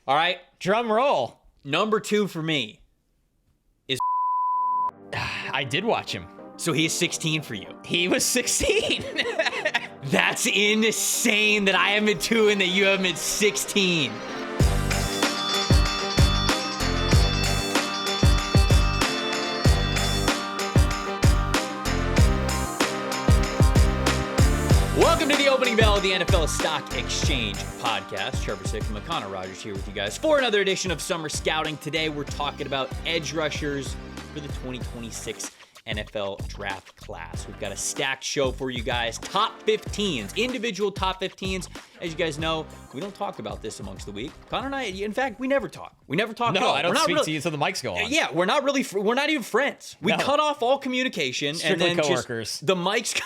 All right. Drum roll. Number 2 for me is. I did watch him. So he is 16 for you. He was 16. That's insane that I am at 2 and that you have him at 16. Welcome to the opening bell of the NFL Stock Exchange podcast. Trevor, Sikkema, Connor Rogers here with you guys for another edition of Summer Scouting. Today we're talking about edge rushers for the 2026 NFL draft class. We've got a stacked show for you guys. Top 15s, individual top 15s. As you guys know, we don't talk about this amongst the week. Connor and I, in fact, we never talk. We never talk at all. No, I don't speak to you until the mics go on. Yeah, we're not even friends. We cut off all communication. Strictly and then coworkers. Just the mics,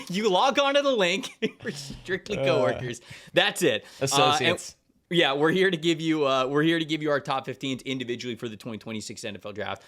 you log on to the link. We're strictly coworkers. That's it. Associates. Yeah, we're here to give you our top 15s individually for the 2026 NFL draft.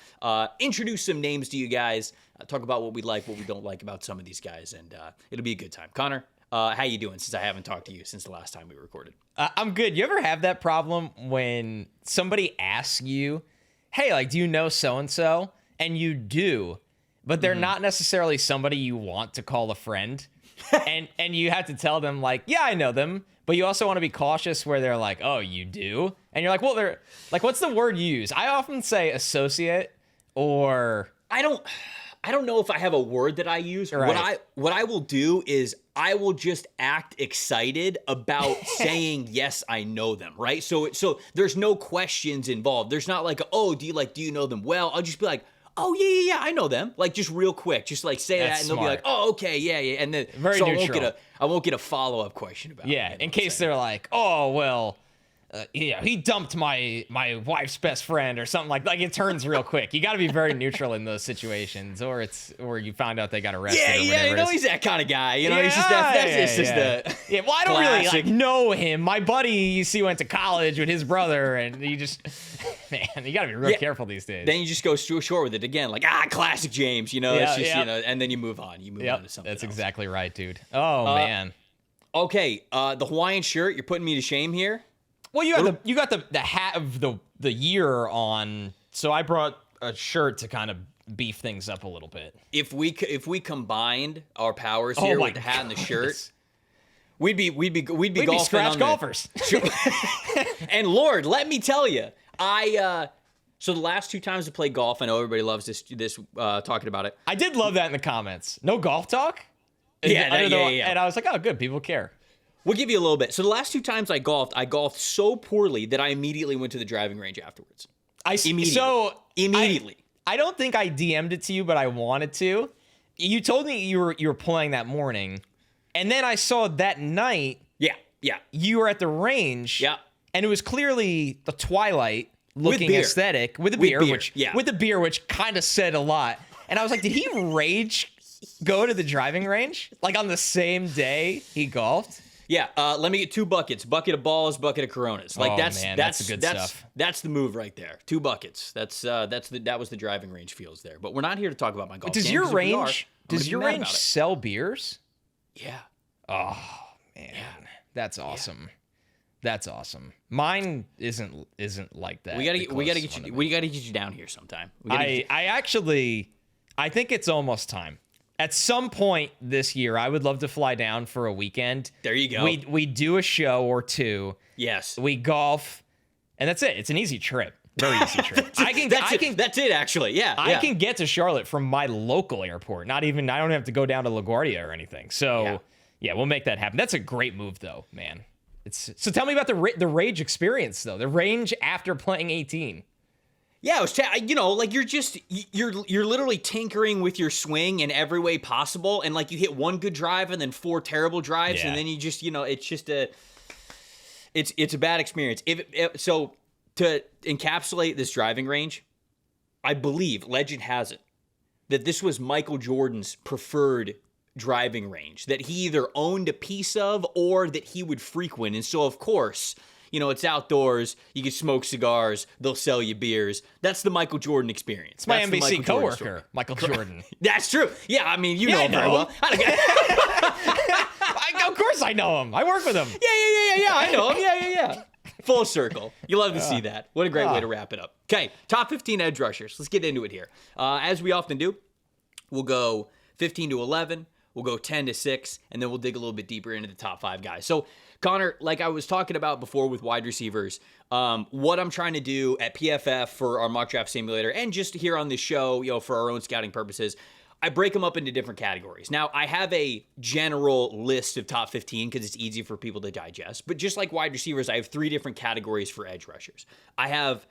Introduce some names to you guys. Talk about what we like, what we don't like about some of these guys, and it'll be a good time. Connor, how you doing? Since I haven't talked to you since the last time we recorded. I'm good. You ever have that problem when somebody asks you, "Hey, like, do you know so and so?" And you do, but they're not necessarily somebody you want to call a friend, and you have to tell them like, "Yeah, I know them." But you also want to be cautious where they're like, "Oh, you do?" And you're like, "Well, they're like, what's the word you use?" I often say associate or I don't know if I have a word that I use. Right. What I will do is I will just act excited about saying yes, I know them, right? So there's no questions involved. There's not like, "Oh, do you know them well?" I'll just be like, "Oh, yeah, I know them." Like, just real quick, just like say That's that, and they'll be smart. like, "Oh, okay, yeah," and then Very neutral. I won't get a follow-up question about it. Yeah, in case they're like, "Oh, well, yeah, he dumped my wife's best friend," or something like it turns real quick. You got to be very neutral in those situations, or you found out they got arrested. Yeah, or whatever you know, he's that kind of guy. You know, he's just yeah. Well, I don't classic. really know him. My buddy, you see, went to college with his brother, and you just, man, you got to be real careful these days. Then you just go short with it again, like classic James. You know, it's just you know, and then you move on. You move on to something. That's else. exactly right, dude. Oh man. Okay, the Hawaiian shirt. You're putting me to shame here. Well, you got the hat of the year on, so I brought a shirt to kind of beef things up a little bit. If we combined our powers here with the hat and the shirt, we'd be golfing scratch on golfers. And Lord, let me tell you, so the last 2 times I played golf, I know everybody loves this talking about it. I did love that in the comments. No golf talk. Yeah. And I was like, oh, good, people care. We'll give you a little bit. So the last 2 times I golfed so poorly that I immediately went to the driving range afterwards. Immediately. I don't think I DM'd it to you, but I wanted to. You told me you were playing that morning, and then I saw that night. Yeah. You were at the range. Yeah. And it was clearly the twilight looking aesthetic with the beer, which kind of said a lot. And I was like, did he rage go to the driving range like on the same day he golfed? Yeah, let me get 2 buckets. Bucket of balls, bucket of Coronas. Like that's the good stuff. That's the move right there. 2 buckets. That was the driving range feels there. But we're not here to talk about my golf. Does game, your range sell beers? Yeah. Oh man, that's awesome. That's awesome. Mine isn't like that. We gotta get you down here sometime. I think it's almost time. At some point this year, I would love to fly down for a weekend. There you go. We do a show or 2. Yes. We golf, and that's it. It's an easy trip. Very easy trip. That's it, actually. Yeah. I can get to Charlotte from my local airport. I don't have to go down to LaGuardia or anything. So, yeah, we'll make that happen. That's a great move, though, man. So tell me about the rage experience, though. The range after playing 18. Yeah, it was like you're literally tinkering with your swing in every way possible, and like you hit 1 good drive and then 4 terrible drives, and then you just it's a bad experience. So to encapsulate this driving range, I believe legend has it that this was Michael Jordan's preferred driving range that he either owned a piece of or that he would frequent, and so of course. It's outdoors. You can smoke cigars. They'll sell you beers. That's the Michael Jordan experience. It's my NBC coworker, Michael Jordan. That's true. Yeah, I mean, you know him very well. Of course I know him. I work with him. Yeah. I know him. Yeah. Full circle. You love to see that. What a great way to wrap it up. Okay, top 15 edge rushers. Let's get into it here. As we often do, we'll go 15 to 11. We'll go 10 to 6, and then we'll dig a little bit deeper into the top 5 guys. So, Connor, like I was talking about before with wide receivers, what I'm trying to do at PFF for our mock draft simulator and just here on this show, for our own scouting purposes, I break them up into different categories. Now, I have a general list of top 15 because it's easy for people to digest. But just like wide receivers, I have 3 different categories for edge rushers. I have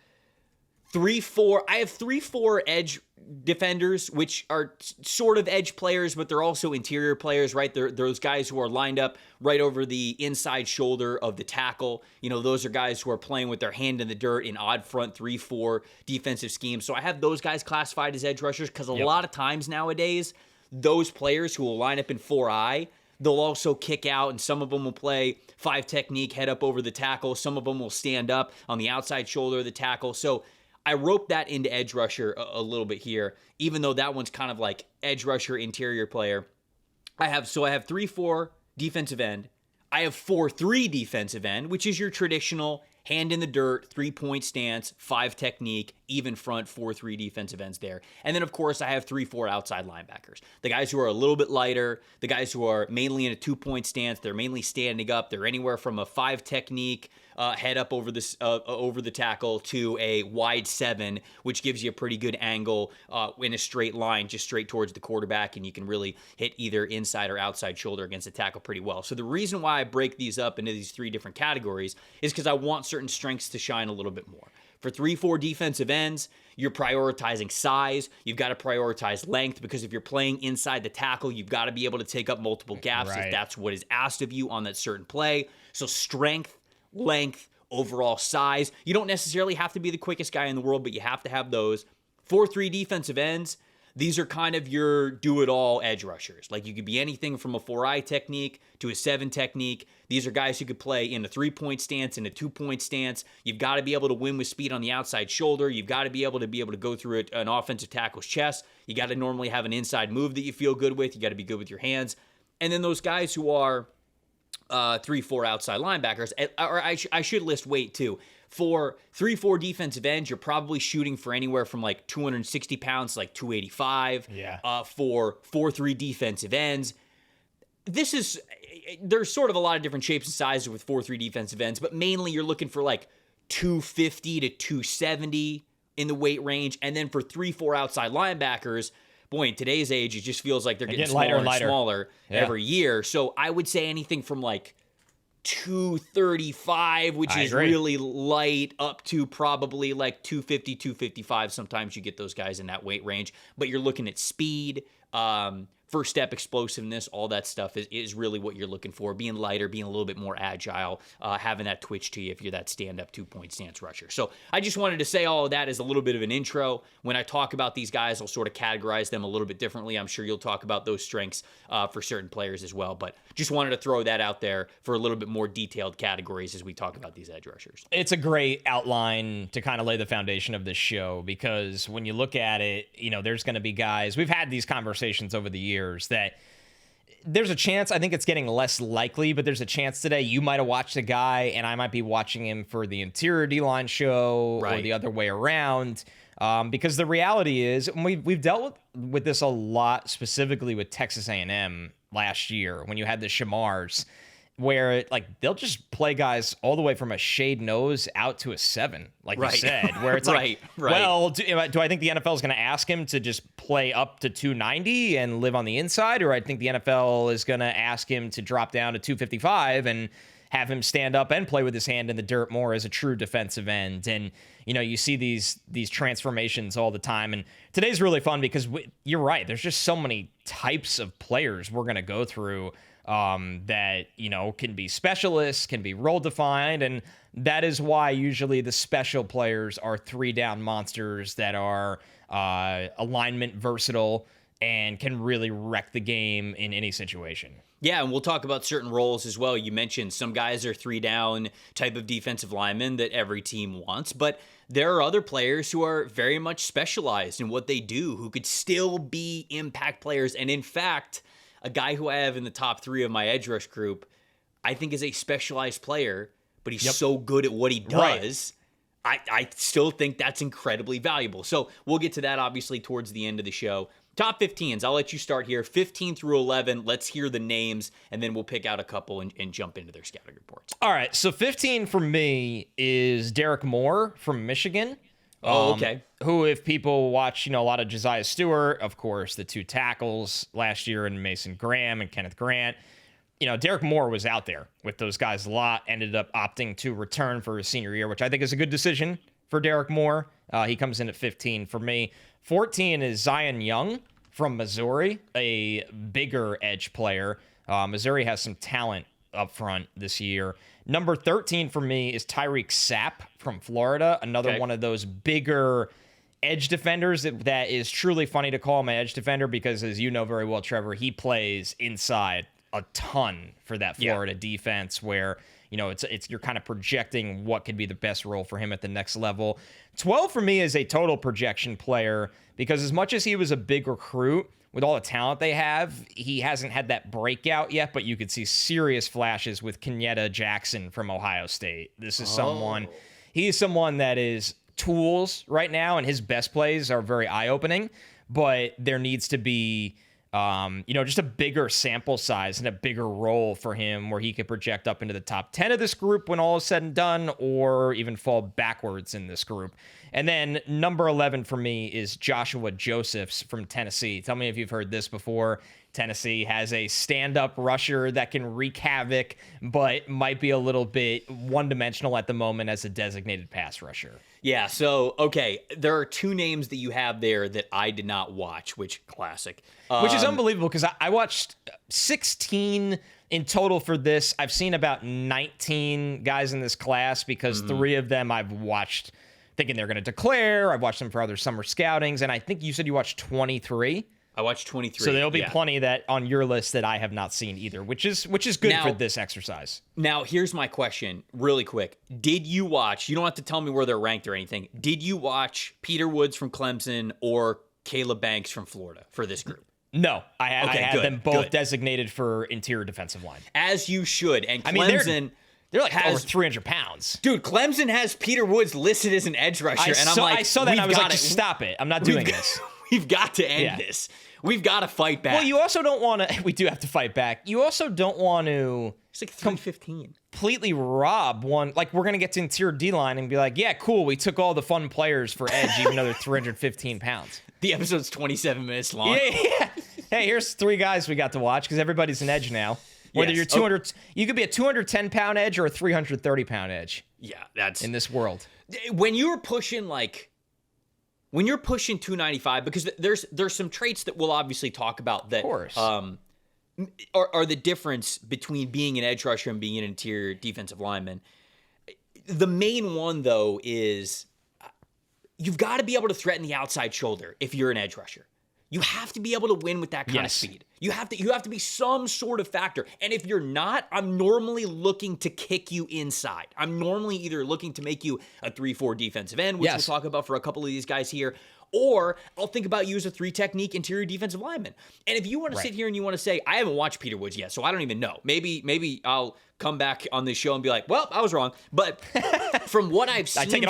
3-4 edge defenders, which are sort of edge players, but they're also interior players, right? They're those guys who are lined up right over the inside shoulder of the tackle. Those are guys who are playing with their hand in the dirt in odd front 3-4 defensive schemes. So I have those guys classified as edge rushers because a lot of times nowadays, those players who will line up in 4-eye, they'll also kick out, and some of them will play 5 technique, head up over the tackle. Some of them will stand up on the outside shoulder of the tackle. So I roped that into edge rusher a little bit here, even though that one's kind of like edge rusher, interior player. I have 3-4 defensive end. I have 4-3 defensive end, which is your traditional hand in the dirt, 3-point stance, 5 technique, even front, 4-3 defensive ends there. And then, of course, I have 3-4 outside linebackers. The guys who are a little bit lighter, the guys who are mainly in a 2-point stance, they're mainly standing up. They're anywhere from a 5 technique, head up over the tackle to a wide 7, which gives you a pretty good angle in a straight line, just straight towards the quarterback, and you can really hit either inside or outside shoulder against the tackle pretty well. So the reason why I break these up into these 3 different categories is because I want certain strengths to shine a little bit more. For 3-4 defensive ends, you're prioritizing size. You've got to prioritize length because if you're playing inside the tackle, you've got to be able to take up multiple gaps if that's what is asked of you on that certain play. So strength, length, overall size. You don't necessarily have to be the quickest guy in the world, but you have to have those. 4-3 defensive ends, these are kind of your do-it-all edge rushers. Like you could be anything from a 4-eye technique to a 7 technique. These are guys who could play in a 3-point stance, in a 2-point stance. You've got to be able to win with speed on the outside shoulder. You've got to be able to go through an offensive tackle's chest. You got to normally have an inside move that you feel good with. You got to be good with your hands. And then those guys who are 3-4 outside linebackers, or I should list weight too. For 3-4 defensive ends, you're probably shooting for anywhere from like 260 pounds to like 285. Yeah. For 4-3 defensive ends, there's sort of a lot of different shapes and sizes with 4-3 defensive ends, but mainly you're looking for like 250 to 270 in the weight range. And then for 3-4 outside linebackers, boy, in today's age, it just feels like they're getting smaller and smaller every year. So I would say anything from like 235, which is really light, up to probably like 250, 255. Sometimes you get those guys in that weight range, but you're looking at speed, first step explosiveness, all that stuff is really what you're looking for. Being lighter, being a little bit more agile, having that twitch to you if you're that stand-up 2-point stance rusher. So I just wanted to say all of that as a little bit of an intro. When I talk about these guys, I'll sort of categorize them a little bit differently. I'm sure you'll talk about those strengths for certain players as well, but just wanted to throw that out there for a little bit more detailed categories as we talk about these edge rushers. It's a great outline to kind of lay the foundation of this show because when you look at it, there's going to be guys, we've had these conversations over the years that there's a chance, I think it's getting less likely, but there's a chance today you might have watched a guy and I might be watching him for the interior D-line show or the other way around. Because the reality is, and we've dealt with this a lot, specifically with Texas A&M last year when you had the Shamars, where they'll just play guys all the way from a shade nose out to a 7, like you said, where it's well, do I think the NFL is going to ask him to just play up to 290 and live on the inside, or I think the NFL is going to ask him to drop down to 255 and have him stand up and play with his hand in the dirt more as a true defensive end. And you see these transformations all the time. And today's really fun because you're right. There's just so many types of players we're going to go through that, can be specialists, can be role defined. And that is why usually the special players are 3-down monsters that are alignment versatile and can really wreck the game in any situation. Yeah, and we'll talk about certain roles as well. You mentioned some guys are 3-down type of defensive linemen that every team wants, but there are other players who are very much specialized in what they do, who could still be impact players. And in fact, a guy who I have in the top 3 of my edge rush group, I think is a specialized player, but he's so good at what he does. I still think that's incredibly valuable. So we'll get to that obviously towards the end of the show. Top 15s, I'll let you start here. 15 through 11, let's hear the names, and then we'll pick out a couple and jump into their scouting reports. All right, so 15 for me is Derrick Moore from Michigan. Okay. Who, if people watch, a lot of Josiah Stewart, of course, the 2 tackles last year, and Mason Graham and Kenneth Grant. Derrick Moore was out there with those guys a lot, ended up opting to return for his senior year, which I think is a good decision for Derrick Moore. He comes in at 15 for me. 14 is Zion Young from Missouri, a bigger edge player. Missouri has some talent up front this year. Number 13 for me is Tyreak Sapp from Florida, another one of those bigger edge defenders that is truly funny to call him an edge defender because, as you know very well, Trevor, he plays inside a ton for that Florida defense where, it's you're kind of projecting what could be the best role for him at the next level. 12 for me is a total projection player because as much as he was a big recruit, with all the talent they have, he hasn't had that breakout yet, but you could see serious flashes with Kenyatta Jackson from Ohio State. This is he is someone that is tools right now, and his best plays are very eye-opening, but there needs to be just a bigger sample size and a bigger role for him where he could project up into the top 10 of this group when all is said and done, or even fall backwards in this group. And then number 11 for me is Joshua Josephs from Tennessee. Tell me if you've heard this before. Tennessee has a stand-up rusher that can wreak havoc, but might be a little bit one-dimensional at the moment as a designated pass rusher. Yeah, so, okay, there are 2 names that you have there that I did not watch, which classic. Which is unbelievable because I watched 16 in total for this. I've seen about 19 guys in this class because 3 of them I've watched thinking they're going to declare. I've watched them for other summer scoutings, and I think you said you watched 23. I watched 23. So there'll be plenty that on your list that I have not seen either, which is good for this exercise. Now, here's my question really quick. Did you watch, you don't have to tell me where they're ranked or anything, did you watch Peter Woods from Clemson or Caleb Banks from Florida for this group? No, I had them both designated for interior defensive line. As you should. And Clemson... They're like over 300 pounds. Dude, Clemson has Peter Woods listed as an edge rusher. I saw that and I was like, just stop it. I'm not doing this. We've got to end this. We've got to fight back. Well, you also don't want to... We do have to fight back. You also don't want to... It's like 315. Completely rob one... Like, we're going to get to interior D-line and be like, yeah, cool, we took all the fun players for edge, even though they're 315 pounds. The episode's 27 minutes long. Yeah. Hey, here's 3 guys we got to watch because everybody's an edge now. Whether you're 200, you could be a 210-pound edge or a 330-pound edge. Yeah, that's in this world. When you're pushing 295, because there's some traits that we'll obviously talk about that, of course, are the difference between being an edge rusher and being an interior defensive lineman. The main one though is you've got to be able to threaten the outside shoulder if you're an edge rusher. You have to be able to win with that kind of speed. You have to be some sort of factor. And if you're not, I'm normally looking to kick you inside. I'm normally either looking to make you a 3-4 defensive end, which we'll talk about for a couple of these guys here, or I'll think about you as a 3-technique interior defensive lineman. And if you want to sit here and you want to say, I haven't watched Peter Woods yet, so I don't even know. Maybe I'll come back on this show and be like, well, I was wrong. But from what I've seen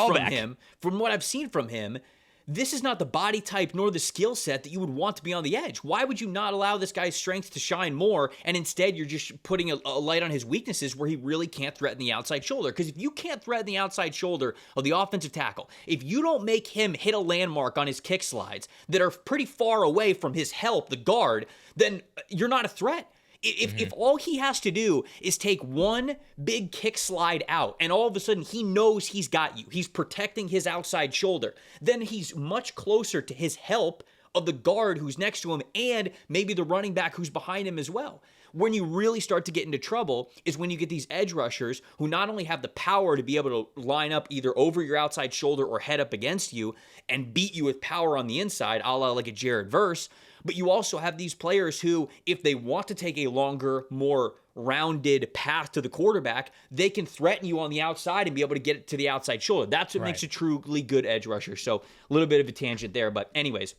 from him, this is not the body type nor the skill set that you would want to be on the edge. Why would you not allow this guy's strength to shine more, and instead you're just putting a light on his weaknesses where he really can't threaten the outside shoulder? Because if you can't threaten the outside shoulder of the offensive tackle, if you don't make him hit a landmark on his kick slides that are pretty far away from his help, the guard, then you're not a threat. If all he has to do is take one big kick slide out and all of a sudden he knows he's got you, he's protecting his outside shoulder, then he's much closer to his help of the guard who's next to him and maybe the running back who's behind him as well. When you really start to get into trouble is when you get these edge rushers who not only have the power to be able to line up either over your outside shoulder or head up against you and beat you with power on the inside, a la like a Jared Verse, but you also have these players who, if they want to take a longer, more rounded path to the quarterback, they can threaten you on the outside and be able to get it to the outside shoulder. That's what makes a truly good edge rusher. So a little bit of a tangent there. But anyways,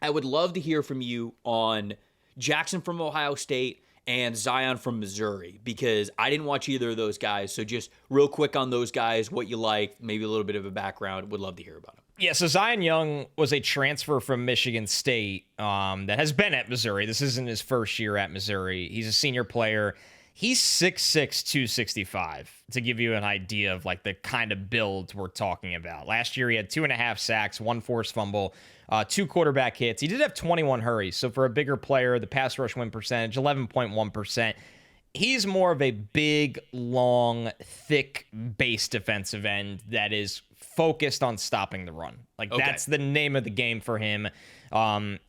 I would love to hear from you on Jackson from Ohio State and Zion from Missouri, because I didn't watch either of those guys. So just real quick on those guys, what you like, maybe a little bit of a background. Would love to hear about them. Yeah, so Zion Young was a transfer from Michigan State that has been at Missouri. This isn't his first year at Missouri. He's a senior player. He's 6'6", 265, to give you an idea of like the kind of build we're talking about. Last year, he had 2.5 sacks, 1 forced fumble, 2 quarterback hits. He did have 21 hurries. So for a bigger player, the pass rush win percentage, 11.1%. He's more of a big, long, thick base defensive end that is focused on stopping the run. That's the name of the game for him.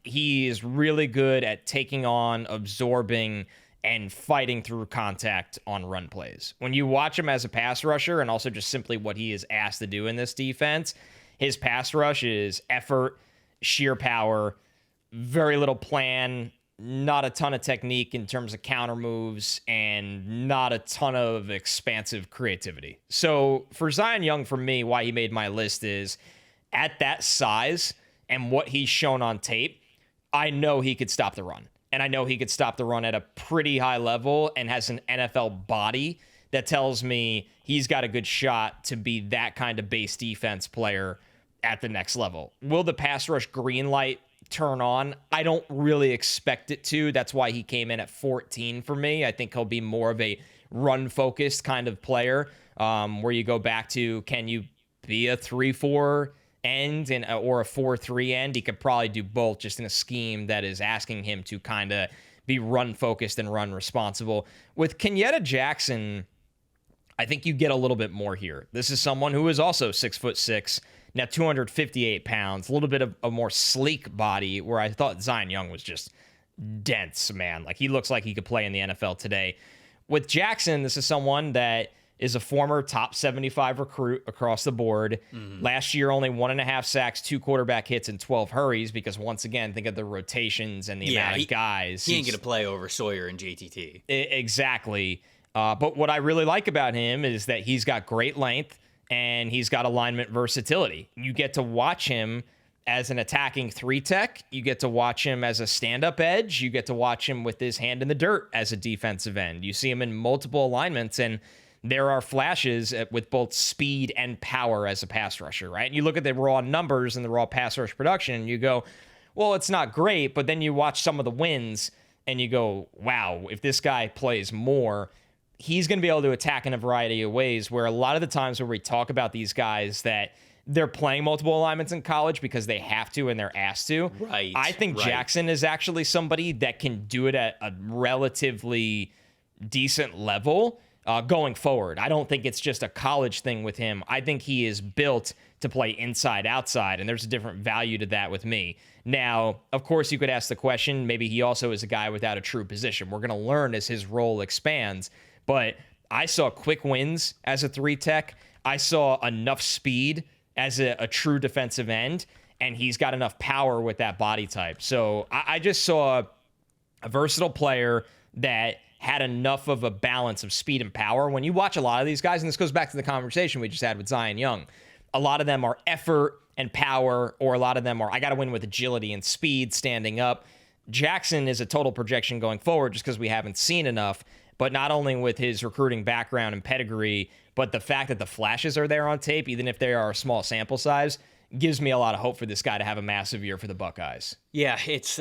He is really good at taking on, absorbing, and fighting through contact on run plays. When you watch him as a pass rusher, and also just simply what he is asked to do in this defense, his pass rush is effort, sheer power, very little plan, not a ton of technique in terms of counter moves, and not a ton of expansive creativity. So for Zion Young, for me, why he made my list is at that size and what he's shown on tape, I know he could stop the run. And I know he could stop the run at a pretty high level and has an NFL body that tells me he's got a good shot to be that kind of base defense player at the next level. Will the pass rush green light turn on? I don't really expect it to. That's why he came in at 14 for me. I think he'll be more of a run-focused kind of player, where you go back to, can you be a 3-4 end or a 4-3 end? He could probably do both, just in a scheme that is asking him to kind of be run-focused and run-responsible. With Kenyatta Jackson, I think you get a little bit more here. This is someone who is also 6'6", now 258 pounds, a little bit of a more sleek body, where I thought Zion Young was just dense, man. Like, he looks like he could play in the NFL today. With Jackson, this is someone that is a former top 75 recruit across the board. Last year, only 1.5 sacks, 2 quarterback hits, and 12 hurries, because once again, think of the rotations and the amount of guys. He ain't going to play over Sawyer and JTT. Exactly. But what I really like about him is that he's got great length and he's got alignment versatility. You get to watch him as an attacking 3-tech. You get to watch him as a stand-up edge. You get to watch him with his hand in the dirt as a defensive end. You see him in multiple alignments, and there are flashes with both speed and power as a pass rusher, right? And you look at the raw numbers and the raw pass rush production, and you go, well, it's not great, but then you watch some of the wins, and you go, wow, if this guy plays more, he's going to be able to attack in a variety of ways, where a lot of the times where we talk about these guys that they're playing multiple alignments in college because they have to and they're asked to. Right. I think Jackson is actually somebody that can do it at a relatively decent level going forward. I don't think it's just a college thing with him. I think he is built to play inside, outside, and there's a different value to that with me. Now, of course, you could ask the question, maybe he also is a guy without a true position. We're going to learn as his role expands, but I saw quick wins as a 3-tech. I saw enough speed as a true defensive end, and he's got enough power with that body type. So I just saw a versatile player that had enough of a balance of speed and power. When you watch a lot of these guys, and this goes back to the conversation we just had with Zion Young, a lot of them are effort and power, or a lot of them are, I got to win with agility and speed standing up. Jackson is a total projection going forward just because we haven't seen enough, but not only with his recruiting background and pedigree, but the fact that the flashes are there on tape, even if they are a small sample size, gives me a lot of hope for this guy to have a massive year for the Buckeyes. Yeah, it's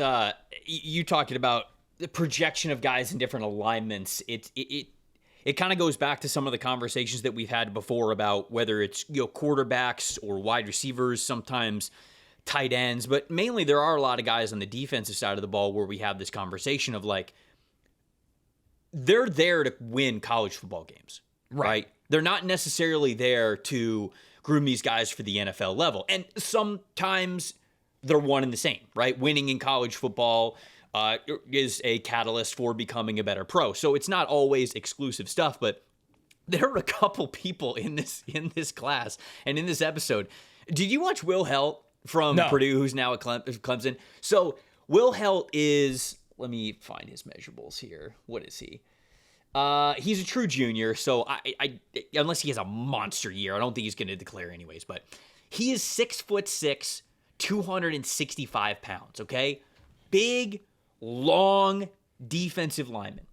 you talking about the projection of guys in different alignments. It kind of goes back to some of the conversations that we've had before about whether it's quarterbacks or wide receivers, sometimes tight ends, but mainly there are a lot of guys on the defensive side of the ball where we have this conversation of like, they're there to win college football games, right? They're not necessarily there to groom these guys for the NFL level. And sometimes they're one and the same, right? Winning in college football is a catalyst for becoming a better pro. So it's not always exclusive stuff, but there are a couple people in this class and in this episode. Did you watch Will Helt from Purdue, who's now at Clemson? So Will Helt is, let me find his measurables here. What is he? He's a true junior, so I unless he has a monster year, I don't think he's going to declare anyways, but he is 6'6", 265 pounds, okay? Big, long defensive lineman.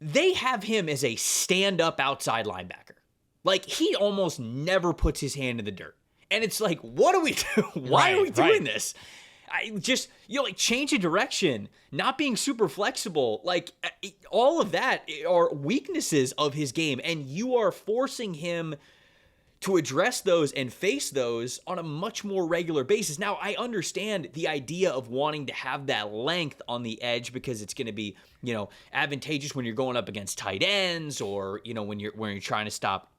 they have him as a stand-up outside linebacker. Like, he almost never puts his hand in the dirt. And it's like, what do we do? Why are we doing this? I just, like, change of direction, not being super flexible. Like, all of that are weaknesses of his game. And you are forcing him to address those and face those on a much more regular basis. Now, I understand the idea of wanting to have that length on the edge because it's going to be, advantageous when you're going up against tight ends or, when you're trying to stop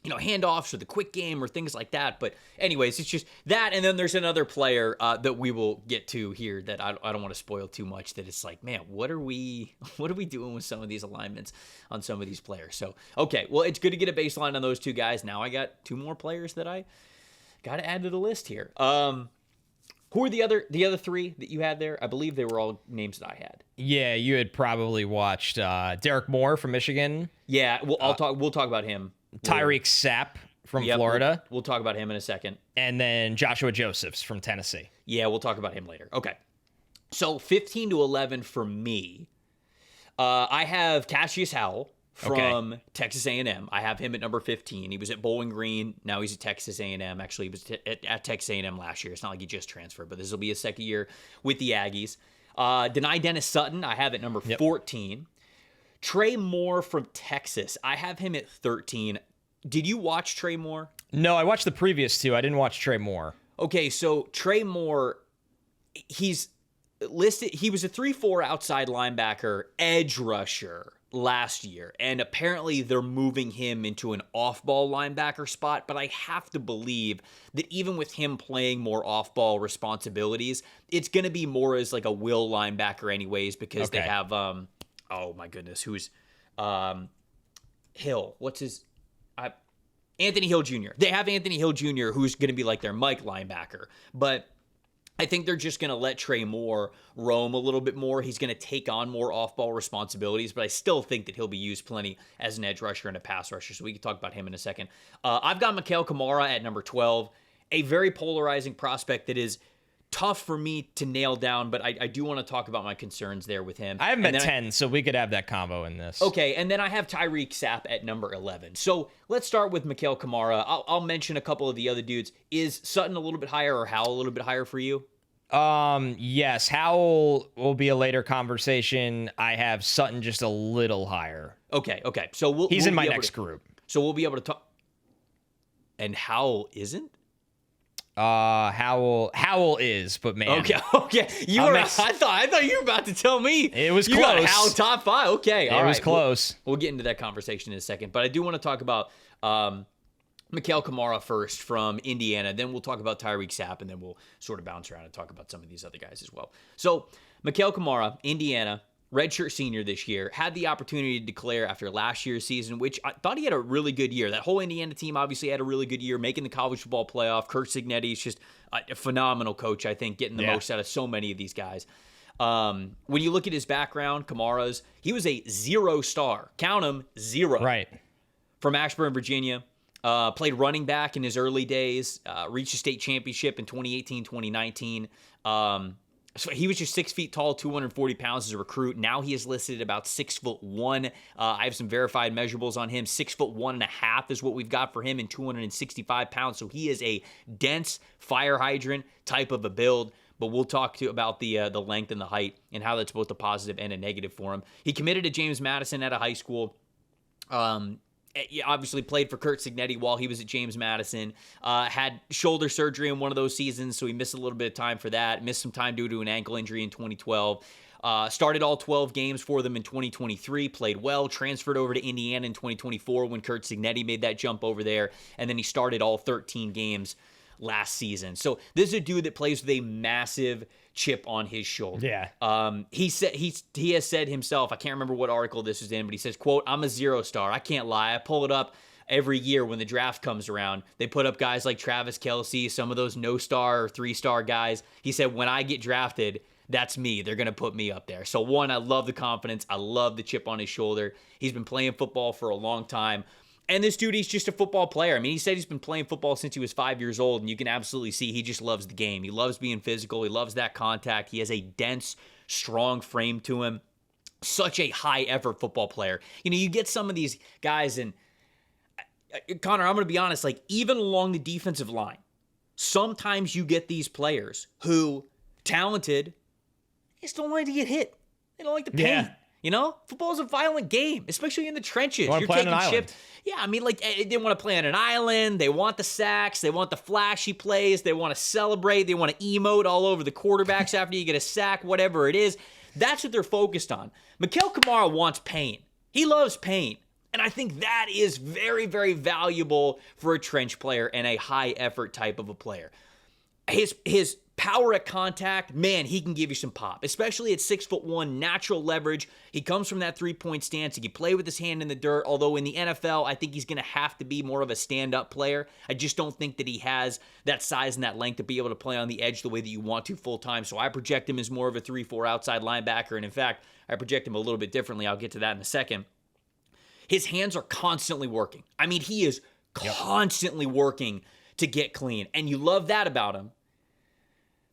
handoffs or the quick game or things like that. But anyways, it's just that. And then there's another player that we will get to here that I don't want to spoil too much, that it's like, man, what are we doing with some of these alignments on some of these players? So, okay, well, it's good to get a baseline on those two guys. Now I got two more players that I got to add to the list here. Who are the other three that you had there? I believe they were all names that I had. Yeah, you had probably watched Derrick Moore from Michigan. Yeah, we'll talk about him. Tyreak Sapp from Florida. We'll talk about him in a second. And then Joshua Josephs from Tennessee. Yeah, we'll talk about him later. Okay. So 15 to 11 for me. I have Cashius Howell from Texas A&M. I have him at number 15. He was at Bowling Green. Now he's at Texas A&M. Actually, he was at Texas A&M last year. It's not like he just transferred, but this will be his second year with the Aggies. Dennis-Sutton, I have at number 14. Trey Moore from Texas, I have him at 13. Did you watch Trey Moore? No, I watched the previous two. I didn't watch Trey Moore. Okay, so Trey Moore, he's listed, he was a 3-4 outside linebacker, edge rusher last year, and apparently they're moving him into an off-ball linebacker spot, but I have to believe that even with him playing more off-ball responsibilities, it's going to be more as like a will linebacker anyways, because they have... oh my goodness, who's Hill? What's his Anthony Hill Jr. They have Anthony Hill Jr. who's going to be like their Mike linebacker, but I think they're just going to let Trey Moore roam a little bit more. He's going to take on more off-ball responsibilities, but I still think that he'll be used plenty as an edge rusher and a pass rusher, so we can talk about him in a second. I've got Mikail Kamara at number 12, a very polarizing prospect that is tough for me to nail down, but I do want to talk about my concerns there with him. I have him at 10, so we could have that combo in this. Okay, and then I have Tyreak Sapp at number 11. So let's start with Mikail Kamara. I'll mention a couple of the other dudes. Is Sutton a little bit higher or Howell a little bit higher for you? Yes, Howell will be a later conversation. I have Sutton just a little higher. Okay. So he's in my next group. So we'll be able to talk. And Howell isn't? Howell is, but man. Okay. I thought you were about to tell me. It was you close. Got Howell top 5. Okay. It was close. We'll get into that conversation in a second, but I do want to talk about Mikail Kamara first from Indiana. Then we'll talk about Tyreak Sapp, and then we'll sort of bounce around and talk about some of these other guys as well. So Mikail Kamara, Indiana, redshirt senior this year, had the opportunity to declare after last year's season, which I thought he had a really good year. That whole Indiana team obviously had a really good year, making the college football playoff. Curt Cignetti is just a phenomenal coach, I think, getting the most out of so many of these guys. When you look at his background, Kamara's, he was a 0-star. Count him, 0. Right. From Ashburn, Virginia. Played running back in his early days. Reached a state championship in 2018, 2019. So he was just 6 feet tall, 240 pounds as a recruit. Now he is listed at about 6'1". I have some verified measurables on him. 6'1.5" is what we've got for him, in 265 pounds. So he is a dense fire hydrant type of a build. But we'll talk about the length and the height and how that's both a positive and a negative for him. He committed to James Madison out of high school. He obviously played for Curt Cignetti while he was at James Madison. Had shoulder surgery in one of those seasons, so he missed a little bit of time for that. Missed some time due to an ankle injury in 2012. Started all 12 games for them in 2023. Played well. Transferred over to Indiana in 2024 when Curt Cignetti made that jump over there. And then he started all 13 games last season. So this is a dude that plays with a massive chip on his shoulder. Yeah. He has said himself, I can't remember what article this is in, but he says, quote, "I'm a 0-star. I can't lie. I pull it up every year when the draft comes around. They put up guys like Travis Kelce, some of those no-star or 3-star guys." He said, "When I get drafted, that's me. They're going to put me up there." So one, I love the confidence. I love the chip on his shoulder. He's been playing football for a long time. And this dude, he's just a football player. I mean, he said he's been playing football since he was 5 years old, and you can absolutely see he just loves the game. He loves being physical. He loves that contact. He has a dense, strong frame to him. such a high effort football player. You get some of these guys, and Connor, I'm going to be honest, like even along the defensive line, sometimes you get these players who, talented, they just don't like to get hit. They don't like the pain. Yeah. Football is a violent game, especially in the trenches. You're taking shifts. Yeah, I mean, like, they want to play on an island. They want the sacks. They want the flashy plays. They want to celebrate. They want to emote all over the quarterbacks after you get a sack, whatever it is. That's what they're focused on. Mikail Kamara wants pain. He loves pain. And I think that is very, very valuable for a trench player and a high-effort type of a player. His power at contact, man, he can give you some pop, especially at 6'1", natural leverage. He comes from that three-point stance. He can play with his hand in the dirt, although in the NFL, I think he's going to have to be more of a stand-up player. I just don't think that he has that size and that length to be able to play on the edge the way that you want to full-time, so I project him as more of a 3-4 outside linebacker, and in fact, I project him a little bit differently. I'll get to that in a second. His hands are constantly working. I mean, he is constantly working to get clean, and you love that about him.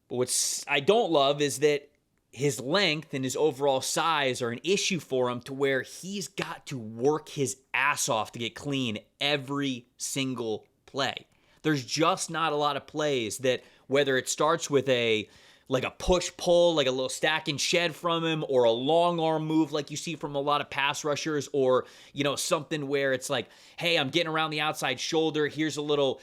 But what I don't love is that his length and his overall size are an issue for him to where he's got to work his ass off to get clean every single play. There's just not a lot of plays that, whether it starts with a push-pull, like a little stack and shed from him, or a long arm move like you see from a lot of pass rushers, or, something where it's like, hey, I'm getting around the outside shoulder, here's a little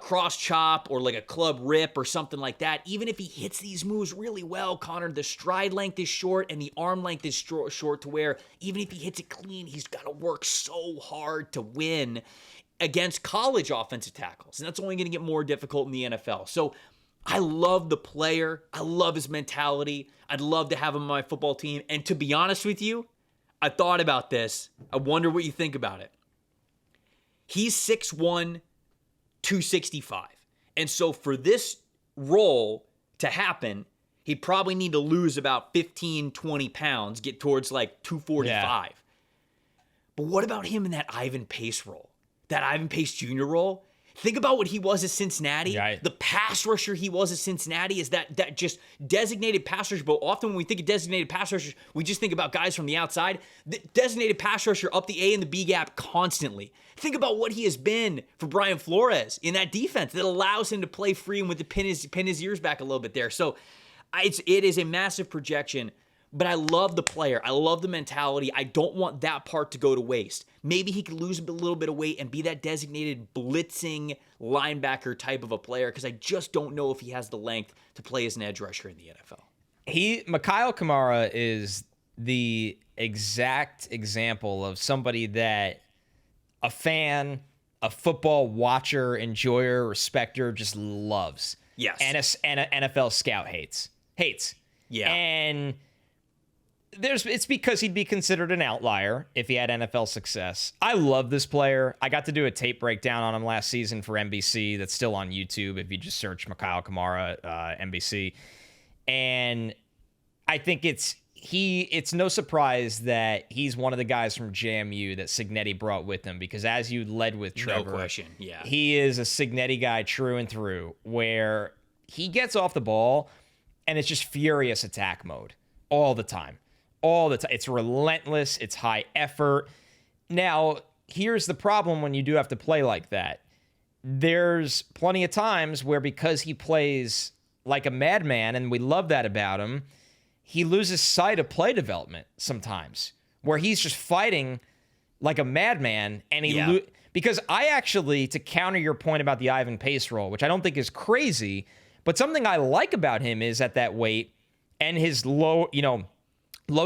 cross chop, or like a club rip or something like that. Even if he hits these moves really well, Connor, the stride length is short and the arm length is short to where even if he hits it clean, he's got to work so hard to win against college offensive tackles. And that's only going to get more difficult in the NFL. So I love the player. I love his mentality. I'd love to have him on my football team. And to be honest with you, I thought about this. I wonder what you think about it. He's 6'1", 265. And so for this role to happen, he'd probably need to lose about 15, 20 pounds, get towards like 245. Yeah. But what about him in that Ivan Pace role? That Ivan Pace Jr. role? Think about what he was at Cincinnati. Yeah. The pass rusher he was at Cincinnati is that just designated pass rusher. But often when we think of designated pass rushers, we just think about guys from the outside. The designated pass rusher up the A and the B gap constantly. Think about what he has been for Brian Flores in that defense that allows him to play free and with the pin his ears back a little bit there. So it is a massive projection. But I love the player. I love the mentality. I don't want that part to go to waste. Maybe he could lose a little bit of weight and be that designated blitzing linebacker type of a player, because I just don't know if he has the length to play as an edge rusher in the NFL. Mikail Kamara is the exact example of somebody that a fan, a football watcher, enjoyer, respecter just loves. Yes. And an NFL scout hates. Yeah. And it's because he'd be considered an outlier if he had NFL success. I love this player. I got to do a tape breakdown on him last season for NBC. That's still on YouTube if you just search Mikail Kamara, NBC. And I think it's no surprise that he's one of the guys from JMU that Cignetti brought with him, because as you led with Trevor, no question, yeah, he is a Cignetti guy true and through, where he gets off the ball and it's just furious attack mode all the time. It's relentless. It's high effort. Now, here's the problem when you do have to play like that. There's plenty of times where, because he plays like a madman, and we love that about him, he loses sight of play development sometimes, where he's just fighting like a madman, and because I actually, to counter your point about the Ivan Pace role, which I don't think is crazy, but something I like about him is at that weight and his low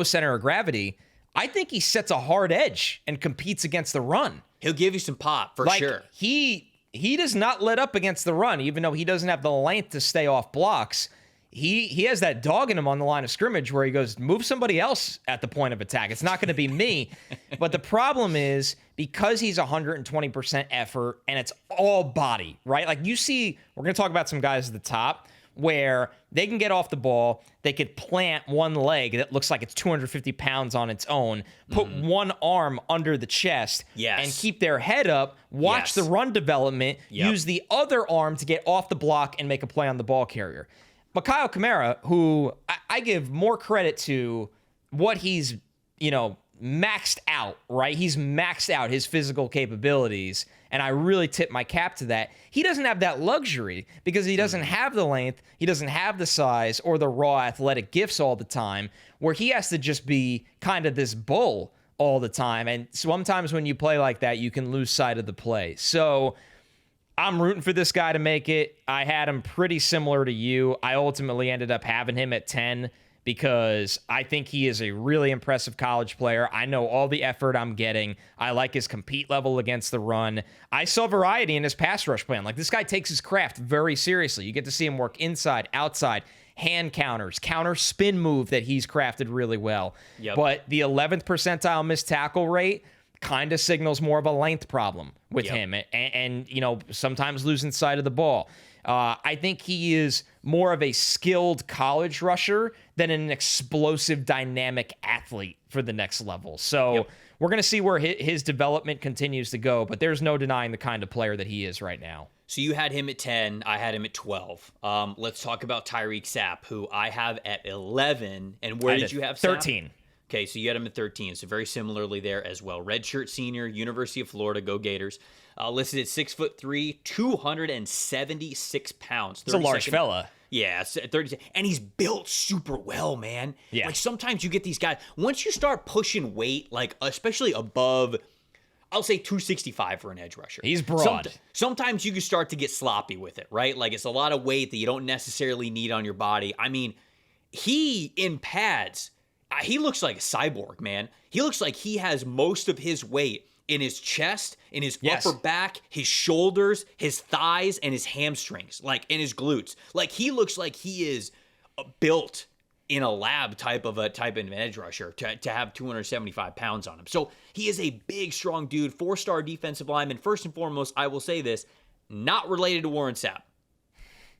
center of gravity, I think he sets a hard edge and competes against the run. He'll give you some pop for sure. He does not let up against the run, even though he doesn't have the length to stay off blocks. He has that dog in him on the line of scrimmage where he goes, move somebody else at the point of attack. It's not going to be me. But the problem is, because he's 120% effort and it's all body, right? Like you see, we're going to talk about some guys at the top where they can get off the ball, they could plant one leg that looks like it's 250 pounds on its own, put one arm under the chest, and keep their head up, watch the run development, use the other arm to get off the block and make a play on the ball carrier. Mikail Kamara, who I give more credit to what he's, maxed out, right? He's maxed out his physical capabilities, and I really tip my cap to that. He doesn't have that luxury because he doesn't have the length, he doesn't have the size or the raw athletic gifts all the time, where he has to just be kind of this bull all the time. And sometimes when you play like that, you can lose sight of the play. So I'm rooting for this guy to make it. I had him pretty similar to you. I ultimately ended up having him at 10 because I think he is a really impressive college player. I know all the effort I'm getting. I like his compete level against the run. I saw variety in his pass rush plan. Like, this guy takes his craft very seriously. You get to see him work inside, outside, hand counters, counter spin move that he's crafted really well. Yep. But the 11th percentile missed tackle rate kind of signals more of a length problem with him and sometimes losing sight of the ball. I think he is more of a skilled college rusher than an explosive, dynamic athlete for the next level. So we're going to see where his development continues to go, but there's no denying the kind of player that he is right now. So you had him at 10. I had him at 12. Let's talk about Tyreak Sapp, who I have at 11. And where did you have Sapp? 13. Okay, so you had him at 13. So very similarly there as well. Redshirt senior, University of Florida, go Gators. Listed at 6'3", 276 pounds. It's a large fella. Yeah, 30, and he's built super well, man. Yeah. Like, sometimes you get these guys, once you start pushing weight, like especially above, I'll say 265 for an edge rusher. He's broad. Sometimes you can start to get sloppy with it, right? Like, it's a lot of weight that you don't necessarily need on your body. I mean, he in pads, he looks like a cyborg, man. He looks like he has most of his weight in his chest, in his upper back, his shoulders, his thighs, and his hamstrings, like, and his glutes. Like, he looks like he is built in a lab type of an edge rusher to have 275 pounds on him. So he is a big, strong dude, 4-star defensive lineman. First and foremost, I will say this, not related to Warren Sapp.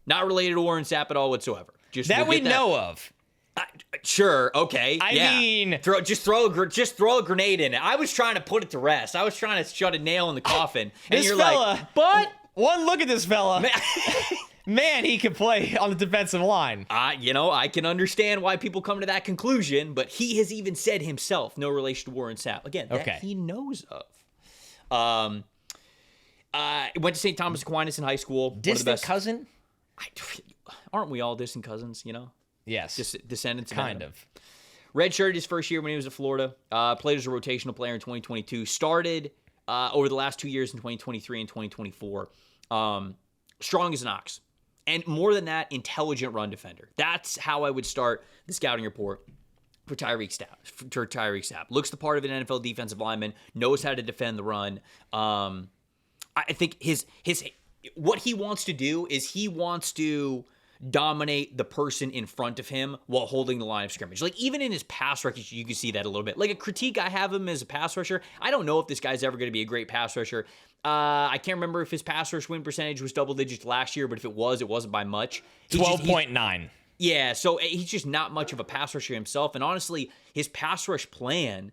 Not related to Warren Sapp at all whatsoever. Just that we know of. Sure. Okay. I mean, just throw a grenade in it. I was trying to put it to rest. I was trying to shut a nail in the coffin. And you're like, but one look at this fella. Man, he can play on the defensive line. I can understand why people come to that conclusion, but he has even said himself, no relation to Warren Sapp. Again, that he knows of. Went to St. Thomas Aquinas in high school. Distant cousin? Aren't we all distant cousins, Yes. Descendants of kind of. Redshirted his first year when he was at Florida. Played as a rotational player in 2022. Started over the last 2 years in 2023 and 2024. Strong as an ox. And more than that, intelligent run defender. That's how I would start the scouting report for Tyreak Sapp. Looks the part of an NFL defensive lineman. Knows how to defend the run. I think what he wants to do is he wants to dominate the person in front of him while holding the line of scrimmage. Like, even in his pass rush, you can see that a little bit. Like, a critique I have him as a pass rusher, I don't know if this guy's ever going to be a great pass rusher. I can't remember if his pass rush win percentage was double digits last year, but if it wasn't by much. 12.9. Yeah, so he's just not much of a pass rusher himself. And honestly, his pass rush plan,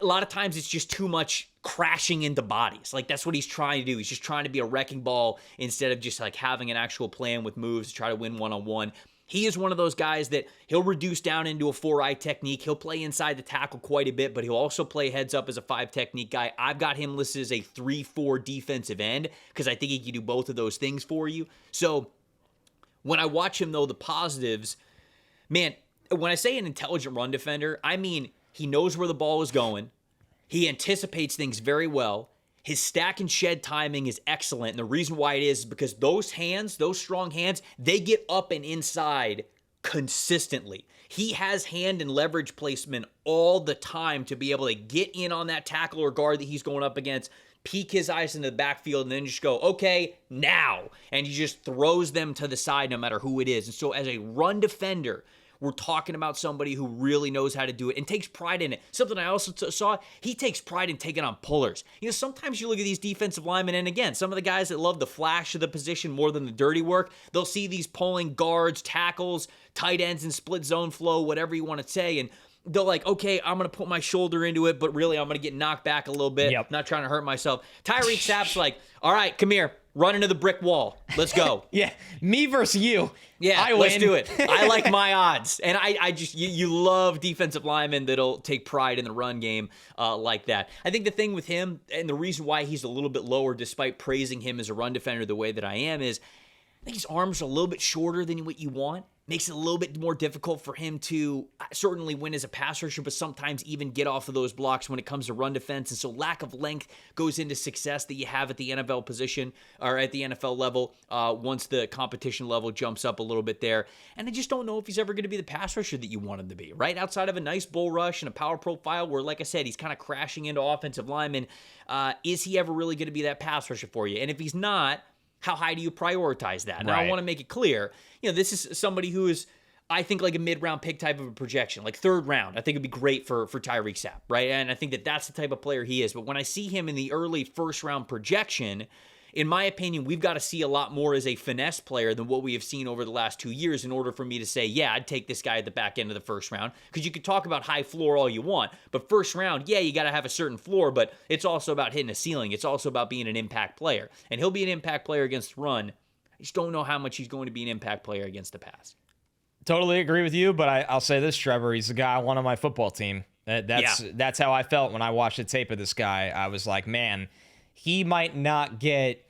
a lot of times it's just too much crashing into bodies. Like, that's what he's trying to do. He's just trying to be a wrecking ball instead of just like having an actual plan with moves to try to win one-on-one. He is one of those guys that he'll reduce down into a 4-eye technique. He'll play inside the tackle quite a bit, but he'll also play heads up as a 5 technique guy. I've got him listed as a 3-4 defensive end because I think he can do both of those things for you. So when I watch him, though, the positives, man, when I say an intelligent run defender, I mean he knows where the ball is going. He anticipates things very well. His stack and shed timing is excellent. And the reason why it is because those strong hands, they get up and inside consistently. He has hand and leverage placement all the time to be able to get in on that tackle or guard that he's going up against, peek his eyes into the backfield, and then just go, okay, now. And he just throws them to the side no matter who it is. And so as a run defender, we're talking about somebody who really knows how to do it and takes pride in it. Something I also saw, he takes pride in taking on pullers. Sometimes you look at these defensive linemen, and again, some of the guys that love the flash of the position more than the dirty work, they'll see these pulling guards, tackles, tight ends, and split zone flow, whatever you want to say, and they're like, okay, I'm going to put my shoulder into it, but really I'm going to get knocked back a little bit. Not trying to hurt myself. Tyreak Sapp's like, all right, come here. Run into the brick wall. Let's go. Yeah, me versus you. Yeah, I win. Let's do it. I like my odds. And I just, you love defensive linemen that'll take pride in the run game like that. I think the thing with him, and the reason why he's a little bit lower, despite praising him as a run defender the way that I am, is I think his arms are a little bit shorter than what you want. Makes it a little bit more difficult for him to certainly win as a pass rusher, but sometimes even get off of those blocks when it comes to run defense. And so lack of length goes into success that you have at the NFL position or at the NFL level once the competition level jumps up a little bit there. And I just don't know if he's ever going to be the pass rusher that you want him to be, right? Outside of a nice bull rush and a power profile where, like I said, he's kind of crashing into offensive linemen. Is he ever really going to be that pass rusher for you? And if he's not, how high do you prioritize that? And I want to make it clear, this is somebody who is, I think, like a mid-round pick type of a projection, like third round. I think it'd be great for Tyreak Sapp, right? And I think that that's the type of player he is. But when I see him in the early first-round projection, in my opinion, we've got to see a lot more as a finesse player than what we have seen over the last 2 years in order for me to say, yeah, I'd take this guy at the back end of the first round. Because you could talk about high floor all you want, but first round, yeah, you got to have a certain floor, but it's also about hitting a ceiling. It's also about being an impact player. And he'll be an impact player against the run. I just don't know how much he's going to be an impact player against the pass. Totally agree with you, but I'll say this, Trevor. He's the guy I want on my football team. That's how I felt when I watched the tape of this guy. I was like, man, he might not get,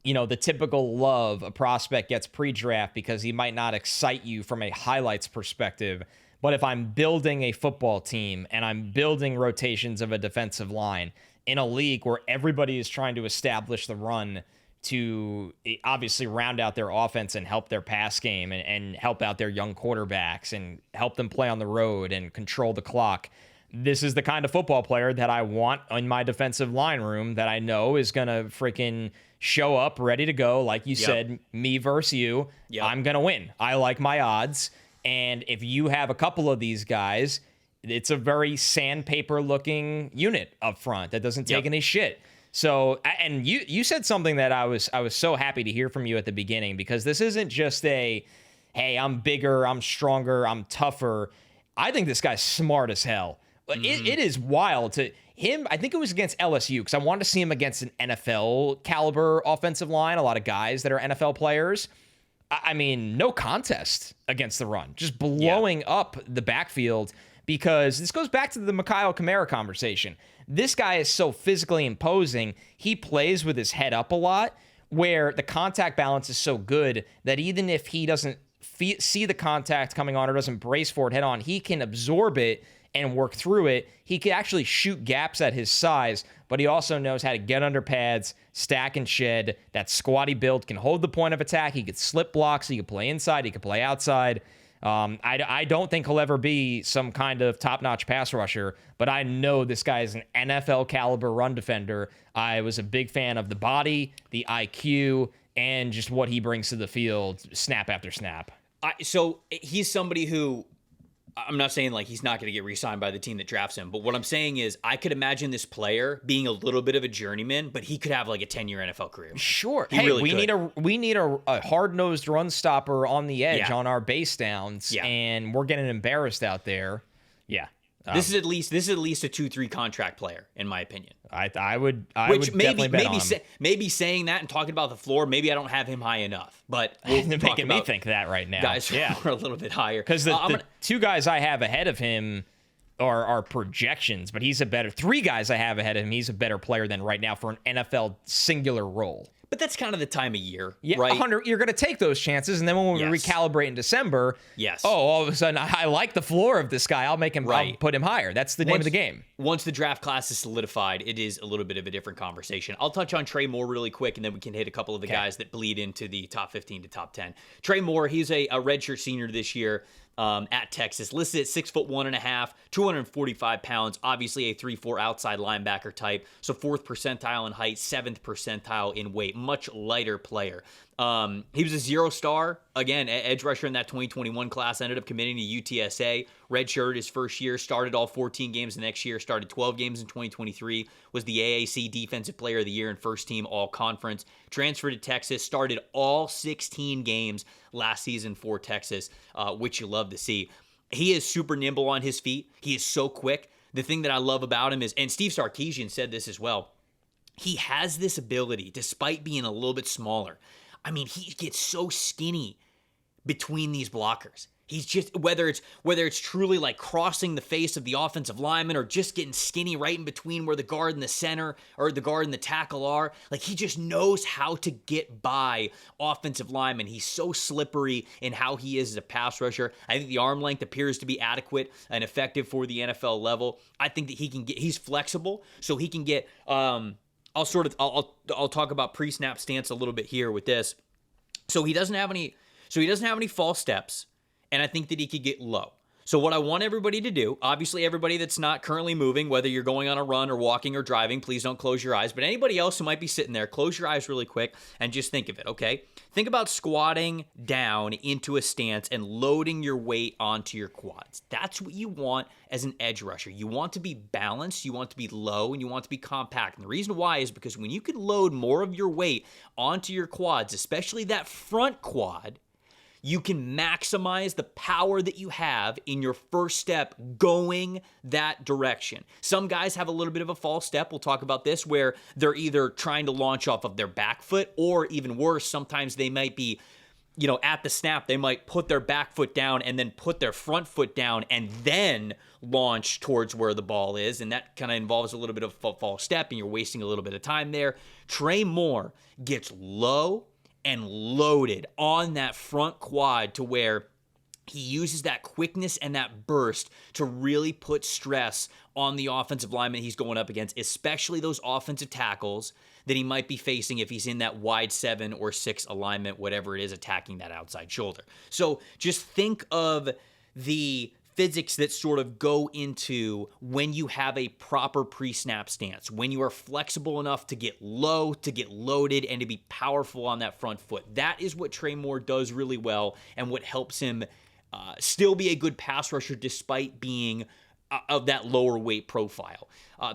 the typical love a prospect gets pre-draft because he might not excite you from a highlights perspective. But if I'm building a football team and I'm building rotations of a defensive line in a league where everybody is trying to establish the run to obviously round out their offense and help their pass game and help out their young quarterbacks and help them play on the road and control the clock, this is the kind of football player that I want in my defensive line room that I know is going to freaking show up ready to go. Like you said, me versus you, I'm going to win. I like my odds. And if you have a couple of these guys, it's a very sandpaper looking unit up front that doesn't take any shit. So, and you said something that I was so happy to hear from you at the beginning, because this isn't just hey, I'm bigger, I'm stronger, I'm tougher. I think this guy's smart as hell. It is wild to him. I think it was against LSU because I wanted to see him against an NFL caliber offensive line. A lot of guys that are NFL players. I mean, no contest against the run, just blowing up the backfield, because this goes back to the Mikail Kamara conversation. This guy is so physically imposing. He plays with his head up a lot, where the contact balance is so good that even if he doesn't see the contact coming on or doesn't brace for it head on, he can absorb it and work through it. He can actually shoot gaps at his size, but he also knows how to get under pads, stack and shed. That squatty build can hold the point of attack. He could slip blocks. He could play inside. He could play outside. I don't think he'll ever be some kind of top-notch pass rusher, but I know this guy is an NFL caliber run defender. I was a big fan of the body, the IQ, and just what he brings to the field snap after snap. So he's somebody who, I'm not saying like he's not going to get re-signed by the team that drafts him, but what I'm saying is I could imagine this player being a little bit of a journeyman, but he could have like a 10-year NFL career. Sure. We need a hard-nosed run stopper on the edge on our base downs, and we're getting embarrassed out there. Yeah. This is at least a 2-3 contract player, in my opinion. I would definitely bet on him. Maybe saying that and talking about the floor, maybe I don't have him high enough. But making me think that right now. Guys who are a little bit higher. Because the two guys I have ahead of him are projections, but three guys I have ahead of him, he's a better player than right now for an NFL singular role. But that's kind of the time of year, right? 100. You're going to take those chances, and then when we recalibrate in December, all of a sudden, I like the floor of this guy. I'll make him, I'll put him higher. That's the name of the game. Once the draft class is solidified, it is a little bit of a different conversation. I'll touch on Trey Moore really quick, and then we can hit a couple of the guys that bleed into the top 15 to top 10. Trey Moore, he's a redshirt senior this year. At Texas, listed at 6'1.5", 245 pounds, obviously a 3-4 outside linebacker type. So 4th percentile in height, 7th percentile in weight, much lighter player. He was a 0-star, again, edge rusher in that 2021 class, ended up committing to UTSA, redshirt his first year, started all 14 games the next year, started 12 games in 2023, was the AAC Defensive Player of the Year and first team all-conference, transferred to Texas, started all 16 games last season for Texas, which you love to see. He is super nimble on his feet. He is so quick. The thing that I love about him is, and Steve Sarkisian said this as well, he has this ability, despite being a little bit smaller. I mean, he gets so skinny between these blockers. He's just, whether it's truly like crossing the face of the offensive lineman or just getting skinny right in between where the guard and the center or the guard and the tackle are, like he just knows how to get by offensive linemen. He's so slippery in how he is as a pass rusher. I think the arm length appears to be adequate and effective for the NFL level. I think that he's flexible, so he can get, I'll talk about pre-snap stance a little bit here with this. So he doesn't have any false steps. And I think that he could get low. So what I want everybody to do, obviously everybody that's not currently moving, whether you're going on a run or walking or driving, please don't close your eyes. But anybody else who might be sitting there, close your eyes really quick and just think of it, okay? Think about squatting down into a stance and loading your weight onto your quads. That's what you want as an edge rusher. You want to be balanced, you want to be low, and you want to be compact. And the reason why is because when you can load more of your weight onto your quads, especially that front quad, you can maximize the power that you have in your first step going that direction. Some guys have a little bit of a false step. We'll talk about this, where they're either trying to launch off of their back foot, or even worse, sometimes they might be, at the snap, they might put their back foot down and then put their front foot down and then launch towards where the ball is. And that kind of involves a little bit of a false step, and you're wasting a little bit of time there. Trey Moore gets low and loaded on that front quad to where he uses that quickness and that burst to really put stress on the offensive lineman he's going up against, especially those offensive tackles that he might be facing if he's in that wide 7 or 6 alignment, whatever it is, attacking that outside shoulder. So just think of the physics that sort of go into when you have a proper pre-snap stance, when you are flexible enough to get low, to get loaded, and to be powerful on that front foot. That is what Trey Moore does really well, and what helps him still be a good pass rusher despite being of that lower weight profile.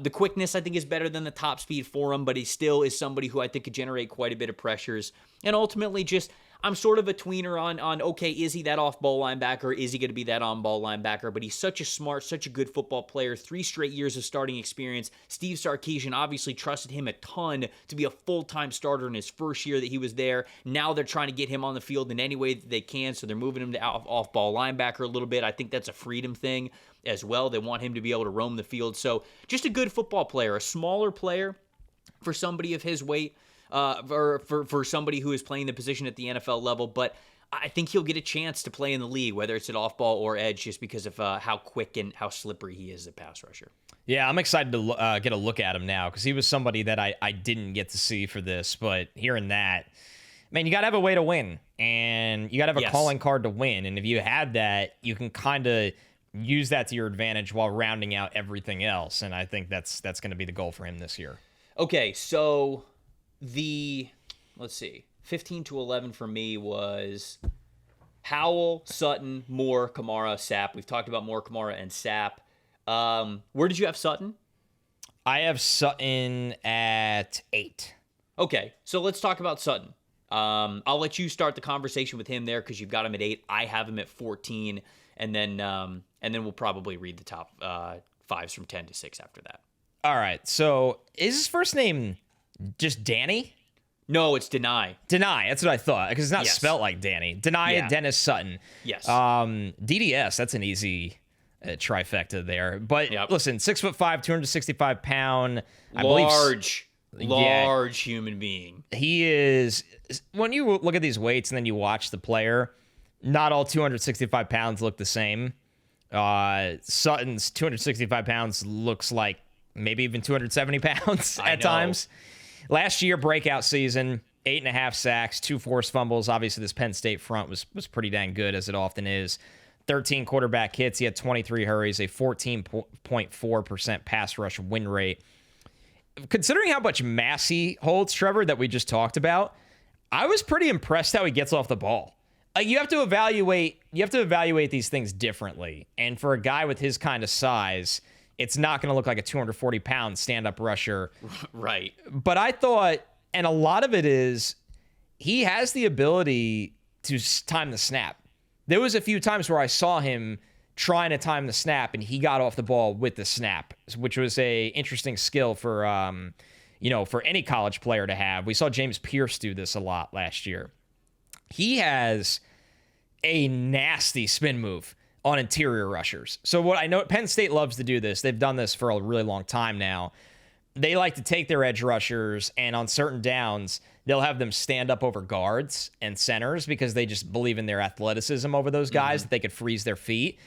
The quickness, I think, is better than the top speed for him, but he still is somebody who I think could generate quite a bit of pressures. And ultimately, I'm sort of a tweener on okay, is he that off-ball linebacker? Is he going to be that on-ball linebacker? But he's such a smart, such a good football player. 3 straight years of starting experience. Steve Sarkisian obviously trusted him a ton to be a full-time starter in his first year that he was there. Now they're trying to get him on the field in any way that they can, so they're moving him to off-ball linebacker a little bit. I think that's a freedom thing as well. They want him to be able to roam the field. So just a good football player, a smaller player for somebody of his weight. For somebody who is playing the position at the NFL level, but I think he'll get a chance to play in the league, whether it's at off-ball or edge, just because of how quick and how slippery he is as a pass rusher. Yeah, I'm excited to get a look at him now, because he was somebody that I didn't get to see for this, but hearing that, man, you got to have a way to win, and you got to have a calling card to win, and if you had that, you can kind of use that to your advantage while rounding out everything else, and I think that's going to be the goal for him this year. Okay, so let's see, 15 to 11 for me was Howell, Sutton, Moore, Kamara, Sapp. We've talked about Moore, Kamara, and Sapp. Where did you have Sutton? I have Sutton at 8. Okay, so let's talk about Sutton. I'll let you start the conversation with him there because you've got him at 8. I have him at 14, and then we'll probably read the top 5s from 10 to 6 after that. All right, so is his first name just Dani? No, it's Dani. Dani, that's what I thought, because it's not spelt like Dani. Dani and Dennis-Sutton. Yes. DDS, that's an easy trifecta there. But listen, 6'5", 265 pound. Large human being. He is, when you look at these weights and then you watch the player, not all 265 pounds look the same. Sutton's 265 pounds looks like maybe even 270 pounds at times. Last year, breakout season, 8.5 sacks, 2 forced fumbles. Obviously, this Penn State front was pretty dang good, as it often is. 13 quarterback hits. He had 23 hurries, a 14.4% pass rush win rate. Considering how much mass he holds, Trevor, that we just talked about, I was pretty impressed how he gets off the ball. You have to evaluate these things differently. And for a guy with his kind of size, it's not going to look like a 240-pound stand-up rusher. Right. But I thought, and a lot of it is, he has the ability to time the snap. There was a few times where I saw him trying to time the snap, and he got off the ball with the snap, which was a interesting skill for for any college player to have. We saw James Pierce do this a lot last year. He has a nasty spin move on interior rushers. So what I know, Penn State loves to do this. They've done this for a really long time now. They like to take their edge rushers, and on certain downs, they'll have them stand up over guards and centers because they just believe in their athleticism over those guys, that they could freeze their feet.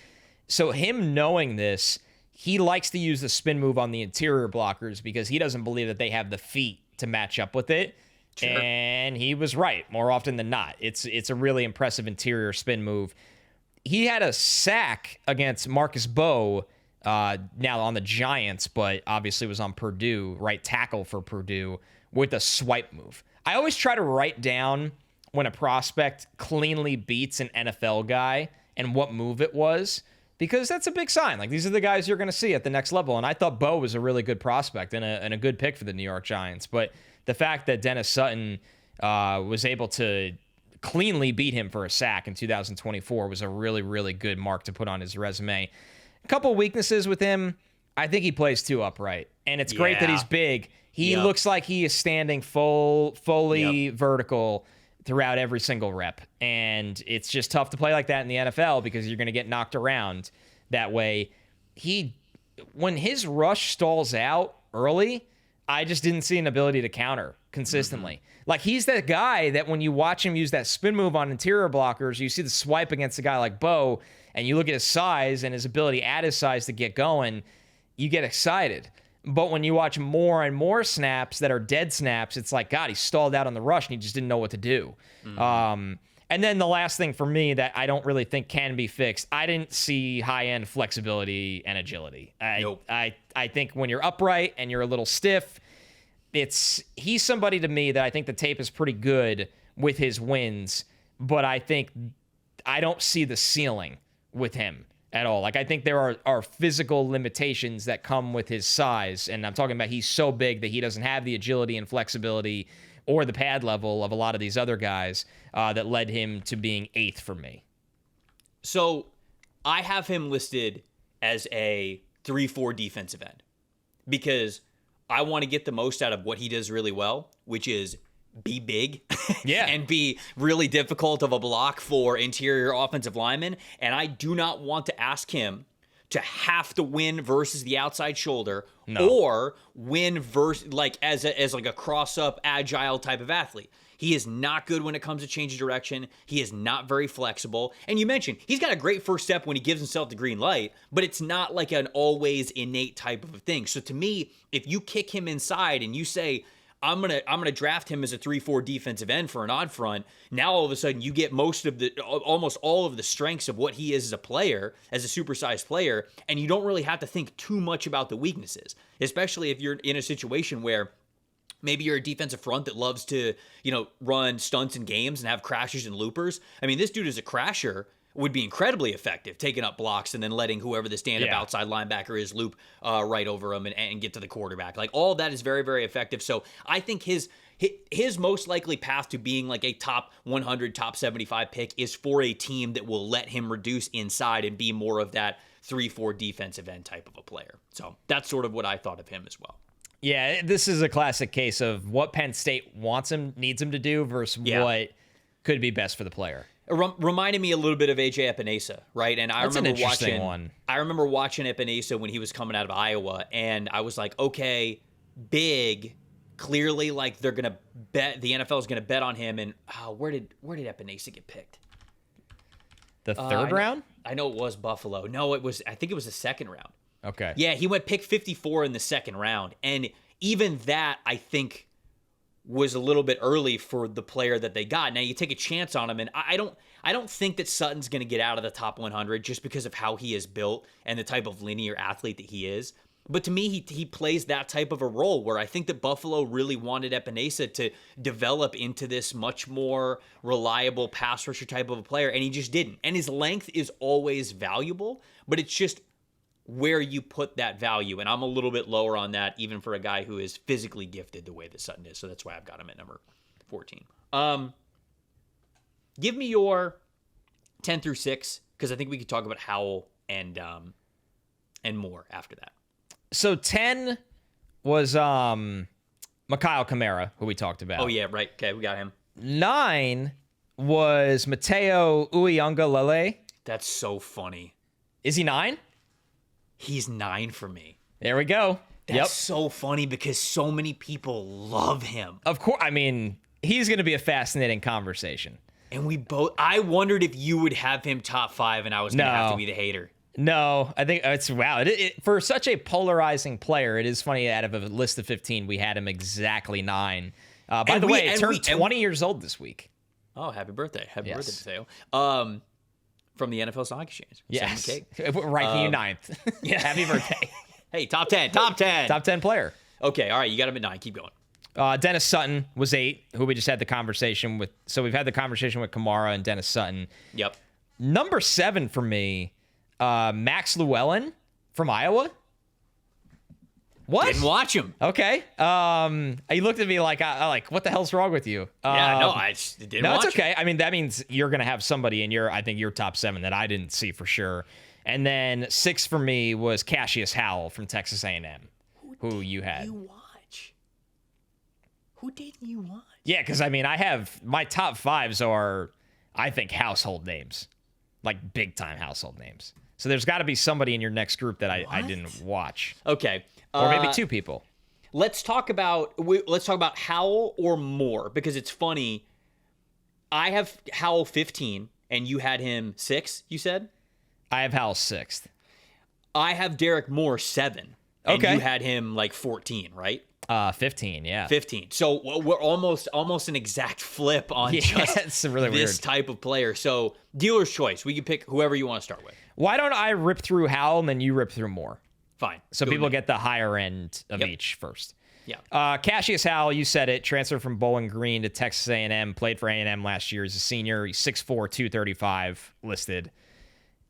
So him knowing this, he likes to use the spin move on the interior blockers because he doesn't believe that they have the feet to match up with it. Sure. And he was right more often than not. It's a really impressive interior spin move. He had a sack against Marcus Bowe, now on the Giants, but obviously was on Purdue, right tackle for Purdue, with a swipe move. I always try to write down when a prospect cleanly beats an NFL guy and what move it was, because that's a big sign. Like, these are the guys you're going to see at the next level. And I thought Bowe was a really good prospect and a good pick for the New York Giants. But the fact that Dennis-Sutton was able to cleanly beat him for a sack in 2024 was a really, really good mark to put on his resume. A couple weaknesses with him. I think he plays too upright. And it's great that he's big. He looks like he is standing fully vertical throughout every single rep. And it's just tough to play like that in the NFL because you're going to get knocked around that way. When his rush stalls out early, I just didn't see an ability to counter consistently. Like, he's that guy that when you watch him use that spin move on interior blockers, you see the swipe against a guy like Bowe, and you look at his size and his ability at his size to get going, you get excited. But when you watch more and more snaps that are dead snaps, it's like, God, he stalled out on the rush and he just didn't know what to do. And then the last thing for me that I don't really think can be fixed, I didn't see high-end flexibility and agility. I think when you're upright and you're a little stiff, he's somebody to me that I think the tape is pretty good with his wins, but I don't see the ceiling with him at all. Like, I think there are physical limitations that come with his size, and I'm talking about he's so big that he doesn't have the agility and flexibility or the pad level of a lot of these other guys that led him to being 8th for me. So I have him listed as a 3-4 defensive end because I want to get the most out of what he does really well, which is be big and be really difficult of a block for interior offensive linemen. And I do not want to ask him to have to win versus the outside shoulder or win versus as a cross up agile type of athlete. He is not good when it comes to change of direction. He is not very flexible. And you mentioned he's got a great first step when he gives himself the green light, but it's not like an always innate type of a thing. So to me, if you kick him inside and you say, I'm gonna draft him as a 3-4 defensive end for an odd front, now all of a sudden you get almost all of the strengths of what he is as a player, as a supersized player, and you don't really have to think too much about the weaknesses, especially if you're in a situation where maybe you're a defensive front that loves to, run stunts in games and have crashers and loopers. I mean, this dude as a crasher would be incredibly effective, taking up blocks and then letting whoever the stand-up outside linebacker is loop right over him and get to the quarterback. Like, all of that is very, very effective. So I think his most likely path to being like a top 100, top 75 pick is for a team that will let him reduce inside and be more of that 3-4 defensive end type of a player. So that's sort of what I thought of him as well. Yeah, this is a classic case of what Penn State needs him to do versus what could be best for the player. Reminded me a little bit of AJ Epinesa, right? And I remember watching Epinesa when he was coming out of Iowa, and I was like, okay, big, clearly, like, they're gonna bet, the NFL is gonna bet on him. And where did Epinesa get picked? The third round? I know it was Buffalo. No, I think it was the second round. Okay. Yeah, he went pick 54 in the second round, and even that, I think, was a little bit early for the player that they got. Now you take a chance on him, and I don't think that Sutton's going to get out of the top 100 just because of how he is built and the type of linear athlete that he is. But to me, he plays that type of a role where I think that Buffalo really wanted Epinesa to develop into this much more reliable pass rusher type of a player, and he just didn't. And his length is always valuable, but it's just where you put that value. And I'm a little bit lower on that, even for a guy who is physically gifted the way that Sutton is. So that's why I've got him at number 14. Give me your 10 through 6, because I think we could talk about Howell and more after that. So 10 was Mikail Kamara, who we talked about. Oh, yeah, right. Okay, we got him. 9 was Matayo Uiagalelei. That's so funny. Is he 9? He's 9 for me. There we go. That's so funny because so many people love him. Of course. I mean, he's going to be a fascinating conversation. And I wondered if you would have him top 5 and I was going to have to be the hater. No, I think it's wow. For such a polarizing player, it is funny. Out of a list of 15, we had him exactly 9. By the way, he turned 20 years old this week. Oh, happy birthday. Happy birthday, Matayo. From the NFL Stock Exchange. Yes. Ranking you 9th. Yeah. Happy birthday. Hey, top 10. Top 10. Top 10 player. Okay, all right. You got him at 9. Keep going. Dennis-Sutton was 8, who we just had the conversation with. So we've had the conversation with Kamara and Dennis-Sutton. Yep. Number 7 for me, Max Llewellyn from Iowa. What? Didn't watch him. Okay. He looked at me like, what the hell's wrong with you? I just didn't watch No, it's okay. him. I mean, that means you're going to have somebody in your top 7 that I didn't see for sure. And then 6 for me was Cashius Howell from Texas A&M, who you had. Who didn't you watch? Yeah, because, I mean, I have my top 5s are, I think, household names, like big-time household names. So there's got to be somebody in your next group that I didn't watch. Okay. Or maybe 2 people. Let's talk about Howell or more, because it's funny. I have Howell 15, and you had him 6, you said? I have Howell 6th. I have Derrick Moore 7. And Okay. you had him like 14, right? 15, yeah. 15. So we're almost an exact flip on just it's really this weird. type of player. So dealer's choice. We can pick whoever you want to start with. Why don't I rip through Howell and then you rip through Moore? Fine. So people get the higher end of each first. Yeah. Cashius Howell, you said it, transferred from Bowling Green to Texas A&M, played for A&M last year as a senior. He's 6'4", 235 listed.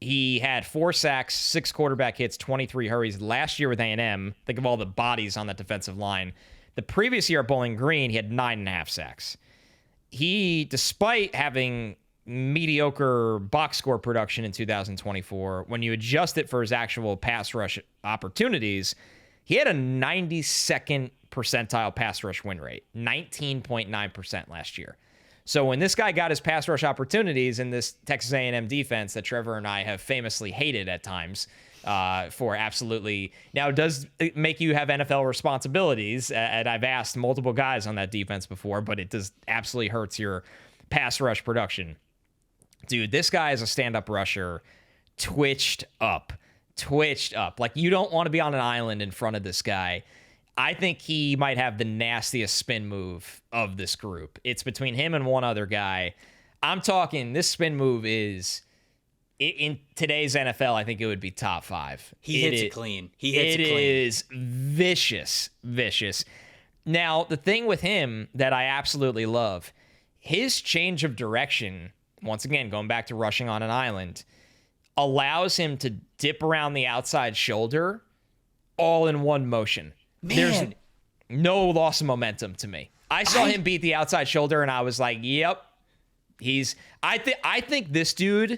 He had 4 sacks, 6 quarterback hits, 23 hurries last year with A&M. Think of all the bodies on that defensive line. The previous year at Bowling Green, he had 9.5 sacks. He, despite having mediocre box score production in 2024, when you adjust it for his actual pass rush opportunities, he had a 92nd percentile pass rush win rate, 19.9% last year. So when this guy got his pass rush opportunities in this Texas A&M defense that Trevor and I have famously hated at times for absolutely... Now, does it make you have NFL responsibilities? And I've asked multiple guys on that defense before, but it does absolutely hurts your pass rush production. Dude, this guy is a stand-up rusher, twitched up. Like, you don't want to be on an island in front of this guy. I think he might have the nastiest spin move of this group. It's between him and one other guy. I'm talking, this spin move is, in today's NFL, I think it would be top 5. He hits it clean. It is vicious. Now, the thing with him that I absolutely love, his change of direction, once again, going back to rushing on an island, allows him to dip around the outside shoulder all in one motion. Man. There's no loss of momentum to me. I saw him beat the outside shoulder, and I was like, yep. I think this dude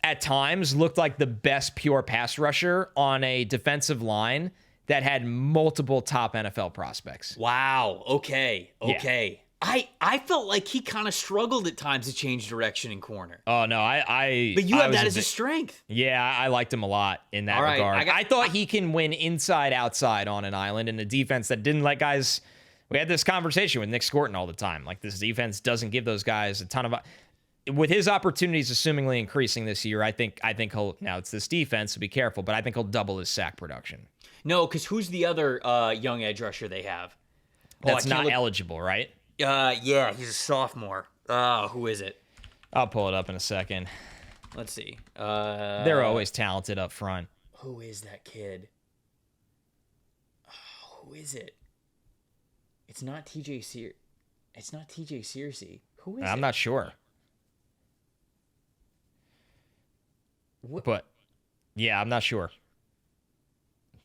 at times looked like the best pure pass rusher on a defensive line that had multiple top NFL prospects. Wow. Okay. Yeah. I felt like he kind of struggled at times to change direction in corner. Oh, no, But you have that as a strength. Yeah, I liked him a lot in that regard. I thought he can win inside, outside on an island in a defense that didn't let guys... We had this conversation with Nick Scorton all the time. Like, this defense doesn't give those guys a ton of... With his opportunities assumingly increasing this year, I think he'll... Now, it's this defense, so be careful, but I think he'll double his sack production. No, because who's the other young edge rusher they have? That's not eligible, right? Yeah, he's a sophomore. Who is it? I'll pull it up in a second. Let's see. They're always talented up front. Who is that kid? Who is it? It's not TJ Sear. It's not TJ Searcy. Who is it? I'm not sure. What? But yeah, I'm not sure.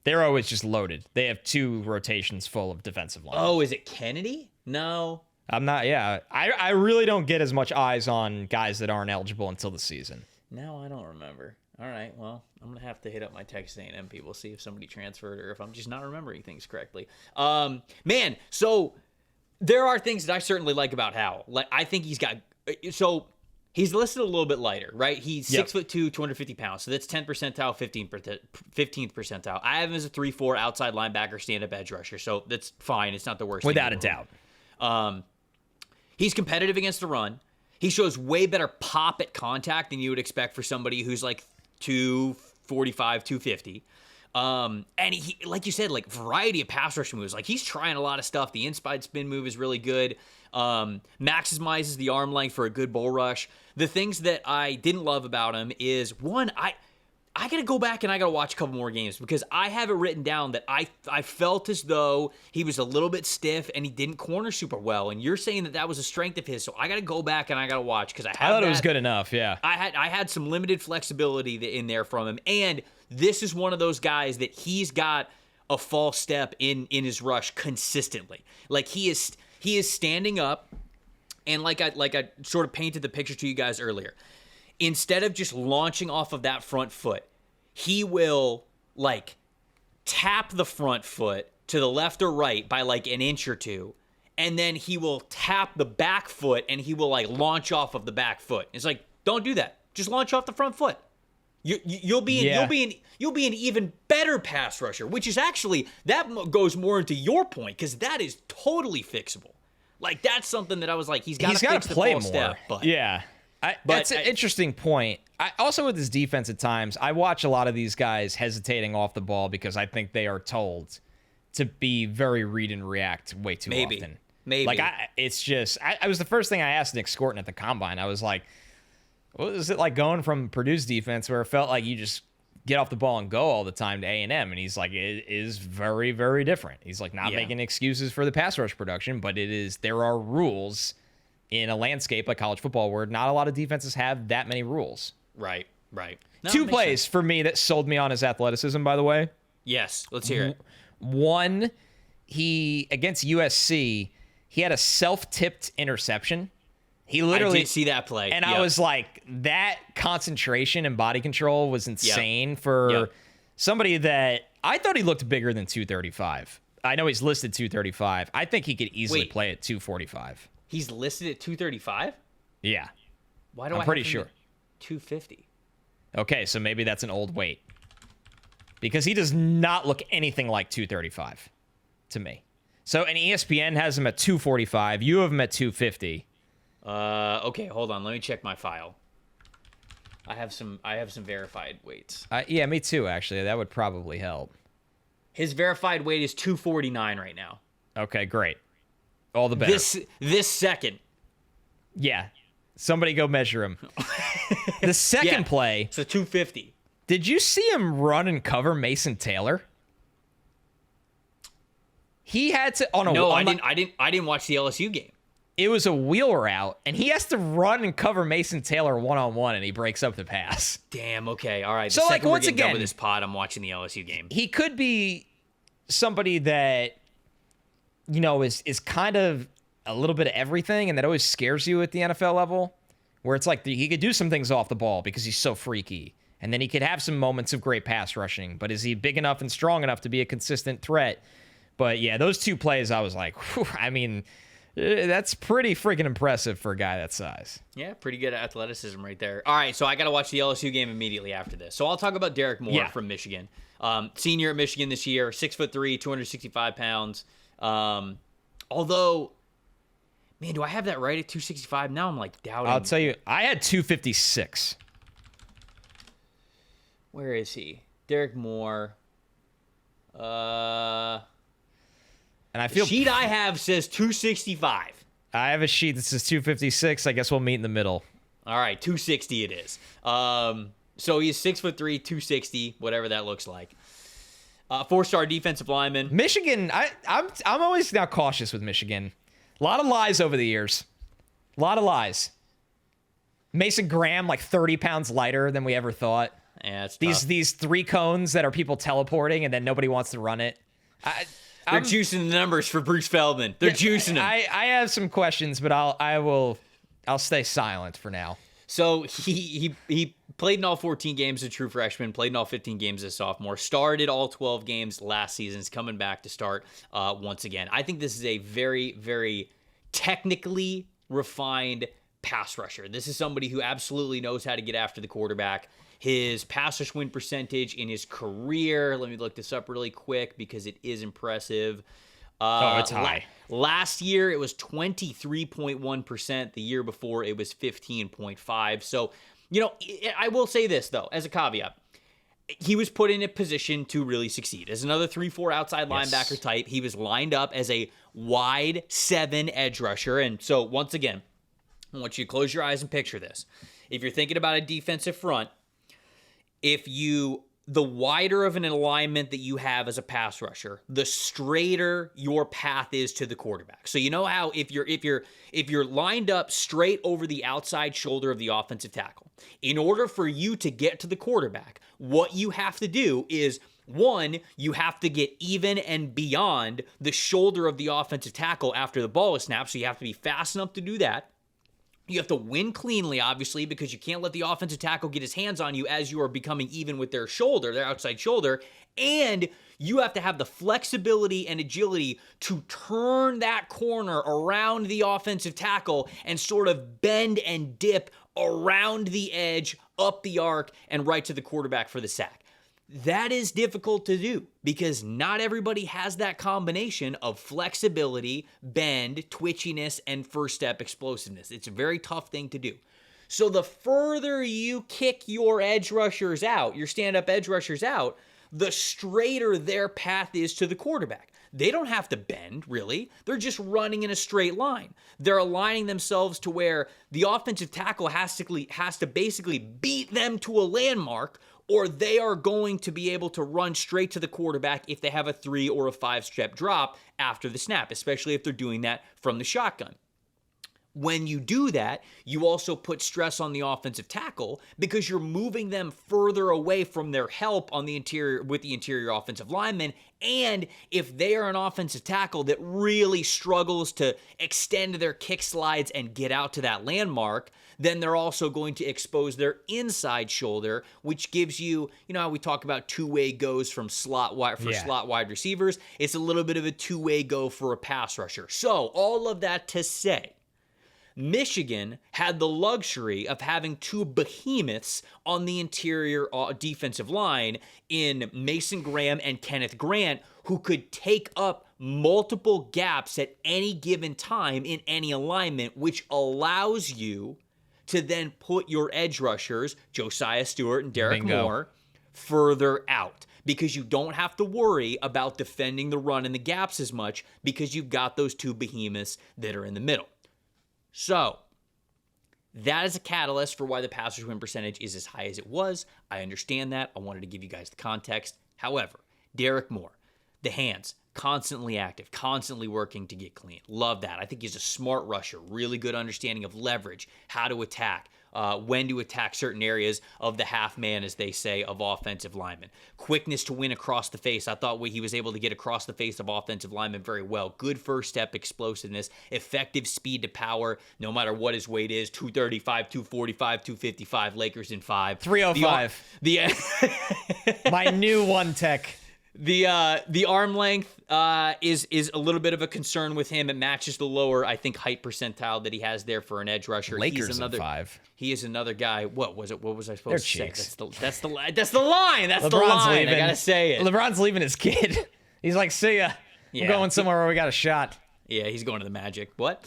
They're always just loaded. They have 2 rotations full of defensive line. Oh, is it Kennedy? No. I'm not, yeah. I really don't get as much eyes on guys that aren't eligible until the season. No, I don't remember. All right, well, I'm going to have to hit up my Texas A&M people, see if somebody transferred or if I'm just not remembering things correctly. Man, so there are things that I certainly like about Howell. Like, I think he's got... So he's listed a little bit lighter, right? He's 6'2", 250 pounds. So that's 10th percentile, 15th percentile. I have him as a 3-4 outside linebacker, stand-up edge rusher. So that's fine. It's not the worst. Without a doubt. He's competitive against the run. He shows way better pop at contact than you would expect for somebody who's like 245, 250. And he, like you said, like variety of pass rush moves. Like he's trying a lot of stuff. The inside spin move is really good. Maximizes the arm length for a good bull rush. The things that I didn't love about him is, one, I got to go back and I got to watch a couple more games because I have it written down that I felt as though he was a little bit stiff and he didn't corner super well. And you're saying that was a strength of his. So I got to go back and I got to watch because I thought it was good enough. Yeah. I had some limited flexibility in there from him. And this is one of those guys that he's got a false step in his rush consistently. Like he is standing up, and like I sort of painted the picture to you guys earlier. Instead of just launching off of that front foot, he will like tap the front foot to the left or right by like an inch or two, and then he will tap the back foot and he will like launch off of the back foot. It's like, don't do that. Just launch off the front foot. You'll be an even better pass rusher, which is actually, that goes more into your point because that is totally fixable. Like that's something that I was like, he's got to play more. Step, but yeah. That's an interesting point. Also with his defense at times, I watch a lot of these guys hesitating off the ball because I think they are told to be very read and react way too often. Maybe. Like, it's just, I was the first thing I asked Nick Scorton at the Combine. I was like, what is it like going from Purdue's defense where it felt like you just get off the ball and go all the time to A&M? And he's like, it is very, very different. He's like, not making excuses for the pass rush production, but there are rules in a landscape like college football where not a lot of defenses have that many rules. Right. No, Two plays for me that sold me on his athleticism, by the way. Yes, let's hear it. One, against USC, he had a self-tipped interception. He literally, I did see that play. And I was like, that concentration and body control was insane for somebody that I thought he looked bigger than 235. I know he's listed 235. I think he could easily play at 245. He's listed at 235? Yeah. Why do I'm I pretty have him sure. at 250? Okay, so maybe that's an old weight. Because he does not look anything like 235 to me. So, and ESPN has him at 245. You have him at 250. Okay, hold on. Let me check my file. I have some verified weights. Yeah, me too, actually. That would probably help. His verified weight is 249 right now. Okay, great. All the better. This second. Yeah. Somebody go measure him. The second play. So 250. Did you see him run and cover Mason Taylor? He had to I didn't watch the LSU game. It was a wheel route, and he has to run and cover Mason Taylor one-on-one, and he breaks up the pass. Damn, okay. All right. So, like, once again, done with this pod, I'm watching the LSU game. He could be somebody that, you know, is kind of a little bit of everything, and that always scares you at the NFL level, where it's like he could do some things off the ball because he's so freaky, and then he could have some moments of great pass rushing, but is he big enough and strong enough to be a consistent threat? But, yeah, those two plays, I was like, whew, I mean, that's pretty freaking impressive for a guy that size. Yeah, pretty good athleticism right there. All right, so I got to watch the LSU game immediately after this. So I'll talk about Derrick Moore from Michigan. Senior at Michigan this year, 6'3", 265 pounds. Although, man, do I have that right at 265? Now I'm like doubting. I'll tell you, I had 256. Where is he? Derrick Moore. And I feel the sheet I have says 265. I have a sheet that says 256. I guess we'll meet in the middle. All right, 260 it is. So he's 6'3", 260, whatever that looks like. 4-star defensive lineman. Michigan, I'm always now cautious with Michigan. A lot of lies over the years. A lot of lies. Mason Graham, like 30 pounds lighter than we ever thought. Yeah, it's these 3 cones that are people teleporting and then nobody wants to run it. They're juicing the numbers for Bruce Feldman. They're juicing them. I have some questions, but I'll stay silent for now. So he Played in all 14 games as a true freshman, played in all 15 games as a sophomore, started all 12 games last season, is coming back to start once again. I think this is a very, very technically refined pass rusher. This is somebody who absolutely knows how to get after the quarterback. His pass rush win percentage in his career, let me look this up really quick because it is impressive. It's high. Last year, it was 23.1%. The year before, it was 15.5%. So, I will say this, though, as a caveat. He was put in a position to really succeed. As another 3-4 outside linebacker type, he was lined up as a wide 7 edge rusher. And so, once again, I want you to close your eyes and picture this. If you're thinking about a defensive front, the wider of an alignment that you have as a pass rusher, the straighter your path is to the quarterback. So you know how if you're lined up straight over the outside shoulder of the offensive tackle, in order for you to get to the quarterback, what you have to do is, one, you have to get even and beyond the shoulder of the offensive tackle after the ball is snapped, so you have to be fast enough to do that. You have to win cleanly, obviously, because you can't let the offensive tackle get his hands on you as you are becoming even with their shoulder, their outside shoulder. And you have to have the flexibility and agility to turn that corner around the offensive tackle and sort of bend and dip around the edge, up the arc, and right to the quarterback for the sack. That is difficult to do because not everybody has that combination of flexibility, bend, twitchiness, and first step explosiveness. It's a very tough thing to do. So the further you kick your edge rushers out, your stand-up edge rushers out, the straighter their path is to the quarterback. They don't have to bend, really. They're just running in a straight line. They're aligning themselves to where the offensive tackle has to basically beat them to a landmark, or they are going to be able to run straight to the quarterback if they have a 3 or a 5-step drop after the snap, especially if they're doing that from the shotgun. When you do that, you also put stress on the offensive tackle because you're moving them further away from their help on the interior with the interior offensive lineman. And if they are an offensive tackle that really struggles to extend their kick slides and get out to that landmark, then they're also going to expose their inside shoulder, which gives you, how we talk about two-way goes from slot wide receivers. It's a little bit of a two-way go for a pass rusher. So all of that to say, Michigan had the luxury of having two behemoths on the interior defensive line in Mason Graham and Kenneth Grant, who could take up multiple gaps at any given time in any alignment, which allows you to then put your edge rushers, Josiah Stewart and Derrick Moore, further out. Because you don't have to worry about defending the run and the gaps as much because you've got those two behemoths that are in the middle. So, that is a catalyst for why the pass rush win percentage is as high as it was. I understand that. I wanted to give you guys the context. However, Derrick Moore, the hands, constantly active, constantly working to get clean. Love that. I think he's a smart rusher, really good understanding of leverage, how to attack, when to attack certain areas of the half man, as they say, of offensive linemen. Quickness to win across the face. I thought he was able to get across the face of offensive linemen very well. Good first step explosiveness, effective speed to power, no matter what his weight is, 235, 245, 255, Lakers in 5. 305. My new one tech. The arm length is a little bit of a concern with him. It matches the lower, I think, height percentile that he has there for an edge rusher. Lakers in 5. He is another guy. What was it? What was I supposed to cheeks. say? That's the line. That's LeBron's the line. Leaving. I gotta say it. LeBron's leaving his kid. He's like, see ya. I'm going somewhere where we got a shot. Yeah, he's going to the Magic. What?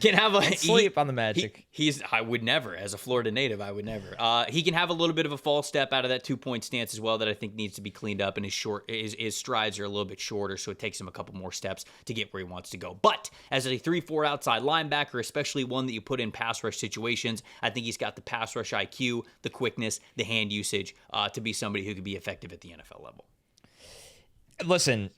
Can have a sleep on the Magic. I would never, as a Florida native, I would never. He can have a little bit of a false step out of that 2-point stance as well that I think needs to be cleaned up, and his strides are a little bit shorter, so it takes him a couple more steps to get where he wants to go. But as a 3-4 outside linebacker, especially one that you put in pass rush situations, I think he's got the pass rush IQ, the quickness, the hand usage to be somebody who could be effective at the NFL level. Listen,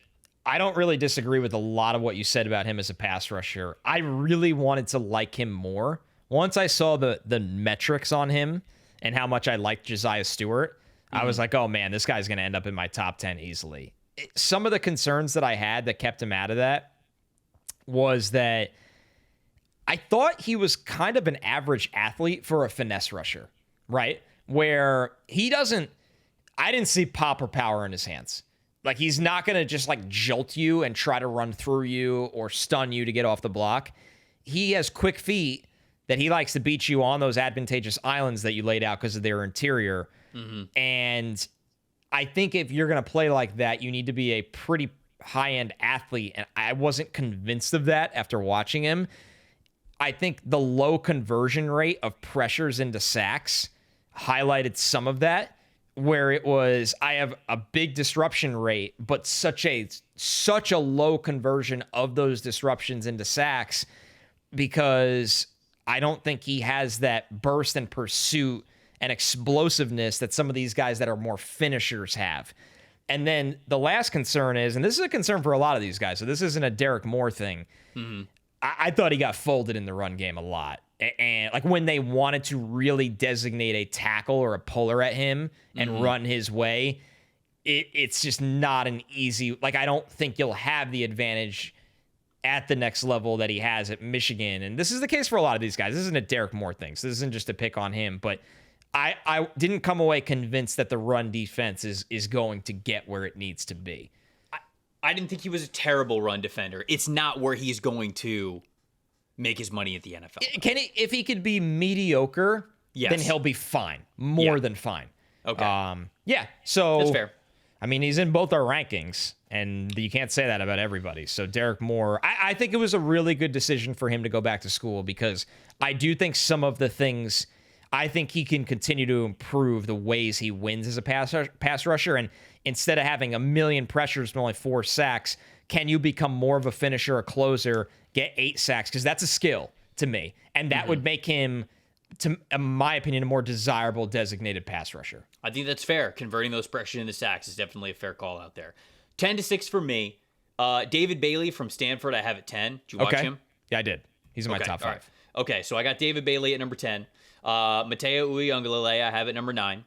I don't really disagree with a lot of what you said about him as a pass rusher. I really wanted to like him more. Once I saw the metrics on him and how much I liked Josiah Stewart, I was like, oh man, this guy's going to end up in my top 10 easily. Some of the concerns that I had that kept him out of that was that I thought he was kind of an average athlete for a finesse rusher. right? Where I didn't see pop or power in his hands. Like, he's not going to just like jolt you and try to run through you or stun you to get off the block. He has quick feet that he likes to beat you on those advantageous islands that you laid out because of their interior. Mm-hmm. And I think if you're going to play like that, you need to be a pretty high-end athlete. And I wasn't convinced of that after watching him. I think the low conversion rate of pressures into sacks highlighted some of that, where it was, I have a big disruption rate, but such a low conversion of those disruptions into sacks, because I don't think he has that burst and pursuit and explosiveness that some of these guys that are more finishers have. And then the last concern is, and this is a concern for a lot of these guys, so this isn't a Derrick Moore thing. Mm-hmm. I thought he got folded in the run game a lot. And like when they wanted to really designate a tackle or a puller at him and run his way, it's just not an easy, like, I don't think you'll have the advantage at the next level that he has at Michigan. And this is the case for a lot of these guys. This isn't a Derrick Moore thing. So this isn't just a pick on him, but I didn't come away convinced that the run defense is going to get where it needs to be. I didn't think he was a terrible run defender. It's not where he's going to make his money at the NFL. If he could be mediocre, then he'll be fine. More than fine. Okay. So that's fair. I mean, he's in both our rankings, and you can't say that about everybody. So Derrick Moore, I think it was a really good decision for him to go back to school, because I do think some of the things, I think he can continue to improve the ways he wins as a pass rusher. And instead of having a million pressures and only 4 sacks, can you become more of a finisher, a closer, get 8 sacks? Because that's a skill to me. And that would make him, in my opinion, a more desirable designated pass rusher. I think that's fair. Converting those pressures into sacks is definitely a fair call out there. 10-6 for me. David Bailey from Stanford, I have at 10. Did you watch him? Yeah, I did. He's in my top 5. Right. Okay, so I got David Bailey at number 10. Matayo Uiagalelei, I have at number 9.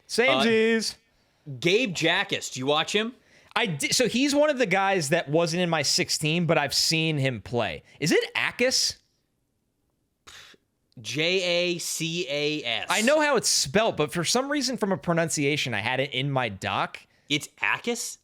Samesies. Gabe Jacas, do you watch him? I did. So he's one of the guys that wasn't in my 16, but I've seen him play. Is it Jacas? Jacas. I know how it's spelled, but for some reason, from a pronunciation, I had it in my doc. It's Jacas?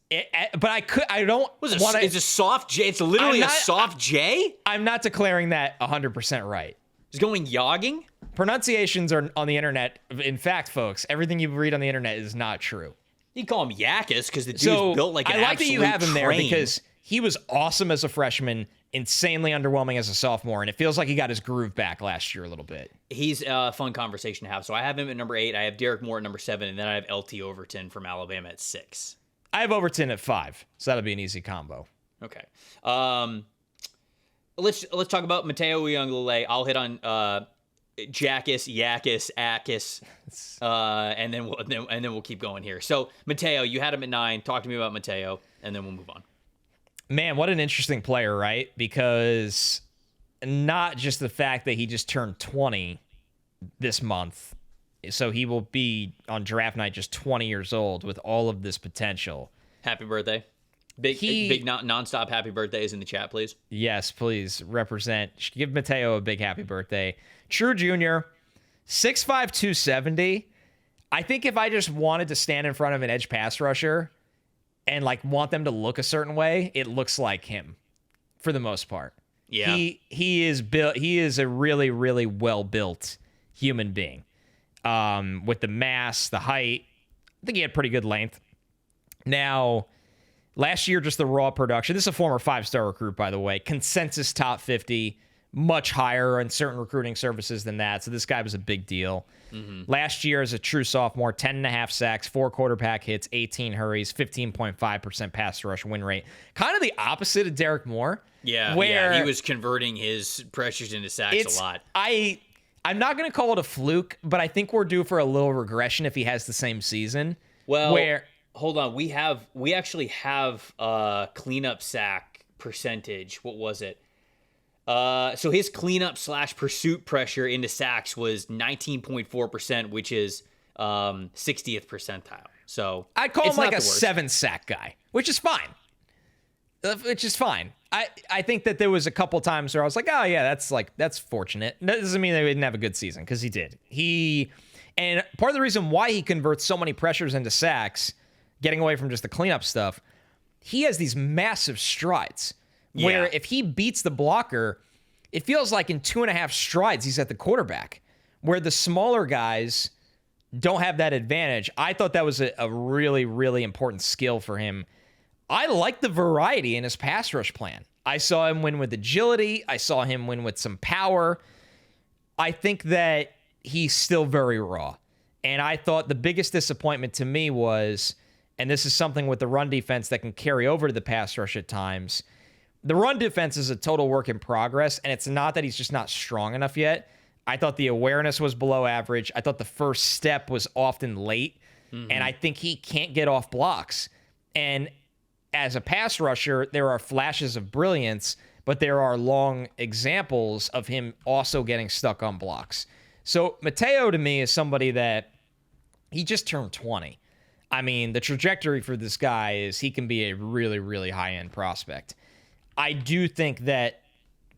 But I don't want to. It's a soft J. It's literally a soft J? I'm not declaring that 100% right. It's going yogging? Pronunciations are on the internet. In fact, folks, everything you read on the internet is not true. You call him Jacas because the dude's built like an absolute I like that you have him train. there, because he was awesome as a freshman, insanely underwhelming as a sophomore, and it feels like he got his groove back last year a little bit. He's a fun conversation to have. So I have him at number 8. I have Derrick Moore at number 7, and then I have LT Overton from Alabama at 6. I have Overton at 5, so that'll be an easy combo. Okay. Let's talk about Matayo Uiagalelei. I'll hit on Jacas, Akis, and then we'll keep going here. So Matayo, you had him at 9. Talk to me about Matayo, and then we'll move on. Man, what an interesting player, right? Because not just the fact that he just turned 20 this month, so he will be on draft night just 20 years old with all of this potential. Happy birthday. Big nonstop happy birthdays in the chat, please. Yes, please represent. Give Matayo a big happy birthday. True Jr., 6'5", 270. I think if I just wanted to stand in front of an edge pass rusher and like want them to look a certain way, it looks like him for the most part. Yeah. He is built. He is a really, really well-built human being. With the mass, the height. I think he had pretty good length. Now, last year, just the raw production. This is a former 5-star recruit, by the way. Consensus top 50, much higher on certain recruiting services than that. So this guy was a big deal. Mm-hmm. Last year, as a true sophomore, 10.5 sacks, 4 quarterback hits, 18 hurries, 15.5% pass rush win rate. Kind of the opposite of Derrick Moore. Yeah, where he was converting his pressures into sacks a lot. I'm not going to call it a fluke, but I think we're due for a little regression if he has the same season. Well, hold on. We actually have a cleanup sack percentage. What was it? So his cleanup / pursuit pressure into sacks was 19.4%, which is 60th percentile. So I'd call him like a 7-sack guy, which is fine. which is fine. I think that there was a couple times where I was like, oh yeah, that's fortunate. That doesn't mean they didn't have a good season, because he did. And part of the reason why he converts so many pressures into sacks, getting away from just the cleanup stuff, he has these massive strides where if he beats the blocker, it feels like in 2.5 strides he's at the quarterback, where the smaller guys don't have that advantage. I thought that was a really, really important skill for him. I like the variety in his pass rush plan. I saw him win with agility. I saw him win with some power. I think that he's still very raw. And I thought the biggest disappointment to me was, and this is something with the run defense that can carry over to the pass rush at times, the run defense is a total work in progress, and it's not that he's just not strong enough yet. I thought the awareness was below average. I thought the first step was often late, and I think he can't get off blocks. And as a pass rusher, there are flashes of brilliance, but there are long examples of him also getting stuck on blocks. So Matayo, to me, is somebody that he just turned 20. I mean, the trajectory for this guy is he can be a really, really high-end prospect. I do think that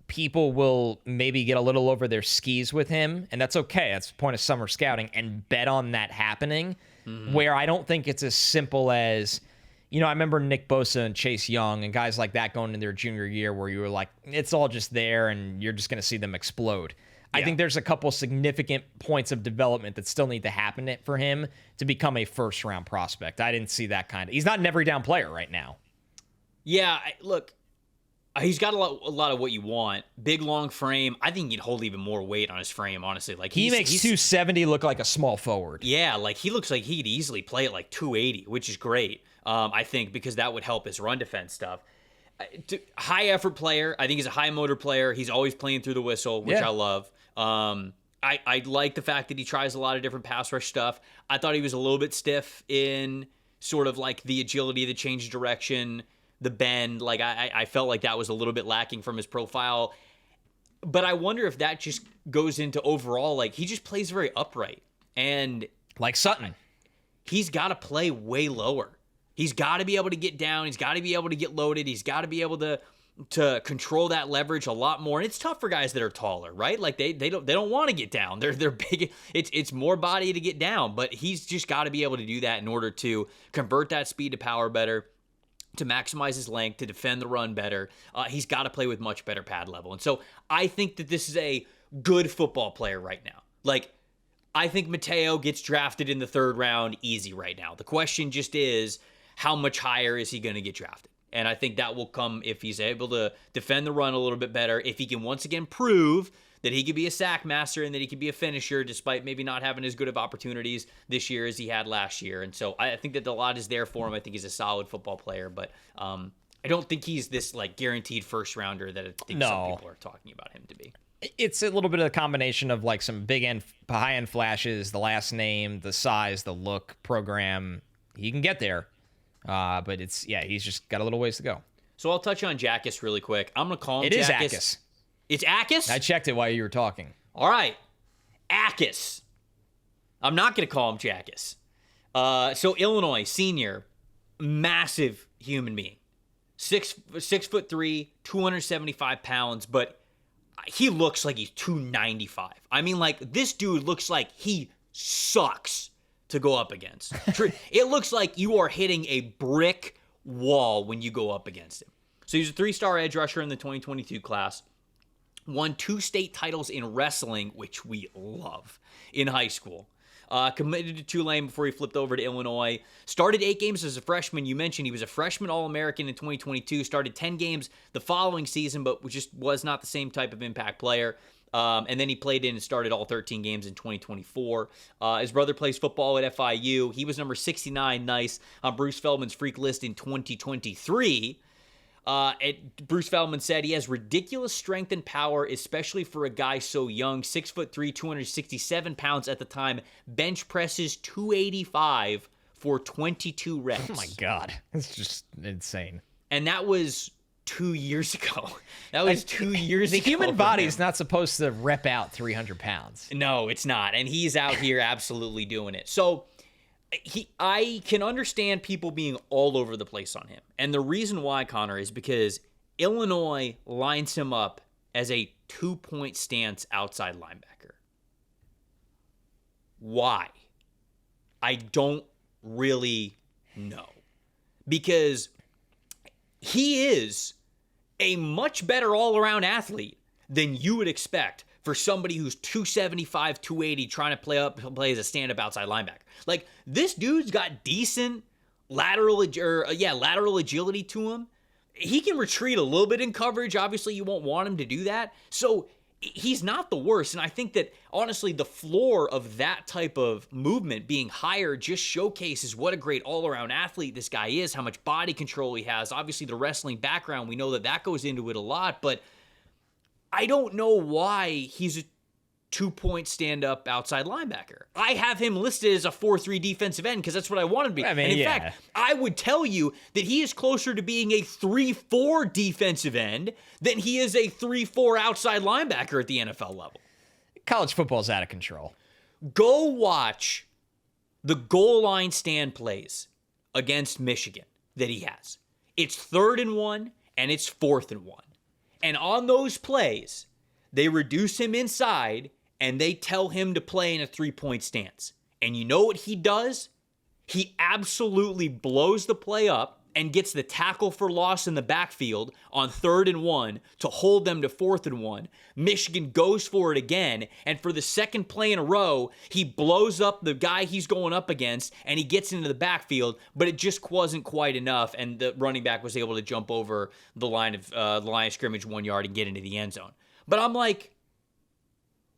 people will maybe get a little over their skis with him, and that's okay. That's the point of summer scouting, and bet on that happening, where I don't think it's as simple as, you know, I remember Nick Bosa and Chase Young and guys like that going into their junior year where you were like, it's all just there and you're just going to see them explode. I think there's a couple significant points of development that still need to happen for him to become a first-round prospect. I didn't see that kind of... He's not an every-down player right now. Yeah, look, he's got a lot of what you want. Big, long frame. I think he'd hold even more weight on his frame, honestly. Like he makes 270 look like a small forward. Yeah, like he looks like he could easily play at like 280, which is great, I think, because that would help his run defense stuff. High effort player. I think he's a high motor player. He's always playing through the whistle, which I love. I like the fact that he tries a lot of different pass rush stuff. I thought he was a little bit stiff in sort of like the agility, the change of direction, the bend. Like I felt like that was a little bit lacking from his profile. But I wonder if that just goes into overall, like he just plays very upright. And like Sutton, he's got to play way lower. He's got to be able to get down. He's got to be able to get loaded. He's got to be able to control that leverage a lot more. And it's tough for guys that are taller, right? Like they don't want to get down. They're big. It's more body to get down, but he's just got to be able to do that in order to convert that speed to power better, to maximize his length, to defend the run better. He's got to play with much better pad level. And so I think that this is a good football player right now. Like I think Matayo gets drafted in the 3rd round easy right now. The question just is, how much higher is he going to get drafted? And I think that will come if he's able to defend the run a little bit better, if he can once again prove that he could be a sack master and that he could be a finisher despite maybe not having as good of opportunities this year as he had last year. And so I think that a lot is there for him. I think he's a solid football player, but I don't think he's this like guaranteed first rounder that I think some people are talking about him to be. It's a little bit of a combination of like some high end flashes, the last name, the size, the look, program. He can get there. But he's just got a little ways to go. So I'll touch on Jacas really quick. I'm going to call him Jacas. It is Jacas. It's Jacas? I checked it while you were talking. All right. Jacas. I'm not going to call him Jacas. So Illinois, senior, massive human being. 6'3", 275 pounds, but he looks like he's 295. I mean, like, this dude looks like he sucks to go up against. It looks like you are hitting a brick wall when you go up against him. So he's a 3-star edge rusher in the 2022 class. Won 2 state titles in wrestling, which we love, in high school. Committed to Tulane before he flipped over to Illinois. Started 8 games as a freshman. You mentioned he was a freshman All-American in 2022. Started 10 games the following season, but just was not the same type of impact player. And then he played in and started all 13 games in 2024. His brother plays football at FIU. He was number 69, nice, on Bruce Feldman's freak list in 2023. Bruce Feldman said he has ridiculous strength and power, especially for a guy so young. 6'3", 267 pounds at the time. Bench presses 285 for 22 reps. Oh my God. It's just insane. And that was 2 years ago. That was 2 years ago. The human body is not supposed to rep out 300 pounds. No, it's not. And he's out here absolutely doing it. So I can understand people being all over the place on him. And the reason why, Connor, is because Illinois lines him up as a 2-point stance outside linebacker. Why? I don't really know. Because he is a much better all-around athlete than you would expect for somebody who's 275, 280 trying to play as a stand-up outside linebacker. Like, this dude's got decent lateral agility to him. He can retreat a little bit in coverage. Obviously, you won't want him to do that. So he's not the worst. And I think that, honestly, the floor of that type of movement being higher just showcases what a great all-around athlete this guy is, how much body control he has. Obviously, the wrestling background, we know that goes into it a lot. But I don't know why he's a 2-point stand-up outside linebacker. I have him listed as a 4-3 defensive end because that's what I want him to be. I mean, and in fact, I would tell you that he is closer to being a 3-4 defensive end than he is a 3-4 outside linebacker at the NFL level. College football is out of control. Go watch the goal line stand plays against Michigan that he has. It's 3rd and 1 and it's 4th and 1. And on those plays, they reduce him inside and they tell him to play in a 3-point stance. And you know what he does? He absolutely blows the play up and gets the tackle for loss in the backfield on 3rd and 1 to hold them to 4th and 1. Michigan goes for it again, and for the second play in a row, he blows up the guy he's going up against, and he gets into the backfield, but it just wasn't quite enough, and the running back was able to jump over the line of scrimmage 1 yard and get into the end zone. But I'm like,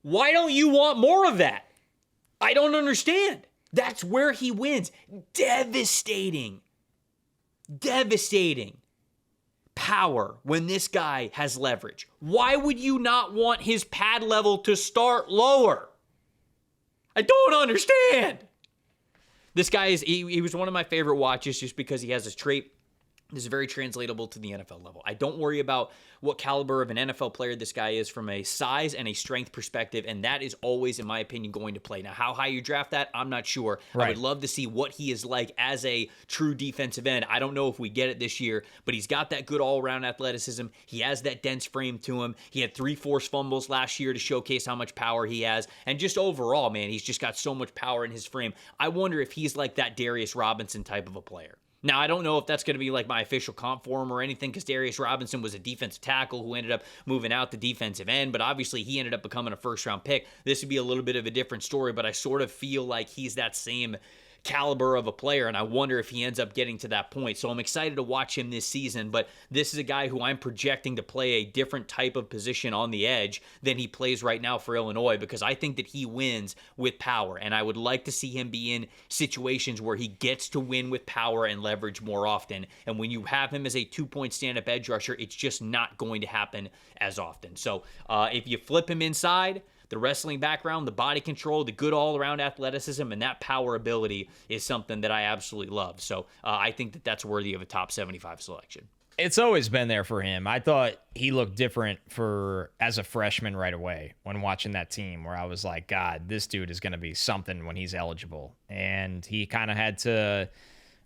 why don't you want more of that? I don't understand. That's where he wins. Devastating power when this guy has leverage. Why would you not want his pad level to start lower? I don't understand. This guy he was one of my favorite watches just because he has this trait that's very translatable to the NFL level. I don't worry about what caliber of an NFL player this guy is from a size and a strength perspective, and that is always, in my opinion, going to play. Now, how high you draft that, I'm not sure. Right. I would love to see what he is like as a true defensive end. I don't know if we get it this year, but he's got that good all-around athleticism. He has that dense frame to him. He had 3 forced fumbles last year to showcase how much power he has, and just overall, man, he's just got so much power in his frame. I wonder if he's like that Darius Robinson type of a player. Now, I don't know if that's going to be like my official comp for him or anything because Darius Robinson was a defensive tackle who ended up moving out the defensive end, but obviously he ended up becoming a first-round pick. This would be a little bit of a different story, but I sort of feel like he's that same caliber of a player, and I wonder if he ends up getting to that point. So I'm excited to watch him this season, but this is a guy who I'm projecting to play a different type of position on the edge than he plays right now for Illinois because I think that he wins with power, and I would like to see him be in situations where he gets to win with power and leverage more often. And when you have him as a 2-point stand-up edge rusher, it's just not going to happen as often. So if you flip him inside, the wrestling background, the body control, the good all-around athleticism, and that power ability is something that I absolutely love. So I think that that's worthy of a top 75 selection. It's always been there for him. I thought he looked different as a freshman right away when watching that team where I was like, God, this dude is going to be something when he's eligible. And he kind of had to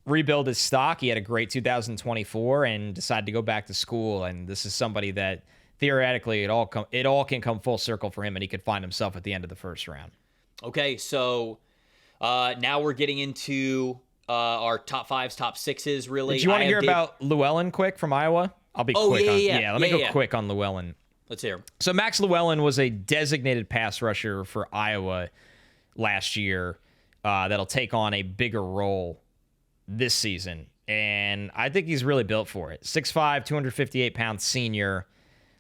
rebuild his stock. He had a great 2024 and decided to go back to school. And this is somebody that theoretically, it all can come full circle for him, and he could find himself at the end of the first round. Okay, so now we're getting into our top 5s, top 6s, really. Did you want to hear about Llewellyn quick from Iowa? I'll be quick. Let me go quick on Llewellyn. Let's hear him. So Max Llewellyn was a designated pass rusher for Iowa last year that'll take on a bigger role this season, and I think he's really built for it. 6'5", 258-pound senior.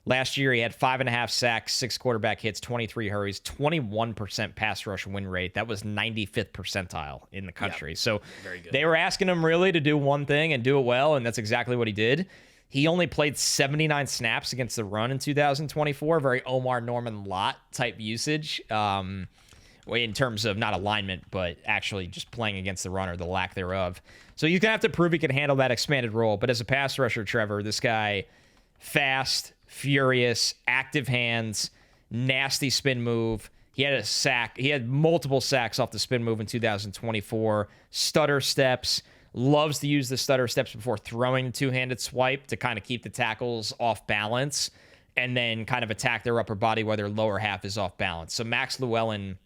Last year, he had 5.5 sacks, 6 quarterback hits, 23 hurries, 21% pass rush win rate. That was 95th percentile in the country. Yeah, so they were asking him really to do one thing and do it well, and that's exactly what he did. He only played 79 snaps against the run in 2024, very Omar Norman Lott type usage in terms of not alignment, but actually just playing against the run or the lack thereof. So you're going to have to prove he can handle that expanded role. But as a pass rusher, Trevor, this guy, fast, furious, active hands, nasty spin move, He had a sack. He had multiple sacks off the spin move in 2024. Stutter steps. Loves to use the stutter steps before throwing the two-handed swipe to kind of keep the tackles off balance and then kind of attack their upper body while their lower half is off balance. So Max Llewellyn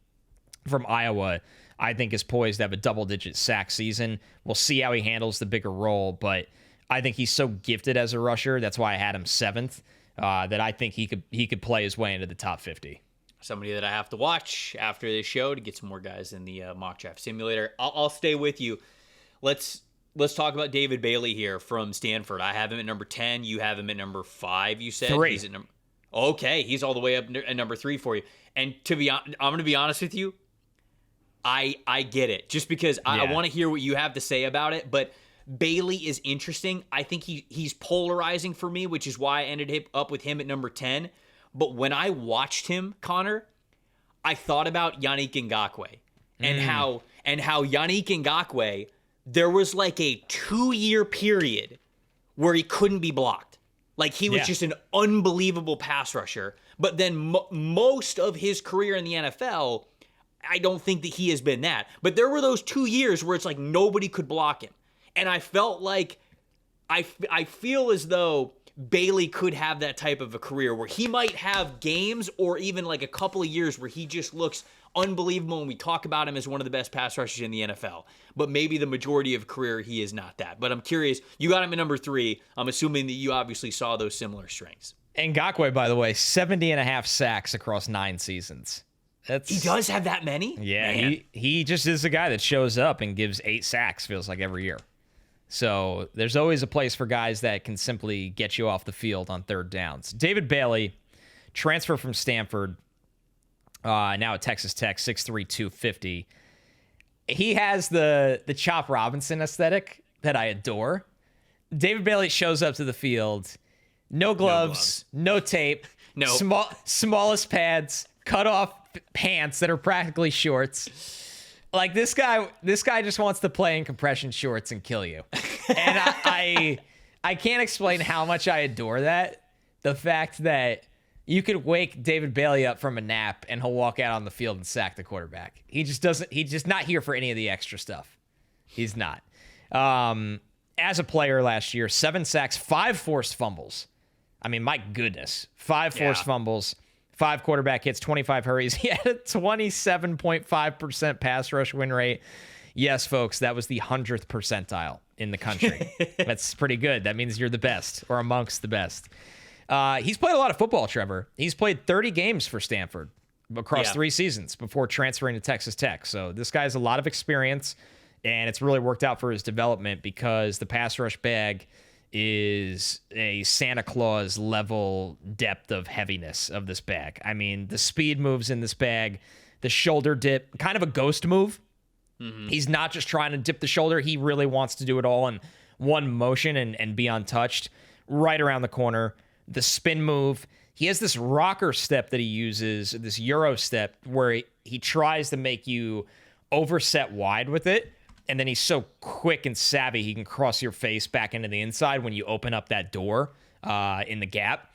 from Iowa, I think, is poised to have a double-digit sack season. We'll see how he handles the bigger role, but I think he's so gifted as a rusher. That's why I had him 7th, that I think he could play his way into the top 50. Somebody that I have to watch after this show to get some more guys in the mock draft simulator. I'll stay with you. Let's talk about David Bailey here from Stanford. I have him at number 10. You have him at number 5, you said? 3. He's at okay, he's all the way up at number 3 for you. And I'm going to be honest with you. I get it. Just because I want to hear what you have to say about it. But Bailey is interesting. I think he's polarizing for me, which is why I ended up with him at number 10. But when I watched him, Connor, I thought about Yannick Ngakoue and how Yannick Ngakoue, there was like a 2-year period where he couldn't be blocked. Like he was just an unbelievable pass rusher. But then most of his career in the NFL, I don't think that he has been that. But there were those 2 years where it's like nobody could block him. And I felt like, I feel as though Bailey could have that type of a career where he might have games or even like a couple of years where he just looks unbelievable and we talk about him as one of the best pass rushers in the NFL. But maybe the majority of career, he is not that. But I'm curious, you got him at number 3. I'm assuming that you obviously saw those similar strengths. Ngakoue, by the way, 70.5 sacks across 9 seasons. He does have that many? Yeah, he just is a guy that shows up and gives 8 sacks, feels like, every year. So there's always a place for guys that can simply get you off the field on third downs. David Bailey, transfer from Stanford, now at Texas Tech, 6'3", 250. He has the Chop Robinson aesthetic that I adore. David Bailey shows up to the field, no gloves, no tape, smallest pads, cut off pants that are practically shorts. Like this guy just wants to play in compression shorts and kill you. And I can't explain how much I adore that. The fact that you could wake David Bailey up from a nap and he'll walk out on the field and sack the quarterback. He's just not here for any of the extra stuff. He's not. As a player last year, 7 sacks, 5 forced fumbles. I mean, my goodness. 5 forced fumbles. 5 quarterback hits, 25 hurries. He had a 27.5% pass rush win rate. Yes, folks, that was the 100th percentile in the country. That's pretty good. That means you're the best or amongst the best. He's played a lot of football, Trevor. He's played 30 games for Stanford across 3 seasons before transferring to Texas Tech. So this guy has a lot of experience, and it's really worked out for his development because the pass rush bag is a Santa Claus level depth of heaviness of this bag. I mean, the speed moves in this bag, the shoulder dip, kind of a ghost move. Mm-hmm. He's not just trying to dip the shoulder. He really wants to do it all in one motion and be untouched. Right around the corner, the spin move. He has this rocker step that he uses, this Euro step, where he tries to make you overset wide with it. And then he's so quick and savvy, he can cross your face back into the inside when you open up that door in the gap.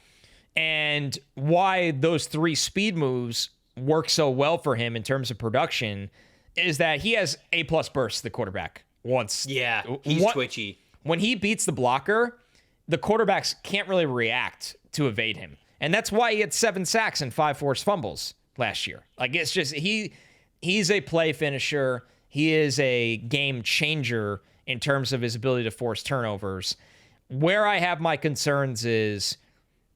And why those 3 speed moves work so well for him in terms of production is that he has A-plus bursts to the quarterback once. Yeah, he's twitchy. When he beats the blocker, the quarterbacks can't really react to evade him. And that's why he had 7 sacks and 5 forced fumbles last year. Like, it's just, he's a play finisher. He is a game changer in terms of his ability to force turnovers. Where I have my concerns is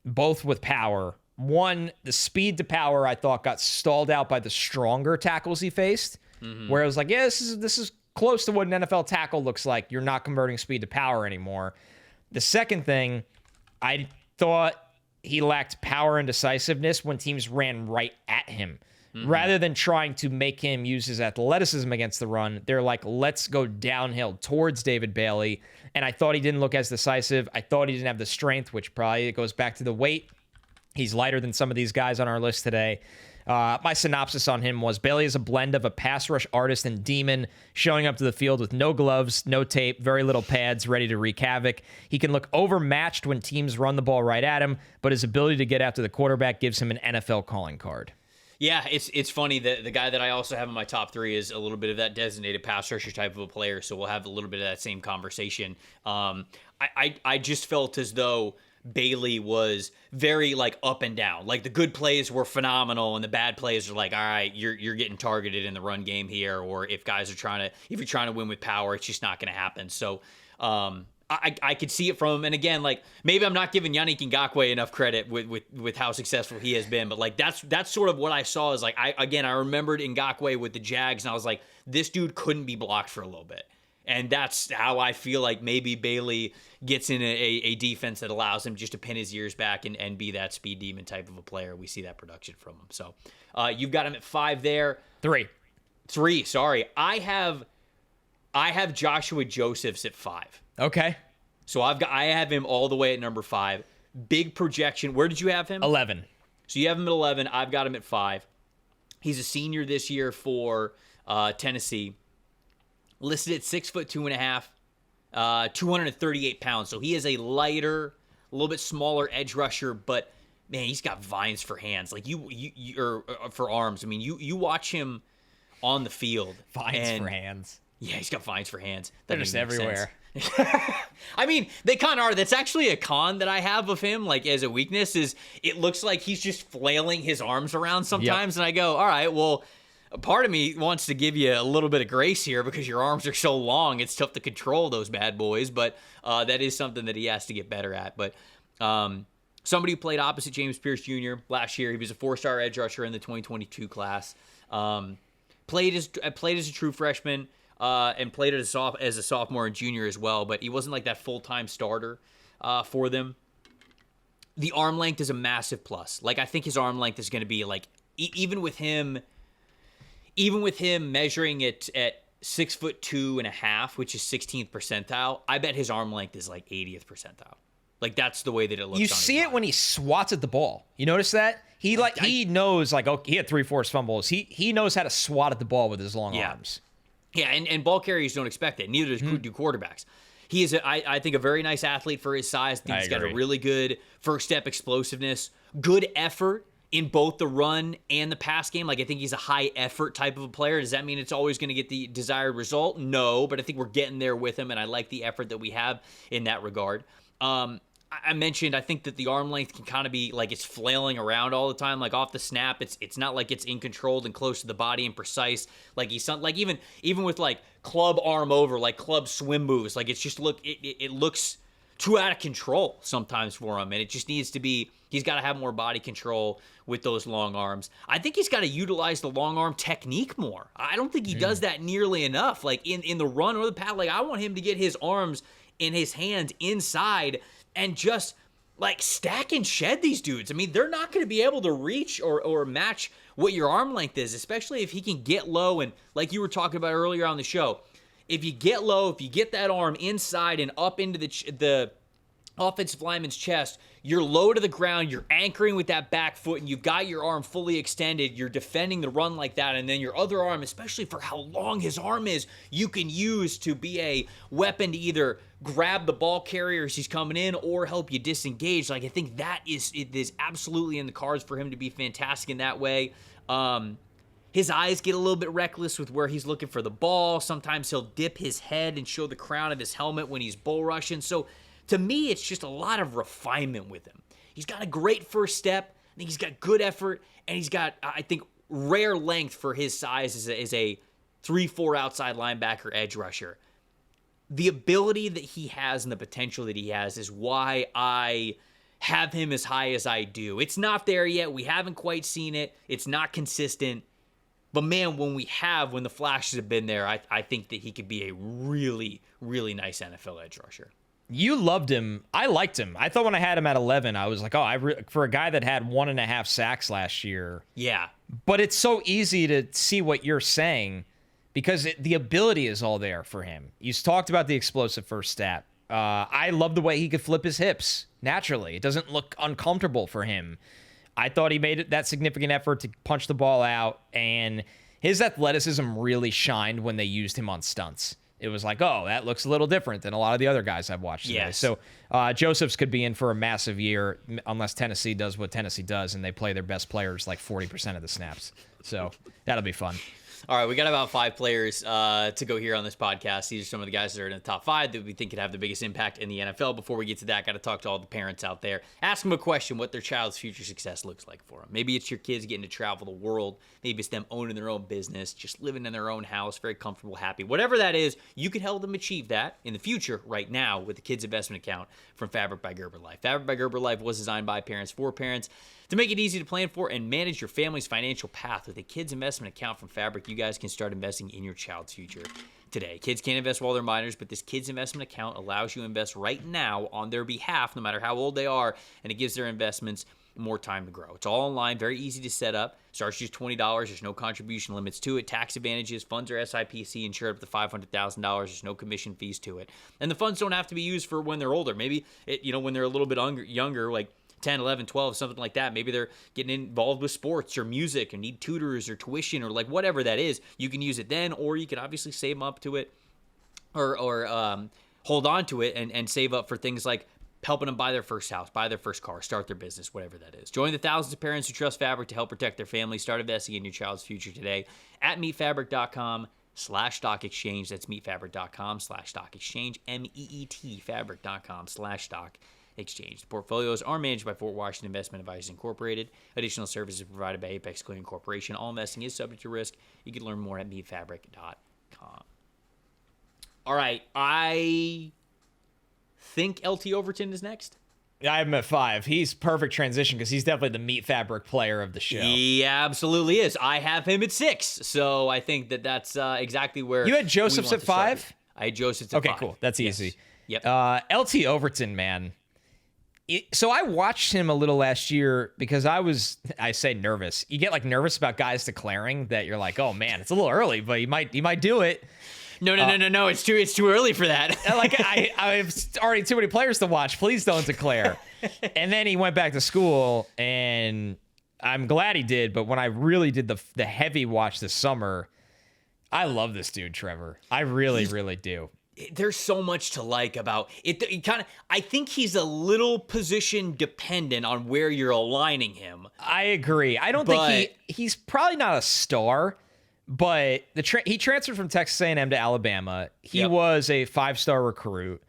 both with power. One, the speed to power I thought got stalled out by the stronger tackles he faced. Mm-hmm. Where it was like, yeah, this is close to what an NFL tackle looks like. You're not converting speed to power anymore. The second thing, I thought he lacked power and decisiveness when teams ran right at him. Mm-hmm. Rather than trying to make him use his athleticism against the run, they're like, let's go downhill towards David Bailey. And I thought he didn't look as decisive. I thought he didn't have the strength, which probably goes back to the weight. He's lighter than some of these guys on our list today. My synopsis on him was Bailey is a blend of a pass rush artist and demon, showing up to the field with no gloves, no tape, very little pads, ready to wreak havoc. He can look overmatched when teams run the ball right at him, but his ability to get after the quarterback gives him an NFL calling card. Yeah, it's funny that the guy that I also have in my top 3 is a little bit of that designated pass rusher type of a player, so we'll have a little bit of that same conversation. I just felt as though Bailey was very like up and down. Like the good plays were phenomenal, and the bad plays are like, all right, you're getting targeted in the run game here, or if you're trying to win with power, it's just not going to happen. So I could see it from him. And again, like maybe I'm not giving Yannick Ngakoue enough credit with how successful he has been, but like that's sort of what I saw is like I remembered Ngakoue with the Jags, and I was like, this dude couldn't be blocked for a little bit. And that's how I feel like maybe Bailey gets in a defense that allows him just to pin his ears back and be that speed demon type of a player. We see that production from him. So you've got him at 5 there. 3, sorry. I have Joshua Josephs at 5. Okay. So I have him all the way at number 5. Big projection. Where did you have him? 11. So you have him at 11. I've got him at 5. He's a senior this year for Tennessee. Listed at 6'2.5", 238 pounds. So he is a lighter, a little bit smaller edge rusher, but man, he's got vines for hands. Like you or for arms. I mean, you watch him on the field. Vines for hands. Yeah, he's got vines for hands. They're just everywhere. I mean, they kind of are. That's actually a con that I have of him, like as a weakness, is it looks like he's just flailing his arms around sometimes. Yep. And I go, all right, well, a part of me wants to give you a little bit of grace here because your arms are so long. It's tough to control those bad boys, but that is something that he has to get better at. But somebody who played opposite James Pierce Jr. last year, he was a 4-star edge rusher in the 2022 class. Played as a true freshman. And played as a sophomore and junior as well, but he wasn't like that full-time starter for them. The arm length is a massive plus. Like I think his arm length is going to be like even with him measuring it at 6'2.5", which is 16th percentile. I bet his arm length is like 80th percentile. Like that's the way that it looks. You see it when he swats at the ball. You notice that he knows like he had 3 forced fumbles. He knows how to swat at the ball with his long arms. Yeah, and ball carriers don't expect it. Neither do quarterbacks. He is, I think, a very nice athlete for his size. I think he's got a really good first-step explosiveness, good effort in both the run and the pass game. Like, I think he's a high-effort type of a player. Does that mean it's always going to get the desired result? No, but I think we're getting there with him, and I like the effort that we have in that regard. I mentioned, I think that the arm length can kind of be like it's flailing around all the time. Like off the snap, it's not like it's in controlled and close to the body and precise. Like he's like even with like club arm over, like club swim moves. Like it's just it looks too out of control sometimes for him, and it just needs to be. He's got to have more body control with those long arms. I think he's got to utilize the long arm technique more. I don't think he does that nearly enough. Like in the run or the pass. Like I want him to get his arms and his hands inside and just like stack and shed these dudes. I mean, they're not going to be able to reach or match what your arm length is, especially if he can get low. And like you were talking about earlier on the show, if you get low, if you get that arm inside and up into the offensive lineman's chest, you're low to the ground, you're anchoring with that back foot, and you've got your arm fully extended, you're defending the run like that, and then your other arm, especially for how long his arm is, you can use to be a weapon to either grab the ball carrier as he's coming in or help you disengage. Like, I think it is absolutely in the cards for him to be fantastic in that way. His eyes get a little bit reckless with where he's looking for the ball. Sometimes he'll dip his head and show the crown of his helmet when he's bull rushing. So, to me, it's just a lot of refinement with him. He's got a great first step. I think he's got good effort, and he's got, I think, rare length for his size as a 3-4 outside linebacker edge rusher. The ability that he has and the potential that he has is why I have him as high as I do. It's not there yet. We haven't quite seen it. It's not consistent. But, man, when the flashes have been there, I think that he could be a really, really nice NFL edge rusher. You loved him. I liked him. I thought when I had him at 11, I was like, for a guy that had 1.5 sacks last year. Yeah. But it's so easy to see what you're saying because the ability is all there for him. You talked about the explosive first step. I love the way he could flip his hips naturally. It doesn't look uncomfortable for him. I thought he made that significant effort to punch the ball out, and his athleticism really shined when they used him on stunts. it was like, oh, that looks a little different than a lot of the other guys I've watched today. Yes. So Josephs could be in for a massive year unless Tennessee does what Tennessee does and they play their best players like 40% of the snaps. So that'll be fun. All right, we got about 5 players to go here on this podcast. These are some of the guys that are in the top 5 that we think could have the biggest impact in the NFL. Before we get to that, got to talk to all the parents out there. Ask them a question, what their child's future success looks like for them. Maybe it's your kids getting to travel the world. Maybe it's them owning their own business, just living in their own house, very comfortable, happy. Whatever that is, you can help them achieve that in the future right now with the Kids Investment Account from Fabric by Gerber Life. Fabric by Gerber Life was designed by parents for parents to make it easy to plan for and manage your family's financial path. With a Kids Investment Account from Fabric, you guys can start investing in your child's future today. Kids can't invest while they're minors, but this Kids Investment Account allows you to invest right now on their behalf, no matter how old they are, and it gives their investments more time to grow. It's all online, very easy to set up. Starts just $20. There's no contribution limits to it. Tax advantages. Funds are SIPC insured up to $500,000. There's no commission fees to it. And the funds don't have to be used for when they're older. Maybe, when they're a little bit younger, like 10, 11, 12, something like that. Maybe they're getting involved with sports or music and need tutors or tuition or like whatever that is. You can use it then, or you can obviously save up to it or hold on to it and save up for things like helping them buy their first house, buy their first car, start their business, whatever that is. Join the thousands of parents who trust Fabric to help protect their family. Start investing in your child's future today at meetfabric.com/stock exchange. That's meetfabric.com/stock exchange. MEET fabric.com/stock exchange. The portfolios are managed by Fort Washington Investment Advisors Incorporated. Additional services provided by Apex Clearing Corporation. All investing is subject to risk. You can learn more at meetfabric.com. All right, I think LT Overton is next. I have him at 5. He's perfect transition because he's definitely the Meat Fabric player of the show. He absolutely is. I have him at 6, so I think that's exactly where you had Josephs at 5. I had Josephs at 5. Okay, cool. That's easy. Yep. LT Overton, man. So I watched him a little last year because I say nervous. You get like nervous about guys declaring that you're like, oh man, it's a little early, but he might do it. No. It's too early for that. Like I've already too many players to watch. Please don't declare. And then he went back to school, and I'm glad he did. But when I really did the heavy watch this summer, I love this dude, Trevor. I really do. There's so much to like about it. I think he's a little position dependent on where you're aligning him. I agree. I don't think he's probably not a star. But he transferred from Texas A&M to Alabama. He was a 5-star recruit.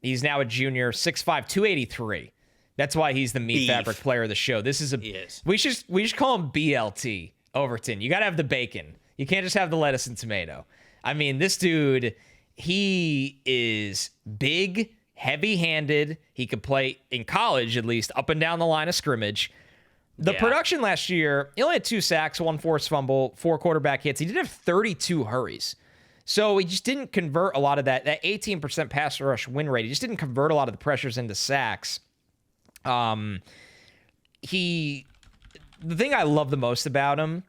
He's now a junior, 6'5", 283. That's why he's the Meat Fabric player of the show. He is. We should call him BLT Overton. You got to have the bacon. You can't just have the lettuce and tomato. I mean, this dude, he is big, heavy-handed. He could play, in college at least, up and down the line of scrimmage. The production last year, he only had 2 sacks, 1 forced fumble, 4 quarterback hits. He did have 32 hurries. So he just didn't convert a lot of that 18% pass rush win rate. He just didn't convert a lot of the pressures into sacks. The thing I love the most about him,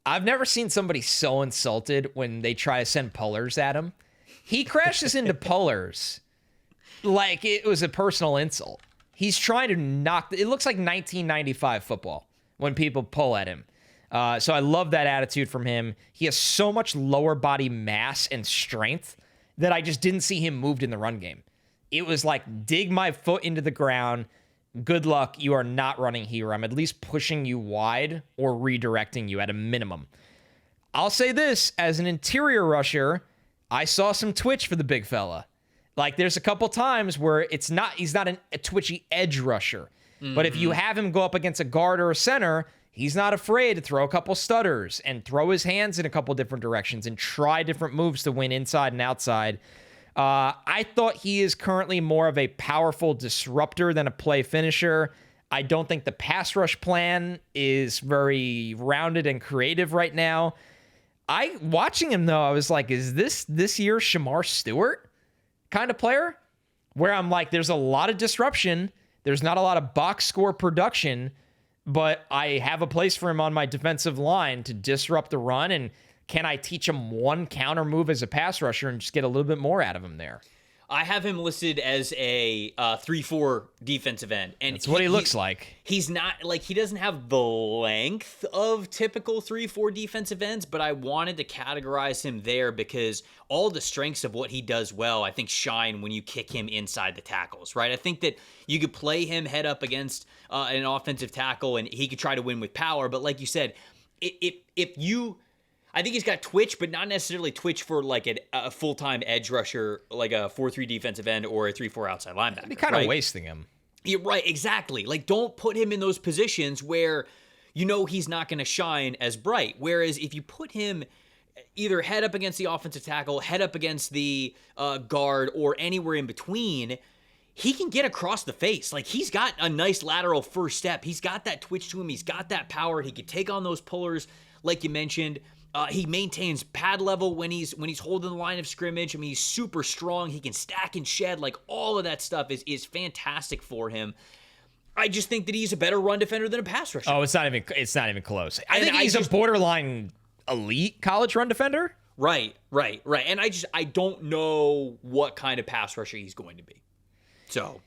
I've never seen somebody so insulted when they try to send pullers at him. He crashes into pullers like it was a personal insult. He's trying to knock. It looks like 1995 football when people pull at him. So I love that attitude from him. He has so much lower body mass and strength that I just didn't see him moved in the run game. It was like, dig my foot into the ground. Good luck. You are not running here. I'm at least pushing you wide or redirecting you at a minimum. I'll say this, as an interior rusher, I saw some twitch for the big fella. Like, there's a couple times where he's not a twitchy edge rusher. Mm-hmm. But if you have him go up against a guard or a center, he's not afraid to throw a couple stutters and throw his hands in a couple different directions and try different moves to win inside and outside. I thought he is currently more of a powerful disruptor than a play finisher. I don't think the pass rush plan is very rounded and creative right now. Watching him, though, I was like, is this year's Shamar Stewart kind of player, where I'm like, there's a lot of disruption. There's not a lot of box score production, but I have a place for him on my defensive line to disrupt the run. And can I teach him one counter move as a pass rusher and just get a little bit more out of him there? I have him listed as a 3-4 defensive end, and that's what he looks like. He's not like, he doesn't have the length of typical 3-4 defensive ends, but I wanted to categorize him there because all the strengths of what he does well, I think, shine when you kick him inside the tackles, right? I think that you could play him head up against an offensive tackle, and he could try to win with power. But like you said, I think he's got twitch, but not necessarily twitch for like a full-time edge rusher, like a 4-3 defensive end or a 3-4 outside linebacker. It'd be kind of wasting him. You're right, exactly. Like, don't put him in those positions where you know he's not going to shine as bright. Whereas if you put him either head up against the offensive tackle, head up against the guard, or anywhere in between, he can get across the face. Like, he's got a nice lateral first step. He's got that twitch to him. He's got that power. He can take on those pullers, like you mentioned. He maintains pad level when he's holding the line of scrimmage. I mean, he's super strong. He can stack and shed. Like, all of that stuff is fantastic for him. I just think that he's a better run defender than a pass rusher. Oh, it's not even close. I think he's a borderline elite college run defender. Right. And I don't know what kind of pass rusher he's going to be. So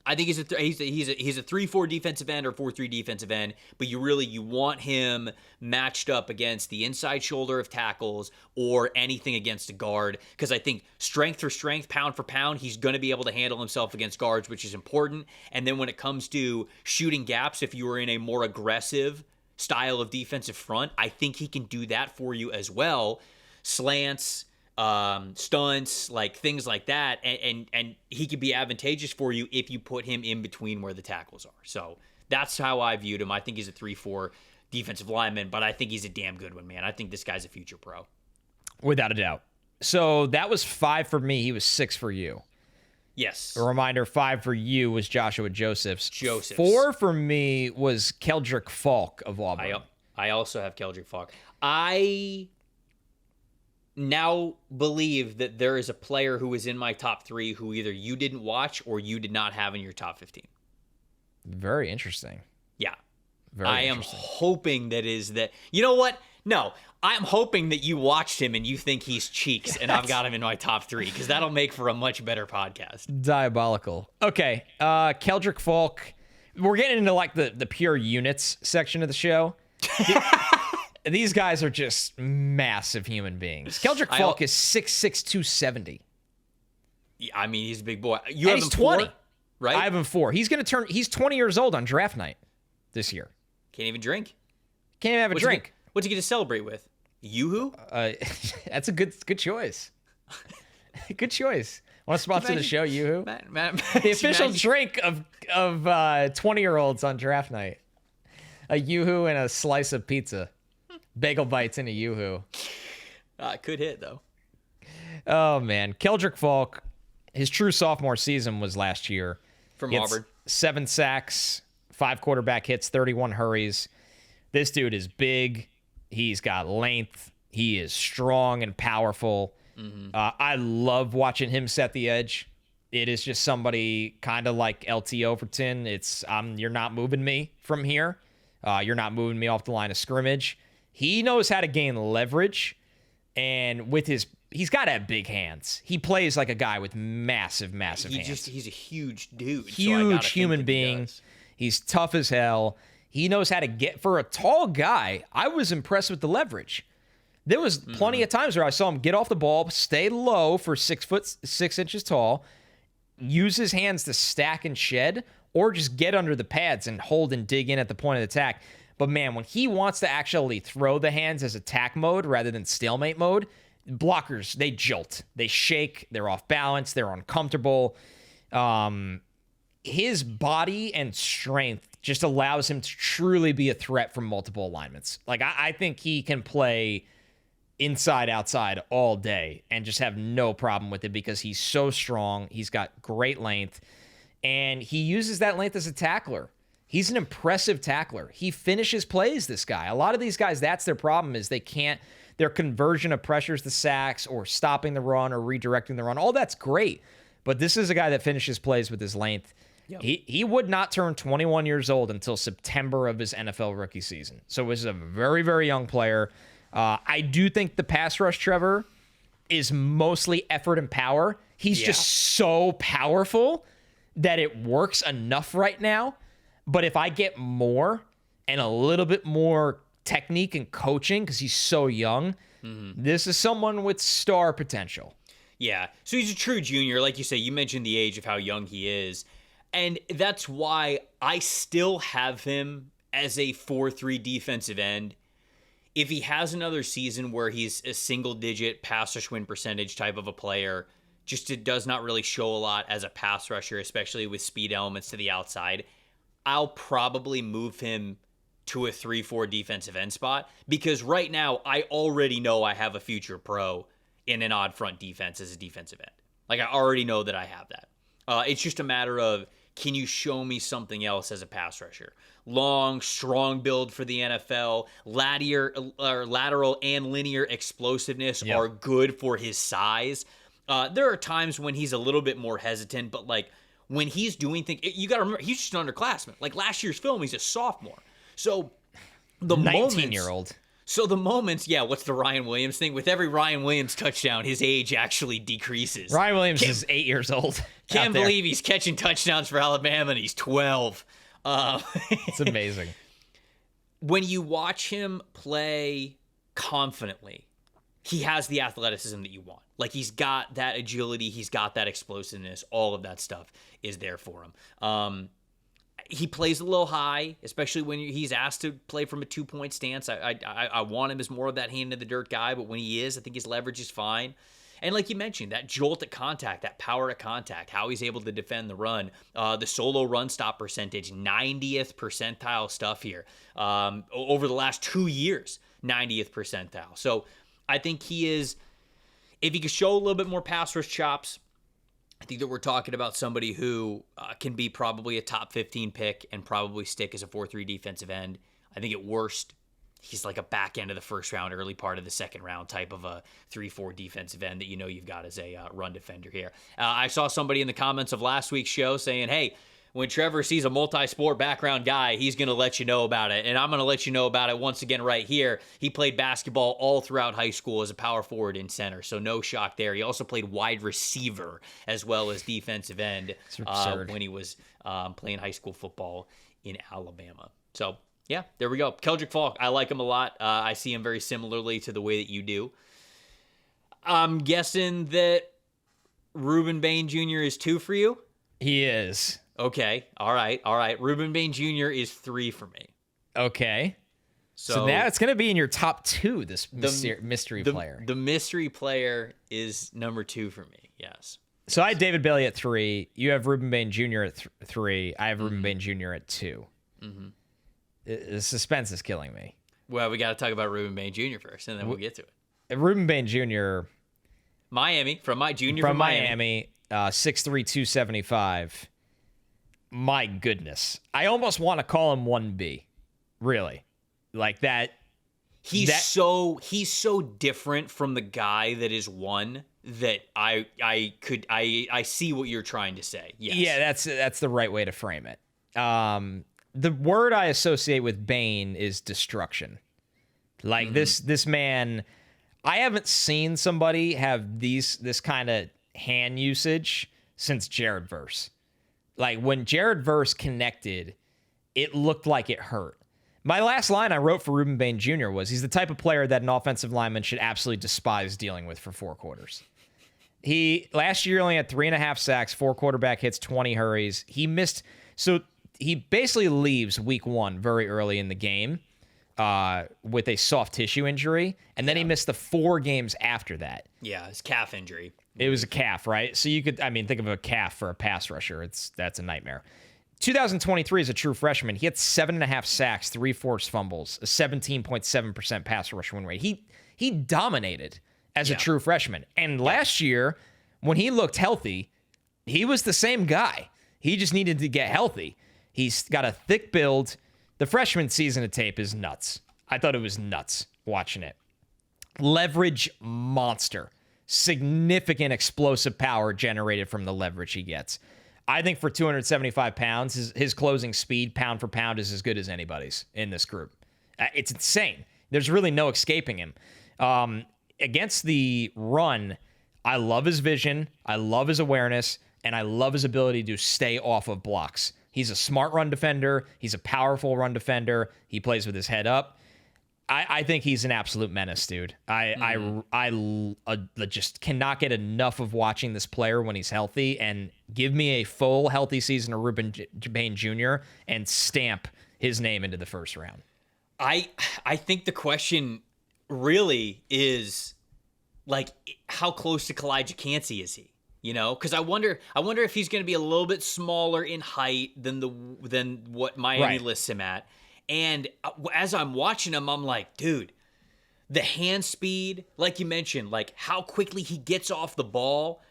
I think he's a 3-4 defensive end or 4-3 defensive end, but you want him matched up against the inside shoulder of tackles or anything against a guard, because I think strength for strength, pound for pound, he's going to be able to handle himself against guards, which is important. And then when it comes to shooting gaps, if you were in a more aggressive style of defensive front, I think he can do that for you as well. Slants, stunts, like things like that, and he could be advantageous for you if you put him in between where the tackles are. So that's how I viewed him. I think he's a 3-4 defensive lineman, but I think he's a damn good one, man. I think this guy's a future pro. Without a doubt. So that was 5 for me. He was 6 for you. Yes. A reminder, 5 for you was Joshua Josephs. 4 for me was Keldric Faulk of Auburn. I also have Keldric Faulk. I now believe that there is a player who is in my top 3 who either you didn't watch or you did not have in your top 15. Very interesting. Yeah. I am hoping that is that. You know what? No, I'm hoping that you watched him and you think he's cheeks and I've got him in my top 3, because that'll make for a much better podcast. Diabolical. Okay. Keldric Faulk. We're getting into like the pure units section of the show. These guys are just massive human beings. Keldric Faulk is 6'6", 270. I mean, he's a big boy. You have him 20, 4, right? I have him 4. He's 20 years old on draft night this year. Can't even drink. Can't even have a drink. What's he going to celebrate with? Yoo-hoo? That's a good choice. Good choice. Want to sponsor the show, Yoo-hoo? The official drink of 20-year-olds on draft night. A Yoo-hoo and a slice of pizza. Bagel bites and a Yoo-hoo. Could hit, though. Oh, man. Keldric Faulk, his true sophomore season was last year. From Auburn. 7 sacks, 5 quarterback hits, 31 hurries. This dude is big. He's got length. He is strong and powerful. Mm-hmm. I love watching him set the edge. It is just somebody kind of like LT Overton. It's you're not moving me from here. You're not moving me off the line of scrimmage. He knows how to gain leverage, and he's got to have big hands. He plays like a guy with massive hands. He's a huge dude. Huge human being. He's tough as hell. He knows how to get, for a tall guy, I was impressed with the leverage. There was plenty of times where I saw him get off the ball, stay low for 6 inches tall, use his hands to stack and shed, or just get under the pads and hold and dig in at the point of attack. But man, when he wants to actually throw the hands as attack mode rather than stalemate mode, blockers, they jolt. They shake. They're off balance. They're uncomfortable. His body and strength just allows him to truly be a threat from multiple alignments. Like, I think he can play inside, outside all day and just have no problem with it because he's so strong. He's got great length, and he uses that length as a tackler. He's an impressive tackler. He finishes plays, this guy. A lot of these guys, that's their problem, is their conversion of pressures to sacks or stopping the run or redirecting the run. All that's great. But this is a guy that finishes plays with his length. Yep. He would not turn 21 years old until September of his NFL rookie season. So this is a very, very young player. I do think the pass rush, Trevor, is mostly effort and power. He's just so powerful that it works enough right now. But if I get more and a little bit more technique and coaching, because he's so young, this is someone with star potential. Yeah. So he's a true junior. Like you say, you mentioned the age of how young he is. And that's why I still have him as a 4-3 defensive end. If he has another season where he's a single-digit pass rush win percentage type of a player, just it does not really show a lot as a pass rusher, especially with speed elements to the outside, I'll probably move him to a 3-4 defensive end spot, because right now I already know I have a future pro in an odd front defense as a defensive end. Like, I already know that I have that. It's just a matter of, can you show me something else as a pass rusher? Long, strong build for the NFL. Lateral and linear explosiveness are good for his size. There are times when he's a little bit more hesitant, but like when he's doing things, you got to remember, he's just an underclassman. Like last year's film, he's a sophomore. So the 19-year-old. So the moments, what's the Ryan Williams thing? With every Ryan Williams touchdown, his age actually decreases. Ryan Williams is 8 years old. Can't believe he's catching touchdowns for Alabama and he's 12. It's amazing. When you watch him play confidently, he has the athleticism that you want. Like, he's got that agility, he's got that explosiveness, all of that stuff is there for him. He plays a little high, especially when he's asked to play from a 2-point stance. I want him as more of that hand-in-the-dirt guy, but when he is, I think his leverage is fine. And like you mentioned, that jolt at contact, that power at contact, how he's able to defend the run, the solo run stop percentage, 90th percentile stuff here. Over the last 2 years, 90th percentile. So I think he is, if he could show a little bit more pass rush chops, I think that we're talking about somebody who can be probably a top 15 pick and probably stick as a 4-3 defensive end. I think at worst, he's like a back end of the first round, early part of the second round type of a 3-4 defensive end that you know you've got as a run defender here. I saw somebody in the comments of last week's show saying, hey, when Trevor sees a multi-sport background guy, he's going to let you know about it. And I'm going to let you know about it once again right here. He played basketball all throughout high school as a power forward and center, so no shock there. He also played wide receiver as well as defensive end when he was playing high school football in Alabama. So, yeah, there we go. Keldric Faulk, I like him a lot. I see him very similarly to the way that you do. I'm guessing that Rueben Bain Jr. is 2 for you? He is. Okay. All right. Rueben Bain Jr. is 3 for me. Okay. So now it's going to be in your top 2, this mystery player. The mystery player is number 2 for me, yes. So I had David Bailey at 3. You have Rueben Bain Jr. at 3. I have Rueben Bain Jr. at 2. Mm-hmm. The suspense is killing me. Well, we got to talk about Rueben Bain Jr. first, and then we'll get to it. Rueben Bain Jr. From Miami. 6'3", 275. My goodness. I almost want to call him 1B. Really. Like that. He's so different from the guy that is 1 that I see what you're trying to say. Yes. Yeah, that's the right way to frame it. The word I associate with Bain is destruction. Like this man, I haven't seen somebody have this kind of hand usage since Jared Verse. Like when Jared Verse connected, it looked like it hurt. My last line I wrote for Rueben Bain Jr. was, he's the type of player that an offensive lineman should absolutely despise dealing with for 4 quarters. He last year only had 3.5 sacks, 4 quarterback hits, 20 hurries. He basically leaves week 1 very early in the game with a soft tissue injury, and then he missed the 4 games after that. Yeah, his calf injury. It was a calf, right? So you could, think of a calf for a pass rusher. That's a nightmare. 2023 as a true freshman, he had 7.5 sacks, 3 forced fumbles, a 17.7% passer rush win rate. He dominated as a true freshman. And last year, when he looked healthy, he was the same guy. He just needed to get healthy. He's got a thick build. The freshman season of tape is nuts. I thought it was nuts watching it. Leverage monster. Significant explosive power generated from the leverage he gets. I think for 275 pounds, his closing speed, pound for pound, is as good as anybody's in this group. It's insane. There's really no escaping him. against the run, I love his vision, I love his awareness, and I love his ability to stay off of blocks. He's a smart run defender. He's a powerful run defender. He plays with his head up. I think he's an absolute menace, dude. I just cannot get enough of watching this player when he's healthy, and give me a full healthy season of Rueben Bain Jr. and stamp his name into the first round. I think the question really is, like, how close to Jacas is he? You know, because I wonder if he's going to be a little bit smaller in height than what Miami lists him at. And as I'm watching him, I'm like, dude, the hand speed, like you mentioned, like how quickly he gets off the ball.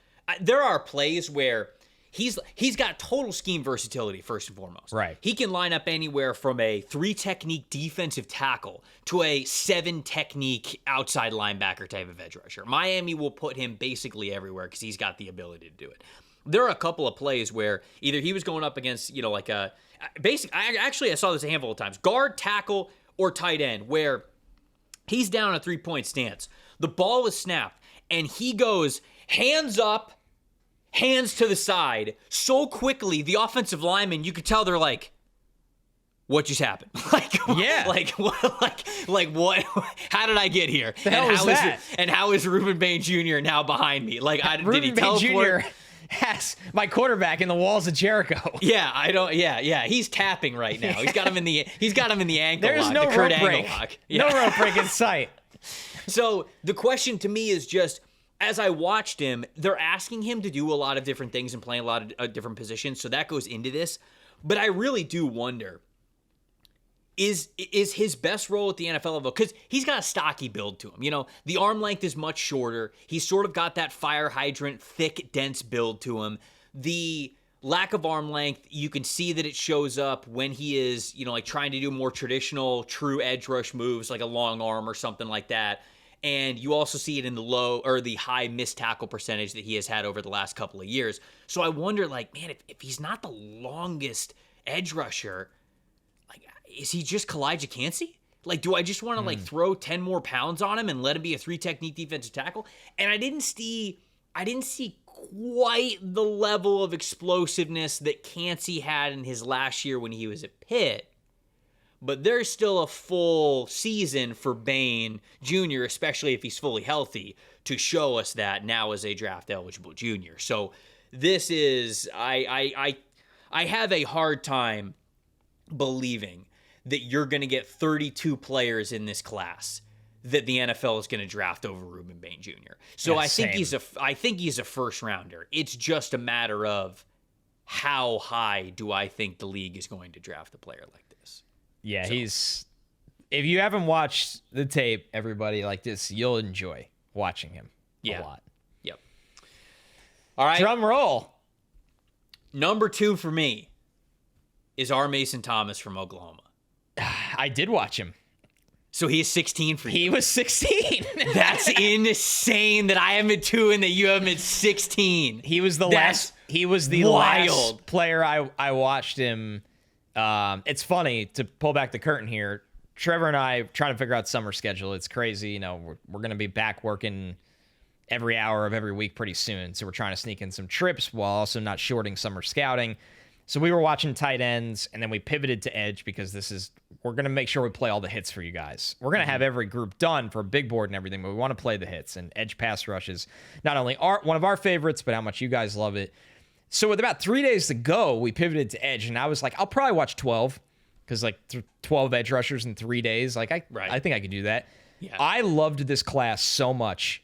There are plays where he's got total scheme versatility, first and foremost. Right. He can line up anywhere from a 3-technique defensive tackle to a 7-technique outside linebacker type of edge rusher. Miami will put him basically everywhere because he's got the ability to do it. There are a couple of plays where either he was going up against, you know, like a basic. I saw this a handful of times. Guard, tackle, or tight end, where he's down a 3-point stance. The ball is snapped, and he goes hands up, hands to the side so quickly. The offensive linemen, you could tell they're like, "What just happened?" What? How did I get here? The hell is that? And how is Rueben Bain Jr. now behind me? Like, did he teleport? Jr. has my quarterback in the walls of Jericho. Yeah. He's tapping right now. He's got him in the ankle There's lock. No the Kurt rope Angle break. Lock. No rope break in sight. So the question to me is just, as I watched him, they're asking him to do a lot of different things and play a lot of different positions. So that goes into this. But I really do wonder, is his best role at the NFL level, because he's got a stocky build to him. You know, the arm length is much shorter. He's sort of got that fire hydrant, thick, dense build to him. The lack of arm length, you can see that it shows up when he is, you know, like trying to do more traditional, true edge rush moves, like a long arm or something like that. And you also see it in the low or the high missed tackle percentage that he has had over the last couple of years. So I wonder, like, man, if he's not the longest edge rusher, like, is he just Jacas? Like, do I just want to like throw 10 more pounds on him and let him be a 3-technique defensive tackle? And I didn't see quite the level of explosiveness that Cansey had in his last year when he was at Pitt. But there's still a full season for Bain Jr., especially if he's fully healthy, to show us that now as a draft-eligible junior. So this is, I have a hard time believing that you're going to get 32 players in this class that the NFL is going to draft over Rueben Bain Jr. So yeah, I think he's a first rounder. It's just a matter of how high do I think the league is going to draft a player like this. Yeah, so. If you haven't watched the tape, everybody, like this, you'll enjoy watching him a lot. Yep. All right. Drum roll. Number 2 for me is R. Mason Thomas from Oklahoma. I did watch him. So he is 16 for you. He was 16. That's insane that I am at 2 and that you have him at 16. He was the last player I watched him. It's funny to pull back the curtain here. Trevor and I trying to figure out summer schedule. It's crazy. You know, we're going to be back working every hour of every week pretty soon. So we're trying to sneak in some trips while also not shorting summer scouting. So we were watching tight ends, and then we pivoted to edge because we're going to make sure we play all the hits for you guys. We're going to have every group done for a big board and everything, but we want to play the hits. And edge pass rush is not only one of our favorites, but how much you guys love it. So with about 3 days to go, we pivoted to edge, and I was like, I'll probably watch 12 because like 12 edge rushers in 3 days. Like I think I could do that. Yeah. I loved this class so much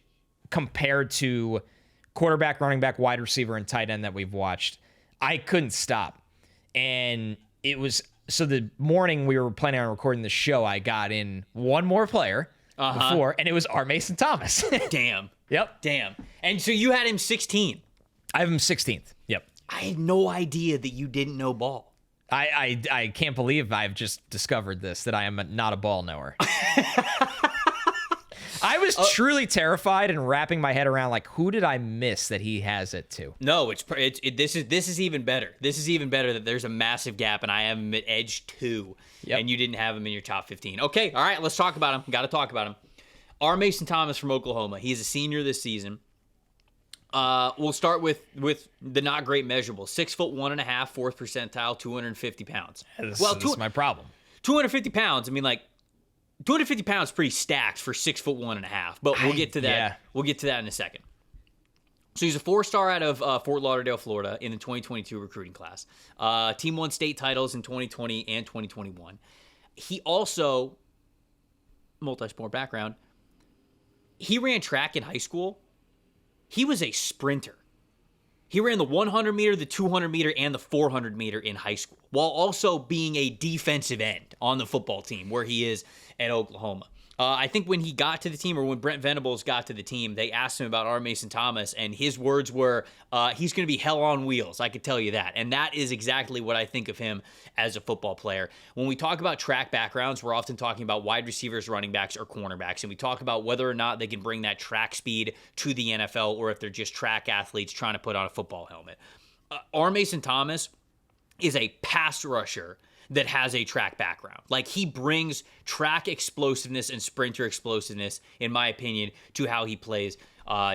compared to quarterback, running back, wide receiver, and tight end that we've watched. I couldn't stop. And it was, so the morning we were planning on recording the show, I got in one more player before, and it was R. Mason Thomas. Damn. Yep. Damn. And so you had him 16. I have him 16th. Yep. I had no idea that you didn't know ball. I can't believe I've just discovered this, that I am not a ball knower. I was truly terrified and wrapping my head around, like, who did I miss that he has it to? No, this is even better. This is even better that there's a massive gap, and I have him at edge 2, and you didn't have him in your top 15. Okay, all right, let's talk about him. Got to talk about him. R. Mason Thomas from Oklahoma. He's a senior this season. We'll start with the not great measurables. 6'1.5", fourth percentile, 250 pounds. This is my problem. 250 pounds. I mean, like 250 pounds, pretty stacked for 6'1.5". But we'll get to that. Yeah. We'll get to that in a second. So he's a 4-star out of Fort Lauderdale, Florida, in the 2022 recruiting class. Team won state titles in 2020 and 2021. He also, multi-sport background, he ran track in high school. He was a sprinter. He ran the 100 meter, the 200 meter, and the 400 meter in high school, while also being a defensive end on the football team where he is at Oklahoma. I think when he got to the team, or when Brent Venables got to the team, they asked him about R. Mason Thomas, and his words were, he's going to be hell on wheels, I could tell you that. And that is exactly what I think of him as a football player. When we talk about track backgrounds, we're often talking about wide receivers, running backs, or cornerbacks, and we talk about whether or not they can bring that track speed to the NFL, or if they're just track athletes trying to put on a football helmet. R. Mason Thomas is a pass rusher that has a track background. Like, he brings track explosiveness and sprinter explosiveness, in my opinion, to how he plays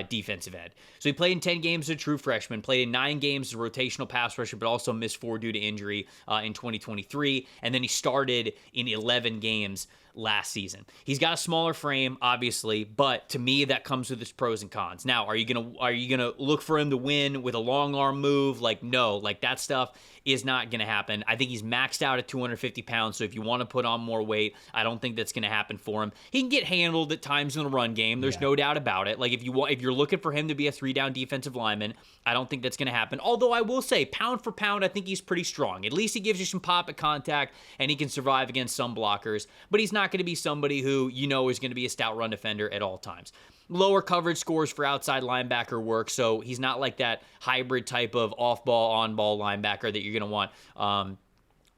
defensive end. So he played in 10 games as a true freshman, played in 9 games as a rotational pass rusher, but also missed 4 due to injury in 2023. And then he started in 11 games last season. He's got a smaller frame, obviously, but to me that comes with its pros and cons. Now, are you gonna look for him to win with a long arm move? Like, no, like that stuff is not gonna happen. I think he's maxed out at 250 pounds, so if you want to put on more weight, I don't think that's gonna happen for him. He can get handled at times in the run game. There's no doubt about it. Like, if you're looking for him to be a 3-down defensive lineman, I don't think that's gonna happen. Although I will say, pound for pound, I think he's pretty strong. At least he gives you some pop at contact, and he can survive against some blockers. But he's not going to be somebody who is going to be a stout run defender at all times. Lower coverage scores for outside linebacker work, so he's not like that hybrid type of off-ball, on-ball linebacker that you're going to want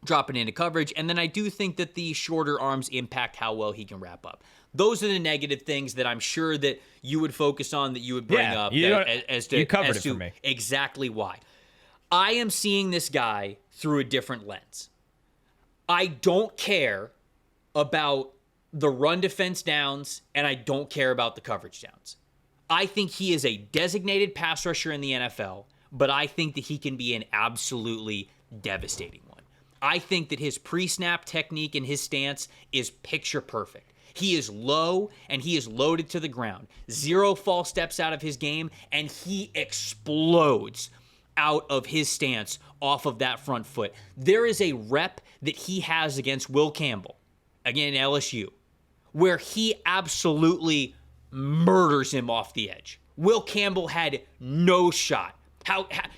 dropping into coverage. And then I do think that the shorter arms impact how well he can wrap up. Those are the negative things that I'm sure that you would focus on, that you would bring up as to for me. Exactly why. I am seeing this guy through a different lens. I don't care about the run defense downs, and I don't care about the coverage downs. I think he is a designated pass rusher in the NFL, but I think that he can be an absolutely devastating one. I think that his pre-snap technique and his stance is picture perfect. He is low, and he is loaded to the ground. 0 false steps out of his game, and he explodes out of his stance off of that front foot. There is a rep that he has against Will Campbell, again, LSU, where he absolutely murders him off the edge. Will Campbell had no shot.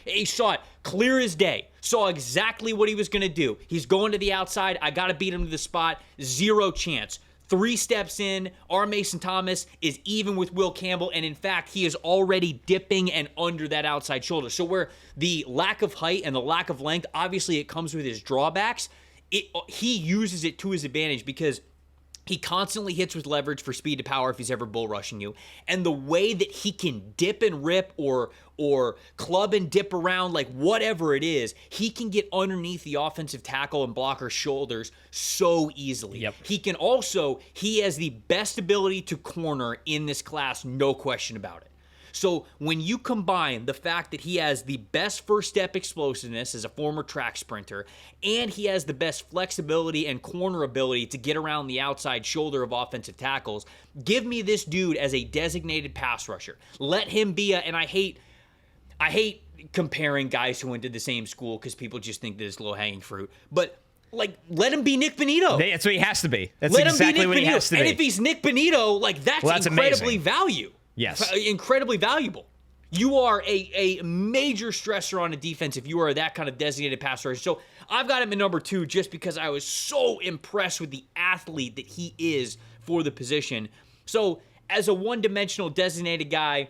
He saw it clear as day. Saw exactly what he was going to do. He's going to the outside. I got to beat him to the spot. 0 chance. 3 steps in, R. Mason Thomas is even with Will Campbell, and in fact, he is already dipping and under that outside shoulder. So where the lack of height and the lack of length, obviously it comes with his drawbacks, he uses it to his advantage because he constantly hits with leverage for speed to power if he's ever bull rushing you. And the way that he can dip and rip or club and dip around, like whatever it is, he can get underneath the offensive tackle and blocker's shoulders so easily. Yep. He has the best ability to corner in this class, no question about it. So when you combine the fact that he has the best first step explosiveness as a former track sprinter, and he has the best flexibility and corner ability to get around the outside shoulder of offensive tackles, give me this dude as a designated pass rusher. Let him be and I hate comparing guys who went to the same school because people just think that it's low-hanging fruit, but like, let him be Nick Bonito. That's what he has to be. That's exactly what he has to be. And if he's Nick Bonito, like that's incredibly amazing. Yes. Incredibly valuable. You are a major stressor on a defense if you are that kind of designated pass rusher. So I've got him at number 2 just because I was so impressed with the athlete that he is for the position. So as a one-dimensional designated guy,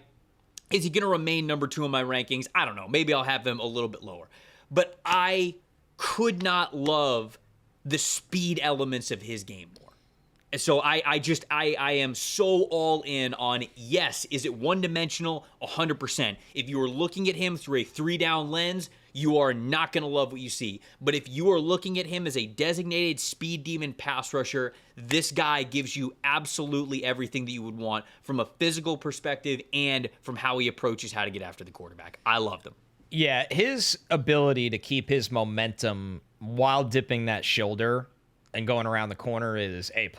is he going to remain number 2 in my rankings? I don't know. Maybe I'll have him a little bit lower. But I could not love the speed elements of his game more. So I am so all in on, yes, is it one-dimensional? 100%. If you were looking at him through a 3-down lens, you are not going to love what you see. But if you are looking at him as a designated speed demon pass rusher, this guy gives you absolutely everything that you would want from a physical perspective and from how he approaches how to get after the quarterback. I love him. Yeah, his ability to keep his momentum while dipping that shoulder and going around the corner is A+.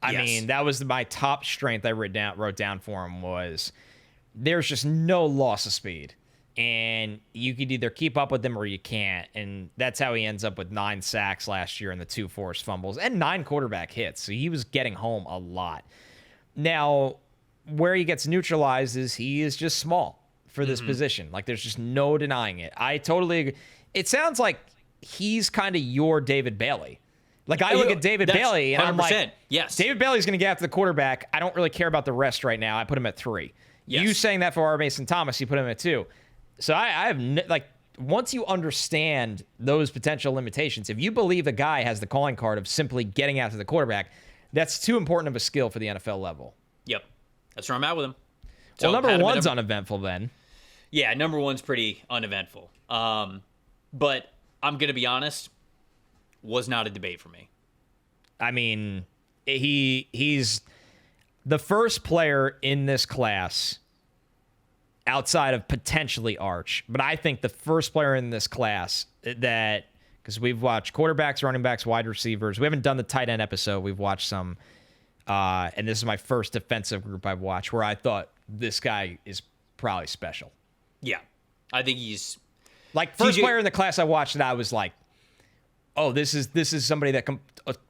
I mean, that was my top strength I wrote down for him was there's just no loss of speed. And you could either keep up with him or you can't. And that's how he ends up with 9 sacks last year and the 2 forced fumbles and 9 quarterback hits. So he was getting home a lot. Now, where he gets neutralized is he is just small for this position. Like, there's just no denying it. I totally agree. It sounds like he's kind of your David Bailey. Like, I look at David Bailey and I'm like, yes, David Bailey's going to get after the quarterback. I don't really care about the rest right now. I put him at 3. Yes. You saying that for R. Mason Thomas, you put him at 2. So I have, once you understand those potential limitations, if you believe the guy has the calling card of simply getting after the quarterback, that's too important of a skill for the NFL level. Yep. That's where I'm at with him. So well, number 1's uneventful then. Yeah, number 1's pretty uneventful. But I'm going to be honest, was not a debate for me. I mean, he's the first player in this class outside of potentially Arch, but I think the first player in this class that, because we've watched quarterbacks, running backs, wide receivers. We haven't done the tight end episode. We've watched some, and this is my first defensive group I've watched where I thought this guy is probably special. Yeah, I think he's like first player in the class I watched that I was like, oh, this is somebody that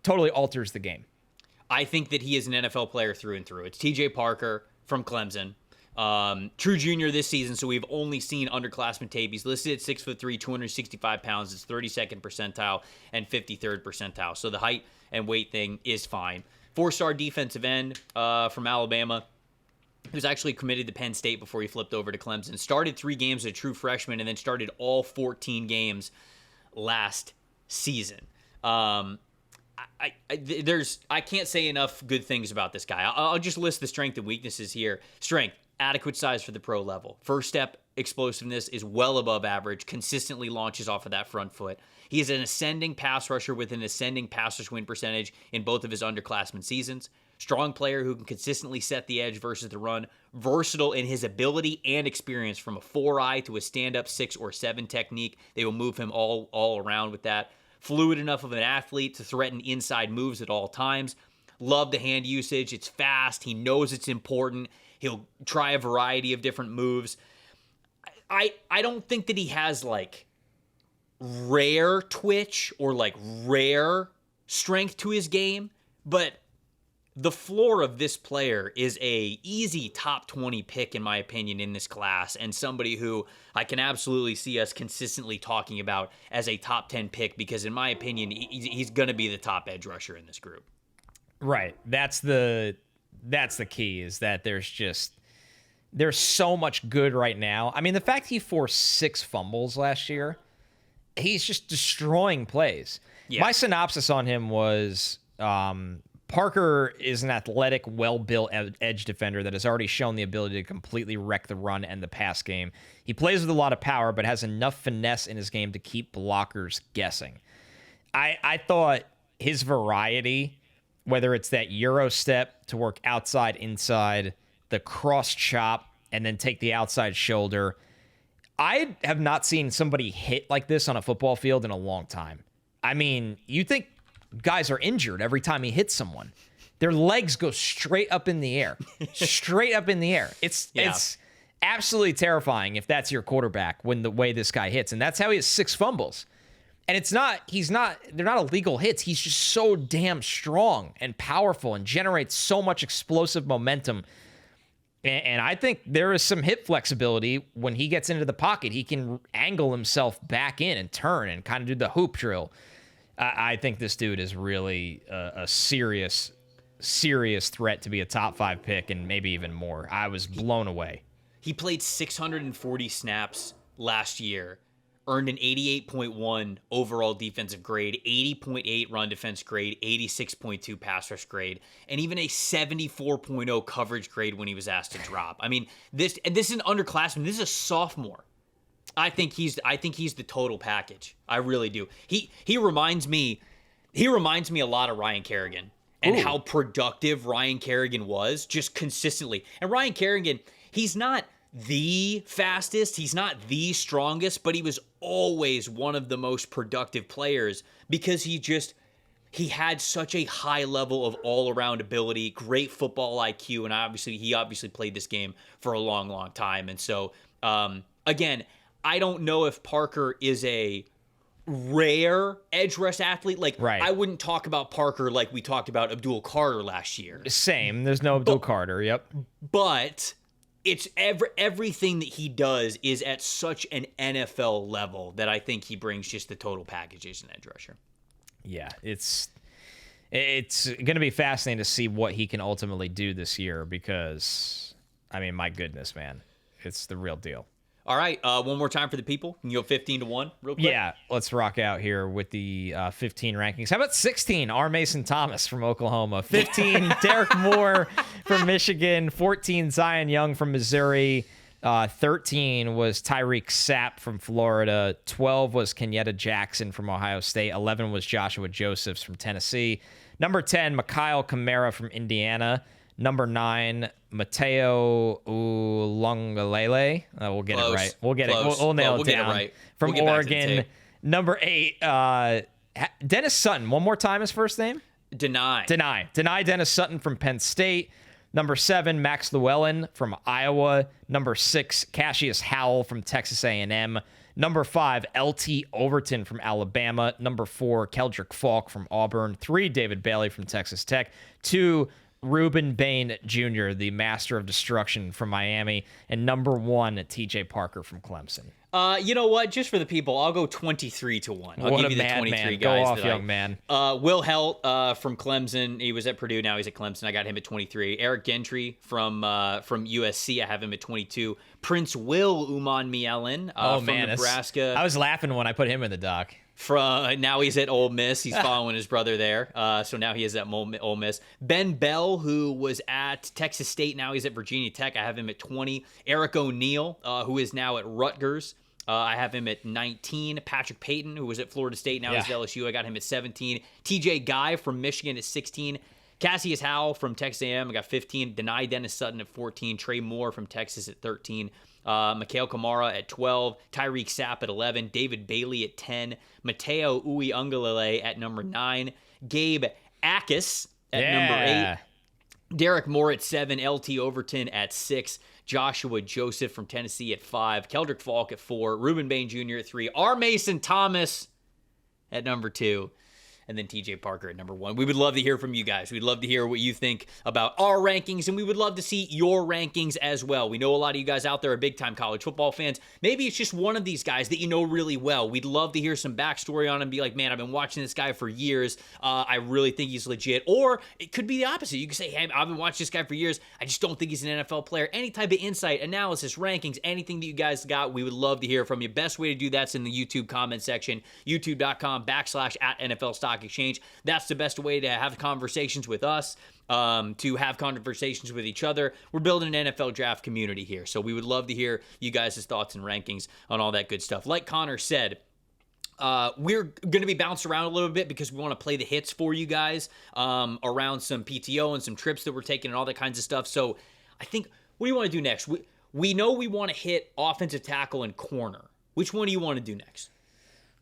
totally alters the game. I think that he is an NFL player through and through. It's TJ Parker from Clemson. True junior this season, so we've only seen underclassmen tape. He's listed at 6'3", 265 pounds. It's 32nd percentile and 53rd percentile. So the height and weight thing is fine. 4-star defensive end from Alabama. He was actually committed to Penn State before he flipped over to Clemson. Started 3 games as a true freshman and then started all 14 games last season. I can't say enough good things about this guy. I'll just list the strength and weaknesses here. Strength. Adequate size for the pro level. First step explosiveness is well above average, consistently launches off of that front foot. He is an ascending pass rusher with an ascending pass rush win percentage in both of his underclassmen seasons. Strong player who can consistently set the edge versus the run. Versatile in his ability and experience from a 4-eye to a stand-up 6 or 7 technique. They will move him all around with that. Fluid enough of an athlete to threaten inside moves at all times. Love the hand usage. It's fast. He knows it's important. He'll try a variety of different moves. I don't think that he has like rare twitch or like rare strength to his game, but the floor of this player is a easy top 20 pick in my opinion in this class, and somebody who I can absolutely see us consistently talking about as a top 10 pick because in my opinion he's going to be the top edge rusher in this group. Right. That's the key, is that there's so much good right now. I mean, the fact he forced 6 fumbles last year, he's just destroying plays. Yeah. My synopsis on him was Parker is an athletic, well-built edge defender that has already shown the ability to completely wreck the run and the pass game. He plays with a lot of power, but has enough finesse in his game to keep blockers guessing. I thought his variety, whether it's that Euro step to work outside, inside, the cross chop, and then take the outside shoulder. I have not seen somebody hit like this on a football field in a long time. I mean, you think guys are injured every time he hits someone. Their legs go straight up in the air. Straight up in the air. It's absolutely terrifying if that's your quarterback when the way this guy hits. And that's how he has 6 fumbles. And they're not illegal hits. He's just so damn strong and powerful and generates so much explosive momentum. And I think there is some hip flexibility when he gets into the pocket. He can angle himself back in and turn and kind of do the hoop drill. I think this dude is really a serious threat to be a top 5 pick and maybe even more. I was blown away. He played 640 snaps last year. Earned an 88.1 overall defensive grade, 80.8 run defense grade, 86.2 pass rush grade, and even a 74.0 coverage grade when he was asked to drop. I mean, this is an underclassman. This is a sophomore. I think he's the total package. I really do. He reminds me a lot of Ryan Kerrigan and how productive Ryan Kerrigan was just consistently. And Ryan Kerrigan, he's not the fastest, he's not the strongest, but he was always one of the most productive players because he had such a high level of all-around ability, great football IQ, and he obviously played this game for a long, long time. And so, again, I don't know if Parker is a rare edge rush athlete. Right. I wouldn't talk about Parker like we talked about Abdul Carter last year. Same. There's no Abdul Carter. Yep. But it's everything that he does is at such an NFL level that I think he brings just the total package as an edge rusher. Yeah, it's going to be fascinating to see what he can ultimately do this year because, I mean, my goodness, man, it's the real deal. All right, one more time for the people. Can you go 15-1 real quick? Yeah, let's rock out here with the 15 rankings. How about 16? R. Mason Thomas from Oklahoma. 15, Derrick Moore from Michigan. 14, Zion Young from Missouri. 13 was Tyreak Sapp from Florida. 12 was Kenyatta Jackson from Ohio State. 11 was Joshua Josephs from Tennessee. Number 10, Mikail Kamara from Indiana. Number 9, Matayo Uiagalelei. We'll get it right. We'll get it. We'll nail it down. Get it right. From Oregon. Number 8, Dennis-Sutton. One more time, his first name? Dani Dennis-Sutton from Penn State. Number 7, Max Llewellyn from Iowa. Number 6, Cashius Howell from Texas A&M. Number 5, LT Overton from Alabama. Number 4, Keldric Faulk from Auburn. 3, David Bailey from Texas Tech. 2, Rueben Bain Jr., the master of destruction from Miami. And number 1, TJ Parker from Clemson. You know what? Just for the people, I'll go 23-1. I'll What give you the 23 man. guys. Go off, young man. Will Helt from Clemson. He was at Purdue. Now he's at Clemson. I got him at 23. Eric Gentry from USC. I have him at 22. Prince Will Uman-Mielen from Nebraska. I was laughing when I put him in the doc. Now he's at Ole Miss. He's following his brother there. So now he is at Ole Miss. Ben Bell, who was at Texas State, now he's at Virginia Tech. I have him at 20. Eric O'Neal, who is now at Rutgers. I have him at 19. Patrick Payton, who was at Florida State, now he's at LSU. I got him at 17. TJ Guy from Michigan at 16. Cassius Howell from Texas A&M, I got 15. Dennis-Sutton at 14. Trey Moore from Texas at 13. Mikail Kamara at 12. Tyreak Sapp at 11. David Bailey at 10. Matayo Uiagalelei at number 9. Gabe Jacas at number 8. Derrick Moore at 7. LT Overton at 6. Joshua Joseph from Tennessee at 5. Keldric Faulk at 4. Rueben Bain Jr. at 3. R. Mason Thomas at number 2. And then TJ Parker at number 1. We would love to hear from you guys. We'd love to hear what you think about our rankings, and we would love to see your rankings as well. We know a lot of you guys out there are big-time college football fans. Maybe it's just one of these guys that you know really well. We'd love to hear some backstory on him, be like, man, I've been watching this guy for years. I really think he's legit. Or it could be the opposite. You could say, hey, I've been watching this guy for years. I just don't think he's an NFL player. Any type of insight, analysis, rankings, anything that you guys got, we would love to hear from you. Best way to do that's in the YouTube comment section, youtube.com/NFL Stock Exchange. That's the best way to have conversations with us, to have conversations with each other. We're building an NFL draft community here, so we would love to hear you guys' thoughts and rankings on all that good stuff. Like Connor said, we're going to be bounced around a little bit because we want to play the hits for you guys around some PTO and some trips that we're taking and all that kinds of stuff. So I think, what do you want to do next? We know we want to hit offensive tackle and corner. Which one do you want to do next?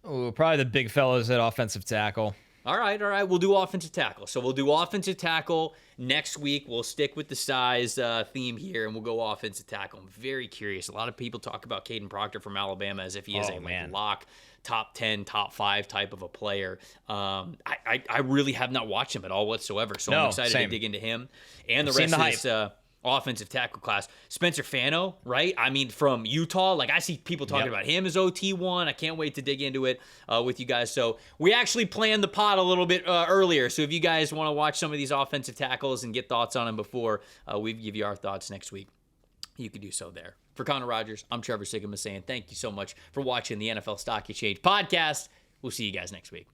Oh, probably the big fellas at offensive tackle. All right. We'll do offensive tackle. So we'll do offensive tackle next week. We'll stick with the size theme here, and we'll go offensive tackle. I'm very curious. A lot of people talk about Caden Proctor from Alabama as if he is a lock, top 10, top 5 type of a player. I really have not watched him at all whatsoever, so I'm excited to dig into him and the rest of this offensive tackle class. Spencer Fano, right? I mean, from Utah. Like, I see people talking about him as OT1. I can't wait to dig into it with you guys. So we actually planned the pod a little bit earlier. So if you guys want to watch some of these offensive tackles and get thoughts on them before we give you our thoughts next week, you can do so there. For Connor Rogers, I'm Trevor Sikkema saying thank you so much for watching the NFL Stock Exchange podcast. We'll see you guys next week.